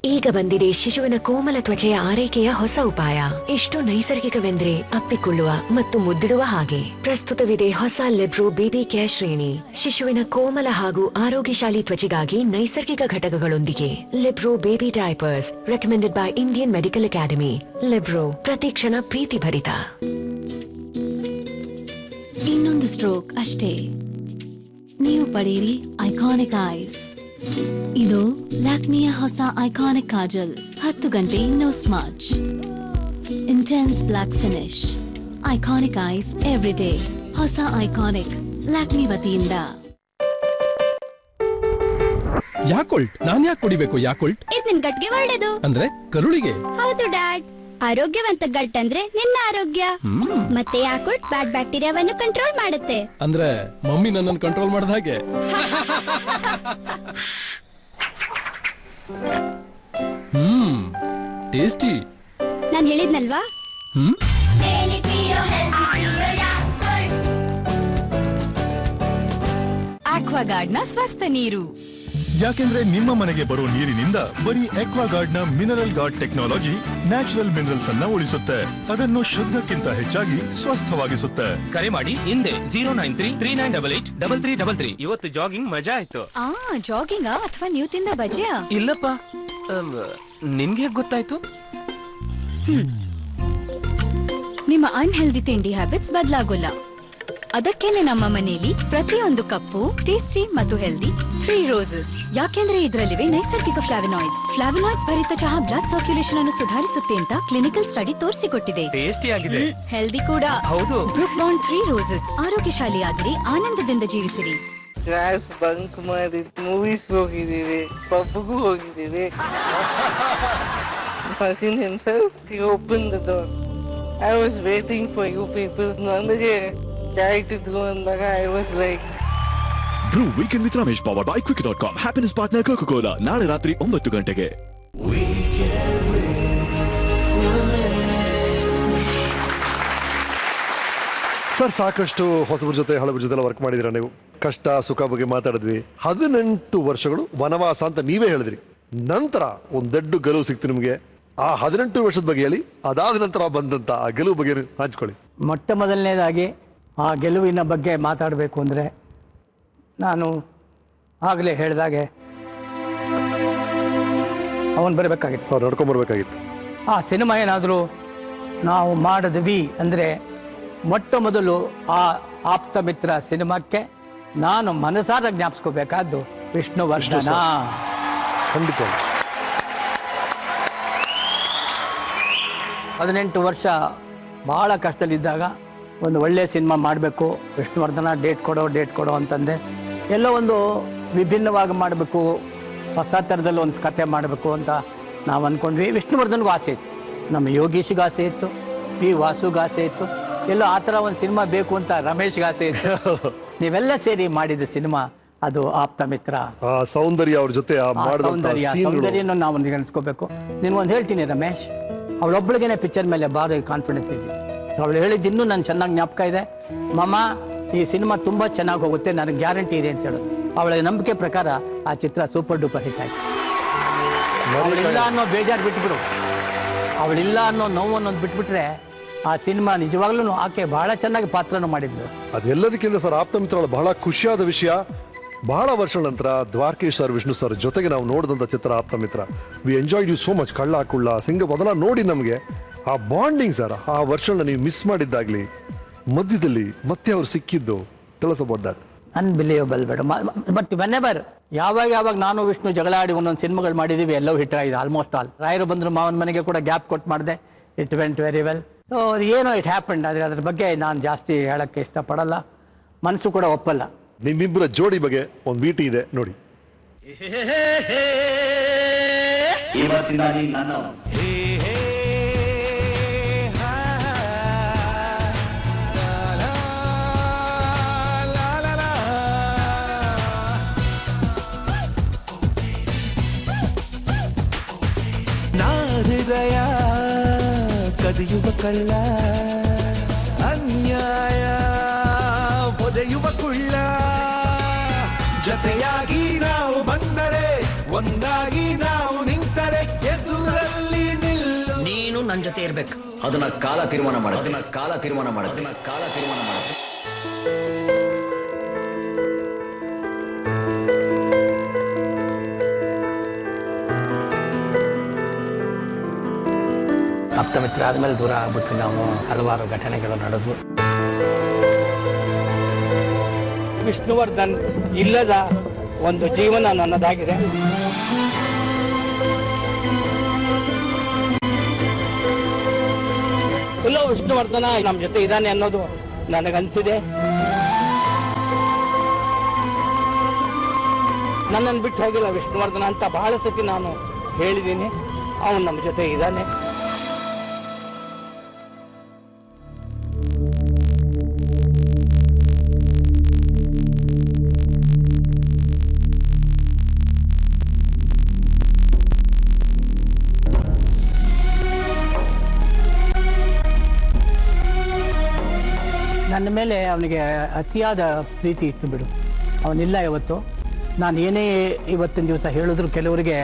ಈಗ ಬಂದಿದೆ ಶಿಶುವಿನ ಕೋಮಲ ತ್ವಚೆಯ ಆರೈಕೆಯ ಹೊಸ ಉಪಾಯ. ಎಷ್ಟು ನೈಸರ್ಗಿಕವೆಂದ್ರೆ ಅಪ್ಪಿಕೊಳ್ಳುವ ಮತ್ತು ಮುದ್ದಿಡುವ ಹಾಗೆ. ಪ್ರಸ್ತುತವಿದೆ ಹೊಸ ಲಿಬ್ರೋ ಬೇಬಿ ಕೇರ್ ಶ್ರೇಣಿ. ಶಿಶುವಿನ ಕೋಮಲ ಹಾಗೂ ಆರೋಗ್ಯಶಾಲಿ ತ್ವಚೆಗಾಗಿ ನೈಸರ್ಗಿಕ ಘಟಕಗಳೊಂದಿಗೆ. Libero baby diapers, recommended by Indian medical academy. Libero, ಪ್ರತಿಕ್ಷಣ ಪ್ರೀತಿ ಭರಿತ. ಇನ್ನೊಂದು ಸ್ಟ್ರೋಕ್ ಅಷ್ಟೇ, ನೀವು ಪಡೆಯಿರಿ ಐಕಾನಿಕ್ ಐಸ್. ಇದು ಲ್ಯಾಕ್ಮಿಯ ಹೊಸ ಐಕಾನಿಕ್ ಕಾಜಲ್. 10 ಗಂಟೆ no smudge, intense black finish. Iconic eyes every day. ಹೊಸ ಐಕಾನಿಕ್ ಲ್ಯಾಕ್ಮಿ ವತಿಯಿಂದ. ಯಾಕೊಲ್ಟ್ ನಾನ್ ಯಾಕೆ ಕುಡಿಬೇಕು? ಯಾಕೊಲ್ಟ್ ಇದು ನಿನ್ ಗಟ್ಗೆ ಒಳ್ಳೆದು. ಅಂದ್ರೆ ಕರುಳಿಗೆ? ಹೌದು ಡ್ಯಾಡ್. ಆರೋಗ್ಯವಂತ ಗಟ್ ಅಂದ್ರೆ ನಿನ್ನ ಆರೋಗ್ಯ. ಮತ್ತೆ ಯಾಕುಲ್ಟ್ ಬ್ಯಾಡ್ ಬ್ಯಾಕ್ಟೀರಿಯಾವನ್ನು ಕಂಟ್ರೋಲ್ ಮಾಡುತ್ತೆ. ಅಂದ್ರೆ ಮಮ್ಮಿ ನನ್ನನ್ನು ಕಂಟ್ರೋಲ್ ಮಾಡಿದ ಹಾಗೆ. ಟೇಸ್ಟಿ. ನಾನು ಹೇಳಿದ್ನಲ್ವಾ? ಆಕ್ವಾಗಾರ್ಡ್ ನ ಸ್ವಸ್ಥ ನೀರು. ಯಾಕೆಂದ್ರೆ ನಿಮ್ಮ ಮನೆಗೆ ಬರೋ ನೀರಿನಿಂದ ಬರೀ ಎಕ್ವಾಗಾರ್ಡ್ ನ mineral guard technology natural minerals ಅನ್ನ ಉಳಿಸುತ್ತೆ, ಅದನ್ನು ಶುದ್ಧಕ್ಕಿಂತ ಹೆಚ್ಚಾಗಿ ಸ್ವಸ್ಥವಾಗಿಸುತ್ತೆ. ಕರೆ ಮಾಡಿ ಹಿಂದೆ 09339883333. ಇವತ್ತು ಜಾಗಿಂಗ್ ಮಜಾ ಆಯ್ತು. ಜಾಗಿಂಗ್ ಅಥವಾ ನೀವು ತಿಂದ ಬಜೆಯಾ? ಇಲ್ಲಪ್ಪ, ನಿನ್ಗೆ ಗೊತ್ತಾಯ್ತು? ನಿಮ್ಮ ಅನ್ಹೆಲ್ದಿ ತಿಂಡಿ ಹ್ಯಾಬಿಟ್ಸ್ ಬದಲಾಗೋಲ್ಲ. ಅದಕ್ಕೇನೆ ನಮ್ಮ ಮನೆಯಲ್ಲಿ ಪ್ರತಿಯೊಂದು ಕಪ್ಪು ಟೇಸ್ಟಿ ಮತ್ತು ಹೆಲ್ದಿ 3 ರೋಸಸ್. ಯಾಕೆಂದ್ರೆ ಇದರಲ್ಲಿವೆ ನೈಸರ್ಗಿಕ ಫ್ಲಾವನಾಯ್ಡ್ಸ್. ಫ್ಲಾವನಾಯ್ಡ್ಸ್ ಭರಿತ ಚಹಾ ಬ್ಲಡ್ ಸರ್ಕ್ಯುಲೇಷನ್ ಅನ್ನು ಸುಧಾರಿಸುತ್ತೆ ಅಂತ ಕ್ಲಿನಿಕಲ್ ಸ್ಟಡಿ ತೋರಿಸಿಕೊಟ್ಟಿದೆ. ಟೇಸ್ಟಿ ಆಗಿದೆ, ಹೆಲ್ದಿ ಕೂಡ ಹೌದು. Brooke Bond 3 roses. ಆರೋಗ್ಯಶಾಲಿಯಾಗಿರಿ, ಆನಂದದಿಂದ ಜೀವಿಸಿರಿ. ಕ್ಲಾಸ್ ಬಂಕ್ ಮಾಡಿ ಮೂವೀಸ್ ಹೋಗಿದ್ದೀವಿ, ಪಬ್ಗೂ ಹೋಗಿದ್ದೀವಿ. Martin himself, he opened the door. I was waiting for you people. ನನಗೆ ಡೈರೆಕ್ಟ್ ಅಂದಾಗ I was like, Bru weekend with Ramesh powered by Quickie.com. Happiness partner Coca Cola. ನಾಳೆ ರಾತ್ರಿ 9 ಗಂಟೆಗೆ. ಸರ್, ಸಾಕಷ್ಟು ಹೊಸಬ್ರ ಜೊತೆ ಹಳಬ್ರ ಜೊತೆ ವರ್ಕ್ ಮಾಡಿದಿರ ನೀವು. ಕಷ್ಟ ಸುಖ ಬಗ್ಗೆ ಮಾತಾಡಿದ್ವಿ. 18 ವರ್ಷಗಳು ವನವಾಸ ಅಂತ ನೀವೇ ಹೇಳಿದ್ರಿ. ನಂತರ ಒಂದು ದೊಡ್ಡ ಗೆಲುವು ಸಿಕ್ತು ನಿಮಗೆ. ಆ 18 ವರ್ಷದ ಬಗ್ಗೆ ಹೇಳಿ, ಅದಾದ ನಂತರ ಬಂದಂತ ಆ ಗೆಲುವು ಬಗ್ಗೆ ಹಂಚ್ಕೊಳ್ಳಿ. ಮೊಟ್ಟ ಮೊದಲನೇದಾಗಿ ಆ ಗೆಲುವಿನ ಬಗ್ಗೆ ಮಾತಾಡಬೇಕು ಅಂದರೆ, ನಾನು ಆಗಲೇ ಹೇಳಿದಾಗೆ ಅವನು ಬರಬೇಕಾಗಿತ್ತು, ಅವ್ರು ನಡ್ಕೊಂಬರ್ಬೇಕಾಗಿತ್ತು. ಆ ಸಿನಿಮಾ ಏನಾದರೂ ನಾವು ಮಾಡಿದ್ವಿ ಅಂದರೆ, ಮೊಟ್ಟ ಮೊದಲು ಆ ಆಪ್ತ ಮಿತ್ರ ಸಿನಿಮಾಕ್ಕೆ ನಾನು ಮನಸಾರ ಜ್ಞಾಪಿಸ್ಕೋಬೇಕಾದ್ದು ವಿಷ್ಣುವರ್ಧನ. ಖಂಡಿತ 18 ವರ್ಷ ಭಾಳ ಕಷ್ಟದಲ್ಲಿದ್ದಾಗ ಒಂದು ಒಳ್ಳೆಯ ಸಿನಿಮಾ ಮಾಡಬೇಕು, ವಿಷ್ಣುವರ್ಧನ ಡೇಟ್ ಕೊಡೋ ಅಂತಂದೆ. ಎಲ್ಲೋ ಒಂದು ವಿಭಿನ್ನವಾಗಿ ಮಾಡಬೇಕು, ಹೊಸ ಥರದಲ್ಲಿ ಒಂದು ಕಥೆ ಮಾಡಬೇಕು ಅಂತ ನಾವು ಅಂದ್ಕೊಂಡ್ವಿ. ವಿಷ್ಣುವರ್ಧನ್ಗೂ ಆಸೆ ಇತ್ತು, ನಮ್ಮ ಯೋಗೀಶ್ಗೆ ಆಸೆ ಇತ್ತು, ವಿ ವಾಸುಗೆ ಆಸೆ ಇತ್ತು, ಎಲ್ಲೋ ಆ ಥರ ಒಂದು ಸಿನಿಮಾ ಬೇಕು ಅಂತ ರಮೇಶ್ಗೆ ಆಸೆ ಇತ್ತು. ನೀವೆಲ್ಲ ಸೇರಿ ಮಾಡಿದ ಸಿನಿಮಾ ಅದು ಆಪ್ತ ಮಿತ್ರ. ಸೌಂದರ್ಯ ಅವ್ರ ಜೊತೆ ಸೌಂದರ್ಯನ ನಾವು ನೆನೆಸ್ಕೋಬೇಕು. ನಿನ್ಗೊಂದು ಹೇಳ್ತೀನಿ ರಮೇಶ್, ಅವಳೊಬ್ಬಳಿಗೇನೆ ಪಿಕ್ಚರ್ ಮೇಲೆ ಭಾರಿ ಕಾನ್ಫಿಡೆನ್ಸ್ ಇದೆ. ಅವಳು ಹೇಳಿದ್ದು ಇನ್ನೂ ನಾನು ಚೆನ್ನಾಗಿ ಜ್ಞಾಪಕ ಇದೆ, ಮಮ್ಮ ಈ ಸಿನಿಮಾ ತುಂಬ ಚೆನ್ನಾಗಿ ಹೋಗುತ್ತೆ, ನನಗೆ ಗ್ಯಾರಂಟಿ ಇದೆ ಅಂತ ಹೇಳೋದು. ಅವಳ ನಂಬಿಕೆ ಪ್ರಕಾರ ಆ ಚಿತ್ರ ಸೂಪರ್ ಡೂಪರ್ ಹಿಟ್ ಆಯಿತು. ಅವಳಿಲ್ಲ ಅನ್ನೋ ಬೇಜಾರು ಬಿಟ್ಬಿಡು, ಅವಳಿಲ್ಲ ಅನ್ನೋ ನೋವು ಅನ್ನೋದು ಬಿಟ್ಬಿಟ್ರೆ ಆ ಸಿನಿಮಾ ನಿಜವಾಗ್ಲೂ ಆಕೆ ಬಹಳ ಚೆನ್ನಾಗಿ ಪಾತ್ರನೂ ಮಾಡಿದ್ಲು. ಅದೆಲ್ಲದಕ್ಕಿಂತ ಸರ್, ಆಪ್ತ ಮಿತ್ರ ಬಹಳ ಖುಷಿಯಾದ ವಿಷಯ, ಬಹಳ ವರ್ಷಗಳ ನಂತರ ದ್ವಾರಕೀಶ್ ಸರ್, ವಿಷ್ಣು ಸರ್ ಜೊತೆಗೆ ನಾವು ನೋಡಿದಂಥ ಚಿತ್ರ ಆಪ್ತ ಮಿತ್ರ. We enjoyed you so much. ಕಳ್ಳ ಕುಳ್ಳ ಸಿಂಗ ಅದೆಲ್ಲ ನೋಡಿ ನಮಗೆ ಆ ಬಾಂಡಿಂಗ್ ಸರ್, ಆ ವರ್ಷಗಳನ್ನ ನೀವು ಮಿಸ್ ಮಾಡಿದ್ದಾಗಲಿ, ಮಧ್ಯದಲ್ಲಿ ಮತ್ತೆ ಅವ್ರು ಸಿಕ್ಕಿದ್ದು, ಟೆಲ್ ಅಬೌಟ್ ದಟ್. ಅನ್ಬಿಲೀವಬಲ್ ಬೇಡ. ಬಟ್ ವೆನೆವರ್ ಯಾವಾಗ ನಾನು ವಿಷ್ಣು ಜಗಳಾಡಿ ಒಂದೊಂದು ಸಿನಿಮಾಗಳು ಮಾಡಿದ್ದೀವಿ, ಎಲ್ಲವೂ ಹಿಟ್ ಆಗಿದೆ ಆಲ್ಮೋಸ್ಟ್ ಆಲ್. ರಾಯರು ಬಂದರು ಮಾವನ ಮನೆಗೆ ಕೂಡ ಗ್ಯಾಪ್ ಕೊಟ್ಟು ಮಾಡಿದೆ, it went very well. So ಏನೋ ಇಟ್ ಹ್ಯಾಪಂಡ್. ಆದರೆ ಅದ್ರ ಬಗ್ಗೆ ನಾನು ಜಾಸ್ತಿ ಹೇಳೋಕ್ಕೆ ಇಷ್ಟಪಡಲ್ಲ, ಮನಸ್ಸು ಕೂಡ ಒಪ್ಪಲ್ಲ. ನಿಮ್ಮಿಬ್ಬರ ಜೋಡಿ ಬಗ್ಗೆ ಒಂದು ವೀಟಿ ಇದೆ ನೋಡಿ. ಹೃದಯ ಕದಿಯುವ ಕಳ್ಳ, ಅನ್ಯಾಯ ಒದೆಯುವ ಕುಳ್ಳ, ಜೊತೆಯಾಗಿ ನಾವು ಬಂದರೆ, ಒಂದಾಗಿ ನಾವು ನಿಂತರೆ, ಎದುರಲ್ಲಿ ನಿಲ್ಲು. ನೀನು ನನ್ನ ಜೊತೆ ಇರ್ಬೇಕು. ಅದನ್ನ ಕಾಲ ತೀರ್ಮಾನ ಮಾಡುತ್ತೆ. ಆಪ್ತ ಮಿತ್ರ ಆದಮೇಲೆ ದೂರ ಆಗ್ಬಿಟ್ಟು ನಾವು ಹಲವಾರು ಘಟನೆಗಳು ನಡೆದ್ವು. ವಿಷ್ಣುವರ್ಧನ್ ಇಲ್ಲದ ಒಂದು ಜೀವನ ನನ್ನದಾಗಿದೆ. ಇಲ್ಲ, ವಿಷ್ಣುವರ್ಧನ ನಮ್ಮ ಜೊತೆ ಇದ್ದಾನೆ ಅನ್ನೋದು ನನಗನ್ಸಿದೆ. ನನ್ನನ್ನು ಬಿಟ್ಟು ಹೋಗಿಲ್ಲ ವಿಷ್ಣುವರ್ಧನ ಅಂತ ಬಹಳ ಸತಿ ನಾನು ಹೇಳಿದ್ದೀನಿ. ಅವನು ನಮ್ಮ ಜೊತೆ ಇದ್ದಾನೆ. ನನ್ನ ಮೇಲೆ ಅವನಿಗೆ ಅತಿಯಾದ ಪ್ರೀತಿ ಇತ್ತು ಬಿಡು. ಅವನಿಲ್ಲ ಇವತ್ತು. ನಾನು ಏನೇ ಇವತ್ತಿನ ದಿವಸ ಹೇಳಿದ್ರು ಕೆಲವರಿಗೆ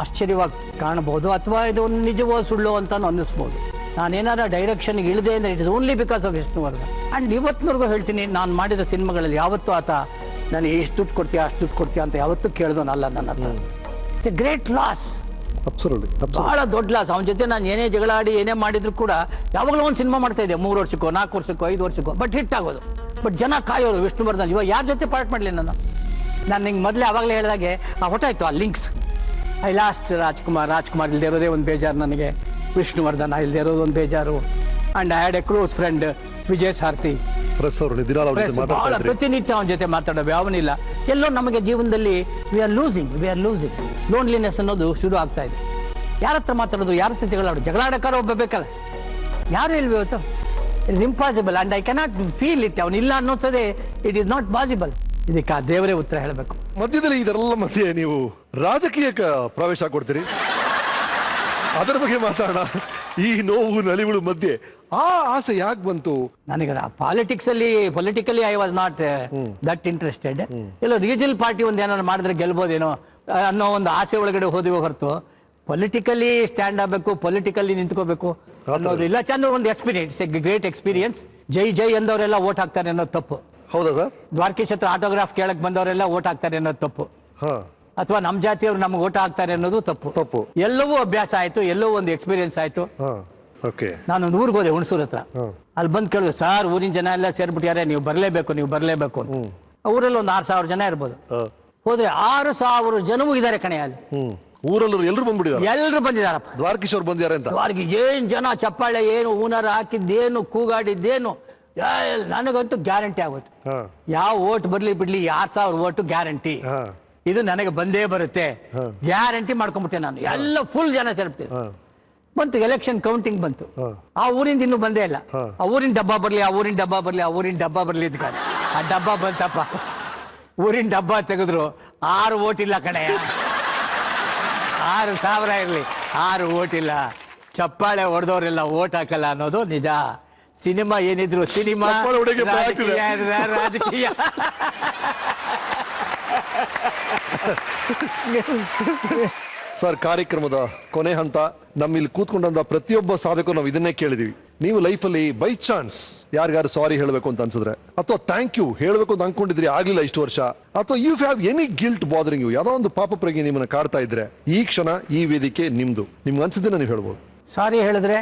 ಆಶ್ಚರ್ಯವಾಗಿ ಕಾಣಬಹುದು, ಅಥವಾ ಇದು ನಿಜವೋ ಸುಳ್ಳು ಅಂತ ಅನ್ನಿಸ್ಬೋದು. ನಾನೇನಾರ ಡೈರೆಕ್ಷನ್ಗೆ ಇಳಿದೆ ಅಂದರೆ it is only because of Vishnuvardhan. And ಇವತ್ತಿನವರೆಗೂ ಹೇಳ್ತೀನಿ, ನಾನು ಮಾಡಿದ ಸಿನಿಮಾಗಳಲ್ಲಿ ಯಾವತ್ತೂ ಆತ ನಾನು ಎಷ್ಟು ದುಡ್ಡು ಕೊಡ್ತೀಯ ಅಷ್ಟು ದುಡ್ಡು ಕೊಡ್ತೀಯ ಅಂತ ಯಾವತ್ತೂ ಕೇಳ್ದೋನಲ್ಲ ನನ್ನ ಹತ್ರ. ಇಟ್ಸ್ ಎ ಗ್ರೇಟ್ ಲಾಸ್, ಭಾಳ ದೊಡ್ಡ ಲಾಸ್. ಅವನ ಜೊತೆ ನಾನು ಏನೇ ಜಗಳ ಆಡಿ ಏನೇ ಮಾಡಿದ್ರು ಕೂಡ ಯಾವಾಗಲೂ ಒಂದು ಸಿನಿಮಾ ಮಾಡ್ತಾ ಇದ್ದೆ, 3 ವರ್ಷಕ್ಕೋ 4 ವರ್ಷಕ್ಕೋ 5 ವರ್ಷಕ್ಕೋ, ಬಟ್ ಹಿಟ್ ಆಗೋದು. ಬಟ್ ಜನ ಕಾಯೋರು ವಿಷ್ಣುವರ್ಧನ್. ಇವಾಗ ಯಾರ ಜೊತೆ ಪಾರ್ಟ್ ಮಾಡಲಿ ನಾನು ನಿಂಗೆ ಮೊದಲೇ ಆವಾಗಲೇ ಹೇಳಿದಾಗೆ ಹೊಟ್ಟಾಯ್ತು ಆ ಲಿಂಕ್ಸ್. ಐ ಲಾಸ್ಟ್ ರಾಜ್ಕುಮಾರ್ ಇಲ್ಲದೆ ಇರೋದೇ ಒಂದು ಬೇಜಾರು ನನಗೆ, ವಿಷ್ಣುವರ್ಧನ್ ಇಲ್ಲದೆ ಇರೋದು ಒಂದು ಬೇಜಾರು. And I had a close friend Vijay Sarthi. ಭಾಳ ಪ್ರತಿನಿತ್ಯ ಅವನ ಜೊತೆ ಮಾತಾಡೋ ಯಾವನಿಲ್ಲ. ಎಲ್ಲೋ ನಮಗೆ ಜೀವನದಲ್ಲಿ ವಿ ಆರ್ ಲೂಸಿಂಗ್ ಲೋನ್ಲಿನೆಸ್ ಅನ್ನೋದು ಶುರು ಆಗ್ತಾ ಇದೆ. ಯಾರ ಹತ್ರ ಮಾತಾಡೋದು, ಯಾರ ಹತ್ರ ಜಗಳಾಡೋಕ್ಕಾರ ಒಬ್ಬ ಬೇಕಲ್ಲ, ಯಾರು ಇಲ್ವೇ ಇವತ್ತು? It is impossible and I cannot feel it. ಅವನಿಲ್ಲ ಅನ್ನೋಸೋದೇ ಇಟ್ ಈಸ್ ನಾಟ್ ಪಾಸಿಬಲ್. ಇದಕ್ಕೆ ಆ ದೇವರೇ ಉತ್ತರ ಹೇಳಬೇಕು. ಮಧ್ಯದಲ್ಲಿ ಇದೆಲ್ಲ ಮಧ್ಯೆ ನೀವು ರಾಜಕೀಯಕ್ಕೆ ಪ್ರವೇಶ ಕೊಡ್ತೀರಿ, ಅದರ ಬಗ್ಗೆ ಮಾತಾಡೋಣ. ಈ ನೋವು ನಲಿವುಳು ಮಧ್ಯೆ ಆ ಆಸೆ ಯಾಕೆ ಬಂತು? ನನಗೆ politically I was not that interested. Yellow regional party ಒಂದು ಏನಾದ್ರು ಮಾಡಿದ್ರೆ ಗೆಲ್ಬೋದೇನೋ ಅನ್ನೋ ಒಂದು ಆಸೆ ಒಳಗಡೆ ಹೋದಿವೋ ಹೊರತು ಪೊಲಿಟಿಕಲಿ ಸ್ಟ್ಯಾಂಡ್ ಆಗಬೇಕು, ಪೊಲಿಟಿಕಲಿ ನಿಂತ್ಕೋಬೇಕು ಅನ್ನೋದಿಲ್ಲ. ಚೆನ್ನ ಒಂದು ಎಕ್ಸ್ಪೀರಿಯನ್ಸ್, ಗ್ರೇಟ್ ಎಕ್ಸ್ಪೀರಿಯನ್ಸ್. ಜೈ ಅಂದವರೆಲ್ಲ ಓಟ್ ಹಾಕ್ತಾರೆ ಅನ್ನೋದು ತಪ್ಪು. ಹೌದಾ ಸರ್? ದ್ವಾರಕೀಶ್ ಹತ್ರ ಆಟೋಗ್ರಾಫ್ ಕೇಳಕ್ ಬಂದವರೆಲ್ಲ ಓಟ್ ಹಾಕ್ತಾರೆ ಅನ್ನೋದು ತಪ್ಪು. ಅಥವಾ ನಮ್ಮ ಜಾತಿಯವರು ನಮ್ಗೆ ಓಟ್ ಹಾಕ್ತಾರೆ ಅನ್ನೋದು ತಪ್ಪು. ಎಲ್ಲವೂ ಅಭ್ಯಾಸ ಆಯ್ತು, ಎಲ್ಲವೂ ಒಂದು ಎಕ್ಸ್ಪೀರಿಯನ್ಸ್ ಆಯ್ತು. ನಾನೊಂದು ಊರಿಗೆ ಹೋದೆ, ಹುಣಸೂರ್ ಹತ್ರ. ಅಲ್ಲಿ ಬಂದು ಕೇಳಿದ್ರು, ಸರ್ ಊರಿನ ಜನ ಎಲ್ಲ ಸೇರ್ಬಿಟ್ಟಾರೆ, ನೀವು ಬರಲೇಬೇಕು ಅಂತ. ಊರಲ್ಲಿ ಒಂದು 6,000 ಜನ ಇರ್ಬೋದು. ಹೋದ್ರೆ 6,000 ಜನವೂ ಇದ್ದಾರೆ ಕಣೆ ಅಲ್ಲಿ. ಊರಲ್ಲೂ ಎಲ್ಲರೂ ಬಂದಿದ್ದಾರಪ್ಪ. ದ್ವಾರಕೀಶ್ ಅವ್ರು ಬಂದಿದ್ದಾರೆ ಅಂತ. ಏನ್ ಜನ, ಚಪ್ಪಾಳೆ ಏನು, ಹೂನಾರ ಹಾಕಿದ್ದೇನು, ಕೂಗಾಡಿದ್ದೇನು, ನನಗಂತೂ ಗ್ಯಾರಂಟಿ ಆಗೋಯ್ತು. ಯಾವ ಓಟ್ ಬರ್ಲಿ ಬಿಡ್ಲಿ 6,000 ಓಟು ಗ್ಯಾರಂಟಿ, ಇದು ನನಗೆ ಬಂದೇ ಬರುತ್ತೆ, ಗ್ಯಾರಂಟಿ ಮಾಡ್ಕೊಂಡ್ಬಿಟ್ಟೆ ನಾನು. ಎಲ್ಲ ಫುಲ್ ಜನ ಸೇರ್ಬಿಟ್ಟಿದ್ರು. ಬಂತು ಎಲೆಕ್ಷನ್ ಕೌಂಟಿಂಗ್ ಬಂತು. ಆ ಊರಿಂದ ಇನ್ನೂ ಬಂದೇ ಇಲ್ಲ. ಆ ಊರಿನ ಡಬ್ಬ ಬರ್ಲಿ ಇದ್ಕ ಆ ಡಬ್ಬ ಬಂತಪ್ಪ. ಊರಿನ ಡಬ್ಬ ತೆಗೆದ್ರು, 6 ಓಟ್ ಇಲ್ಲ ಕಣೆಯ. 6,000 ಇರಲಿ, 6 ಓಟ್ ಇಲ್ಲ. ಚಪ್ಪಾಳೆ ಹೊಡೆದವರೆಲ್ಲ ಓಟ್ ಹಾಕಲ್ಲ ಅನ್ನೋದು ನಿಜ. ಸಿನಿಮಾ ಏನಿದ್ರು ಸಿನಿಮಾ, ರಾಜಕೀಯ. ಸರ್, ಕಾರ್ಯಕ್ರಮದ ಕೊನೆ ಹಂತ. ನಮ್ಮಿಲ್ಲಿ ಕೂತ್ಕೊಂಡಂತ ಪ್ರತಿಯೊಬ್ಬ ಸಾಧಕರು ನಾವು ಇದನ್ನೇ ಕೇಳಿದೀವಿ. ನೀವು ಲೈಫಲ್ಲಿ ಬೈ ಚಾನ್ಸ್ ಯಾರಿಗಾರು ಸಾರಿ ಹೇಳಬೇಕು ಅಂತ ಅನ್ಸಿದ್ರೆ, ಅಥವಾ ಥ್ಯಾಂಕ್ ಯು ಹೇಳಬೇಕು ಅಂತ ಅನ್ಕೊಂಡಿದ್ರಿ, ಆಗ್ಲಿಲ್ಲ ಇಷ್ಟು ವರ್ಷ, ಅಥವಾ you have any guilt bothering you, ಯಾವುದೋ ಒಂದು ಪಾಪ ಪ್ರಜ್ಞೆ ನಿಮ್ಮನ್ನ ಕಾಡ್ತಾ ಇದ್ರೆ, ಈ ಕ್ಷಣ ಈ ವೇದಿಕೆ ನಿಮ್ದು. ನಿಮ್ಗೆ ಅನ್ಸಿದ್ದನ್ನ ನೀವು ಹೇಳ್ಬೋದು. ಸಾರಿ ಹೇಳಿದ್ರೆ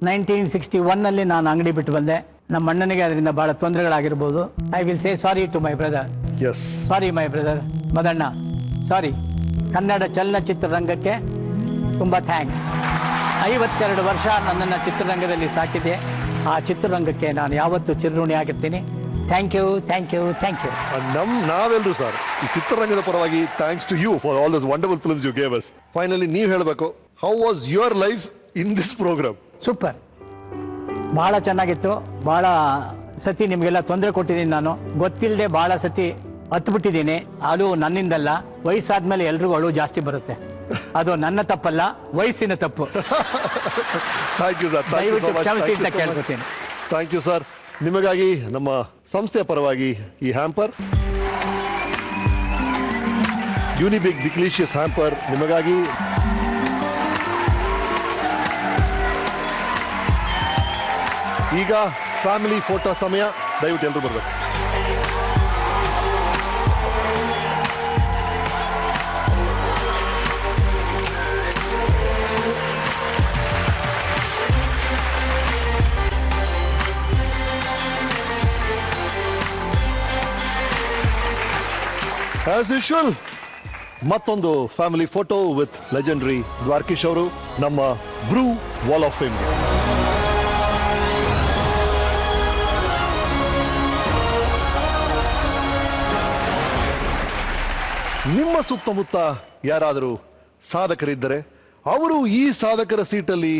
1961ನಲ್ಲಿ ನಾನು ಅಂಗಡಿ ಬಿಟ್ಟು ಬಂದೆ. ನಮ್ಮ ಅಣ್ಣನಿಗೆ ಅದರಿಂದ ಬಹಳ ತೊಂದರೆಗಳಾಗಿರ್ಬೋದು. I will say sorry to my brother. Sorry my brother Madanna, sorry. Kannada ಚಲನಚಿತ್ರರಂಗಕ್ಕೆ ತುಂಬ ಥ್ಯಾಂಕ್ಸ್. 52 ವರ್ಷ ನನ್ನನ್ನು ಚಿತ್ರರಂಗದಲ್ಲಿ ಸಾಕಿದೆ. ಆ ಚಿತ್ರರಂಗಕ್ಕೆ ನಾನು ಯಾವತ್ತೂ ಚಿರಋಣಿ ಆಗಿರ್ತೀನಿ. Thank you. ನಾವೆಲ್ಲರೂ ಸರ್ ಈ ಚಿತ್ರರಂಗದ ಪರವಾಗಿ thanks to you for all those wonderful films you gave us. Finally ನೀವು ಹೇಳಬೇಕು, how was your life in this program? Super, ಭಾಳ ಚೆನ್ನಾಗಿತ್ತು. ಭಾಳ ಸತಿ ನಿಮಗೆಲ್ಲ ತೊಂದರೆ ಕೊಟ್ಟಿದ್ದೀನಿ. ನಾನು ಗೊತ್ತಿಲ್ಲದೆ ಭಾಳ ಸತಿ ಹತ್ಬಿಟ್ಟಿದ್ದೀನಿ. ಅದು ನನ್ನಿಂದಲ್ಲ, ವಯಸ್ಸಾದ್ಮೇಲೆ ಎಲ್ರಿಗೂ ಅಳು ಜಾಸ್ತಿ ಬರುತ್ತೆ. ಅದು ನನ್ನ ತಪ್ಪಲ್ಲ, ವಯಸ್ಸಿನ ತಪ್ಪು. ದಯವಿಟ್ಟು ಕ್ಷಮಿಸಿ ಅಂತ ಕೇಳ್ಕೊತೀನಿ. Thank you sir. ನಿಮಗಾಗಿ ನಮ್ಮ ಸಂಸ್ಥೆಯ ಪರವಾಗಿ ಈ ಹ್ಯಾಂಪರ್, ಯೂನಿಬಿಗ್ ಡಿಕ್ಲಿಷಿಯಸ್ ಹ್ಯಾಂಪರ್ ನಿಮಗಾಗಿ. ಈಗ ಫ್ಯಾಮಿಲಿ ಫೋಟೋ ಸಮಯ. ದಯವಿಟ್ಟು ಎಲ್ಲರೂ ಬರಬೇಕು. ಆಸ್ ಯೂಶುವಲ್ ಮತ್ತೊಂದು family photo with legendary Dwarakish ಅವರು, ನಮ್ಮ ಬ್ರೂ ವಾಲ್ ಆಫ್ ಫೇಮ್. ನಿಮ್ಮ ಸುತ್ತಮುತ್ತ ಯಾರಾದರೂ ಸಾಧಕರಿದ್ದರೆ ಅವರು ಈ ಸಾಧಕರ ಸೀಟಲ್ಲಿ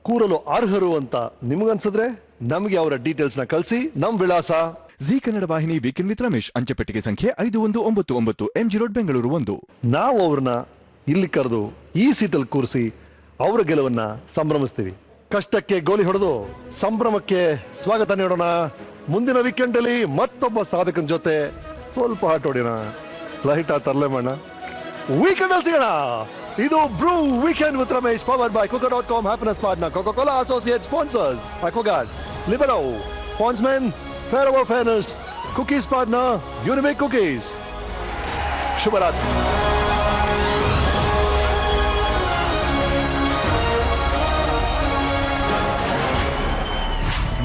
ಕೂರಲು ಅರ್ಹರು ಅಂತ ನಿಮಗನ್ಸಿದ್ರೆ ನಮಗೆ ಅವರ ಡೀಟೇಲ್ಸ್ನ ಕಳಿಸಿ. ನಮ್ಮ ವಿಳಾಸ ಜಿ ಕನ್ನಡ ವಾಹಿನಿ, ವೀಕೆಂಡ್ ವಿತ್ ರಮೇಶ್, ಅಂಚೆಪೆಟ್ಟಿಗೆ ಸಂಖ್ಯೆ 5199 MG ರೋಡ್, ಬೆಂಗಳೂರು 1. ನಾವು ಅವ್ರನ್ನ ಇಲ್ಲಿ ಕರೆದು ಈ ಸೀಟಲ್ಲಿ ಕೂರಿಸಿ ಅವರ ಗೆಲುವನ್ನ ಸಂಭ್ರಮಿಸ್ತೀವಿ. ಕಷ್ಟಕ್ಕೆ ಗೋಲಿ ಹೊಡೆದು ಸಂಭ್ರಮಕ್ಕೆ ಸ್ವಾಗತ ನೀಡೋಣ. ಮುಂದಿನ ವೀಕೆಂಡ್ ಅಲ್ಲಿ ಮತ್ತೊಬ್ಬ ಸಾಧಕನ ಜೊತೆ ಸ್ವಲ್ಪ ಆಟ ಹೊಡಿಯೋಣ. ಲೈಟ್ ತರಲೆ ಮಾಡೋಣ. ವೀಕೆಂಡ್ ಅಲ್ಲಿ ಸಿಗೋಣ. ಇದು Bru weekend with Ramesh, powered by coco.com, happiness partner Coca-Cola, associate sponsors Aquaguard, Libero, Fondsmen, Fairwell Fairness, Cookies Partner, Unique Cookies. ಶುಭರಾತ್ರಿ.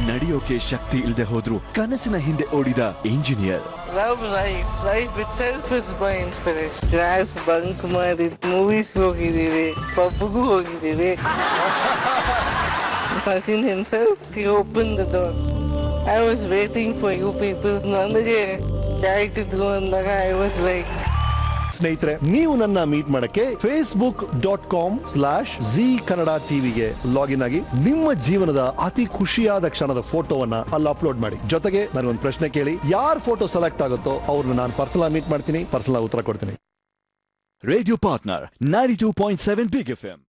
ನಡೆಯೋಕೆ ಶಕ್ತಿ ಇಲ್ಲದೆ ಹೋದ್ರು ಕನಸಿನ ಹಿಂದೆ ಓಡಿದ engineer. Life itself is my inspiration. Class bunk ಮಾಡಿ ಮೂವೀಸ್ ಹೋಗಿದ್ದೀವಿ, ಪಬ್ಗೂ ಹೋಗಿದ್ದೀವಿ. Martin himself, he opened the door. I was waiting for you people. ನನಗೆ ಡೈರೆಕ್ಟ್ ಇದ್ರು ಅಂದಾಗ I was like. ಸ್ನೇಹಿತರೆ, ನೀವು ನನ್ನ ಮೀಟ್ ಮಾಡಕ್ಕೆ facebook.com/zee ಕನ್ನಡ ಟಿವಿಗೆ ಲಾಗಿನ್ ಆಗಿ ನಿಮ್ಮ ಜೀವನದ ಅತಿ ಖುಷಿಯಾದ ಕ್ಷಣದ ಫೋಟೋವನ್ನ ಅಲ್ಲಿ ಅಪ್ಲೋಡ್ ಮಾಡಿ. ಜೊತೆಗೆ ನನಗೊಂದು ಪ್ರಶ್ನೆ ಕೇಳಿ, ಯಾರ ಫೋಟೋ ಸೆಲೆಕ್ಟ್ ಆಗುತ್ತೋ ಅವ್ರನ್ನ ನಾನು ಪರ್ಸನಲ್ ಮೀಟ್ ಮಾಡ್ತೀನಿ, ಪರ್ಸನಲ್ ಉತ್ತರ ಕೊಡ್ತೀನಿ. Radio partner 92.7 big FM.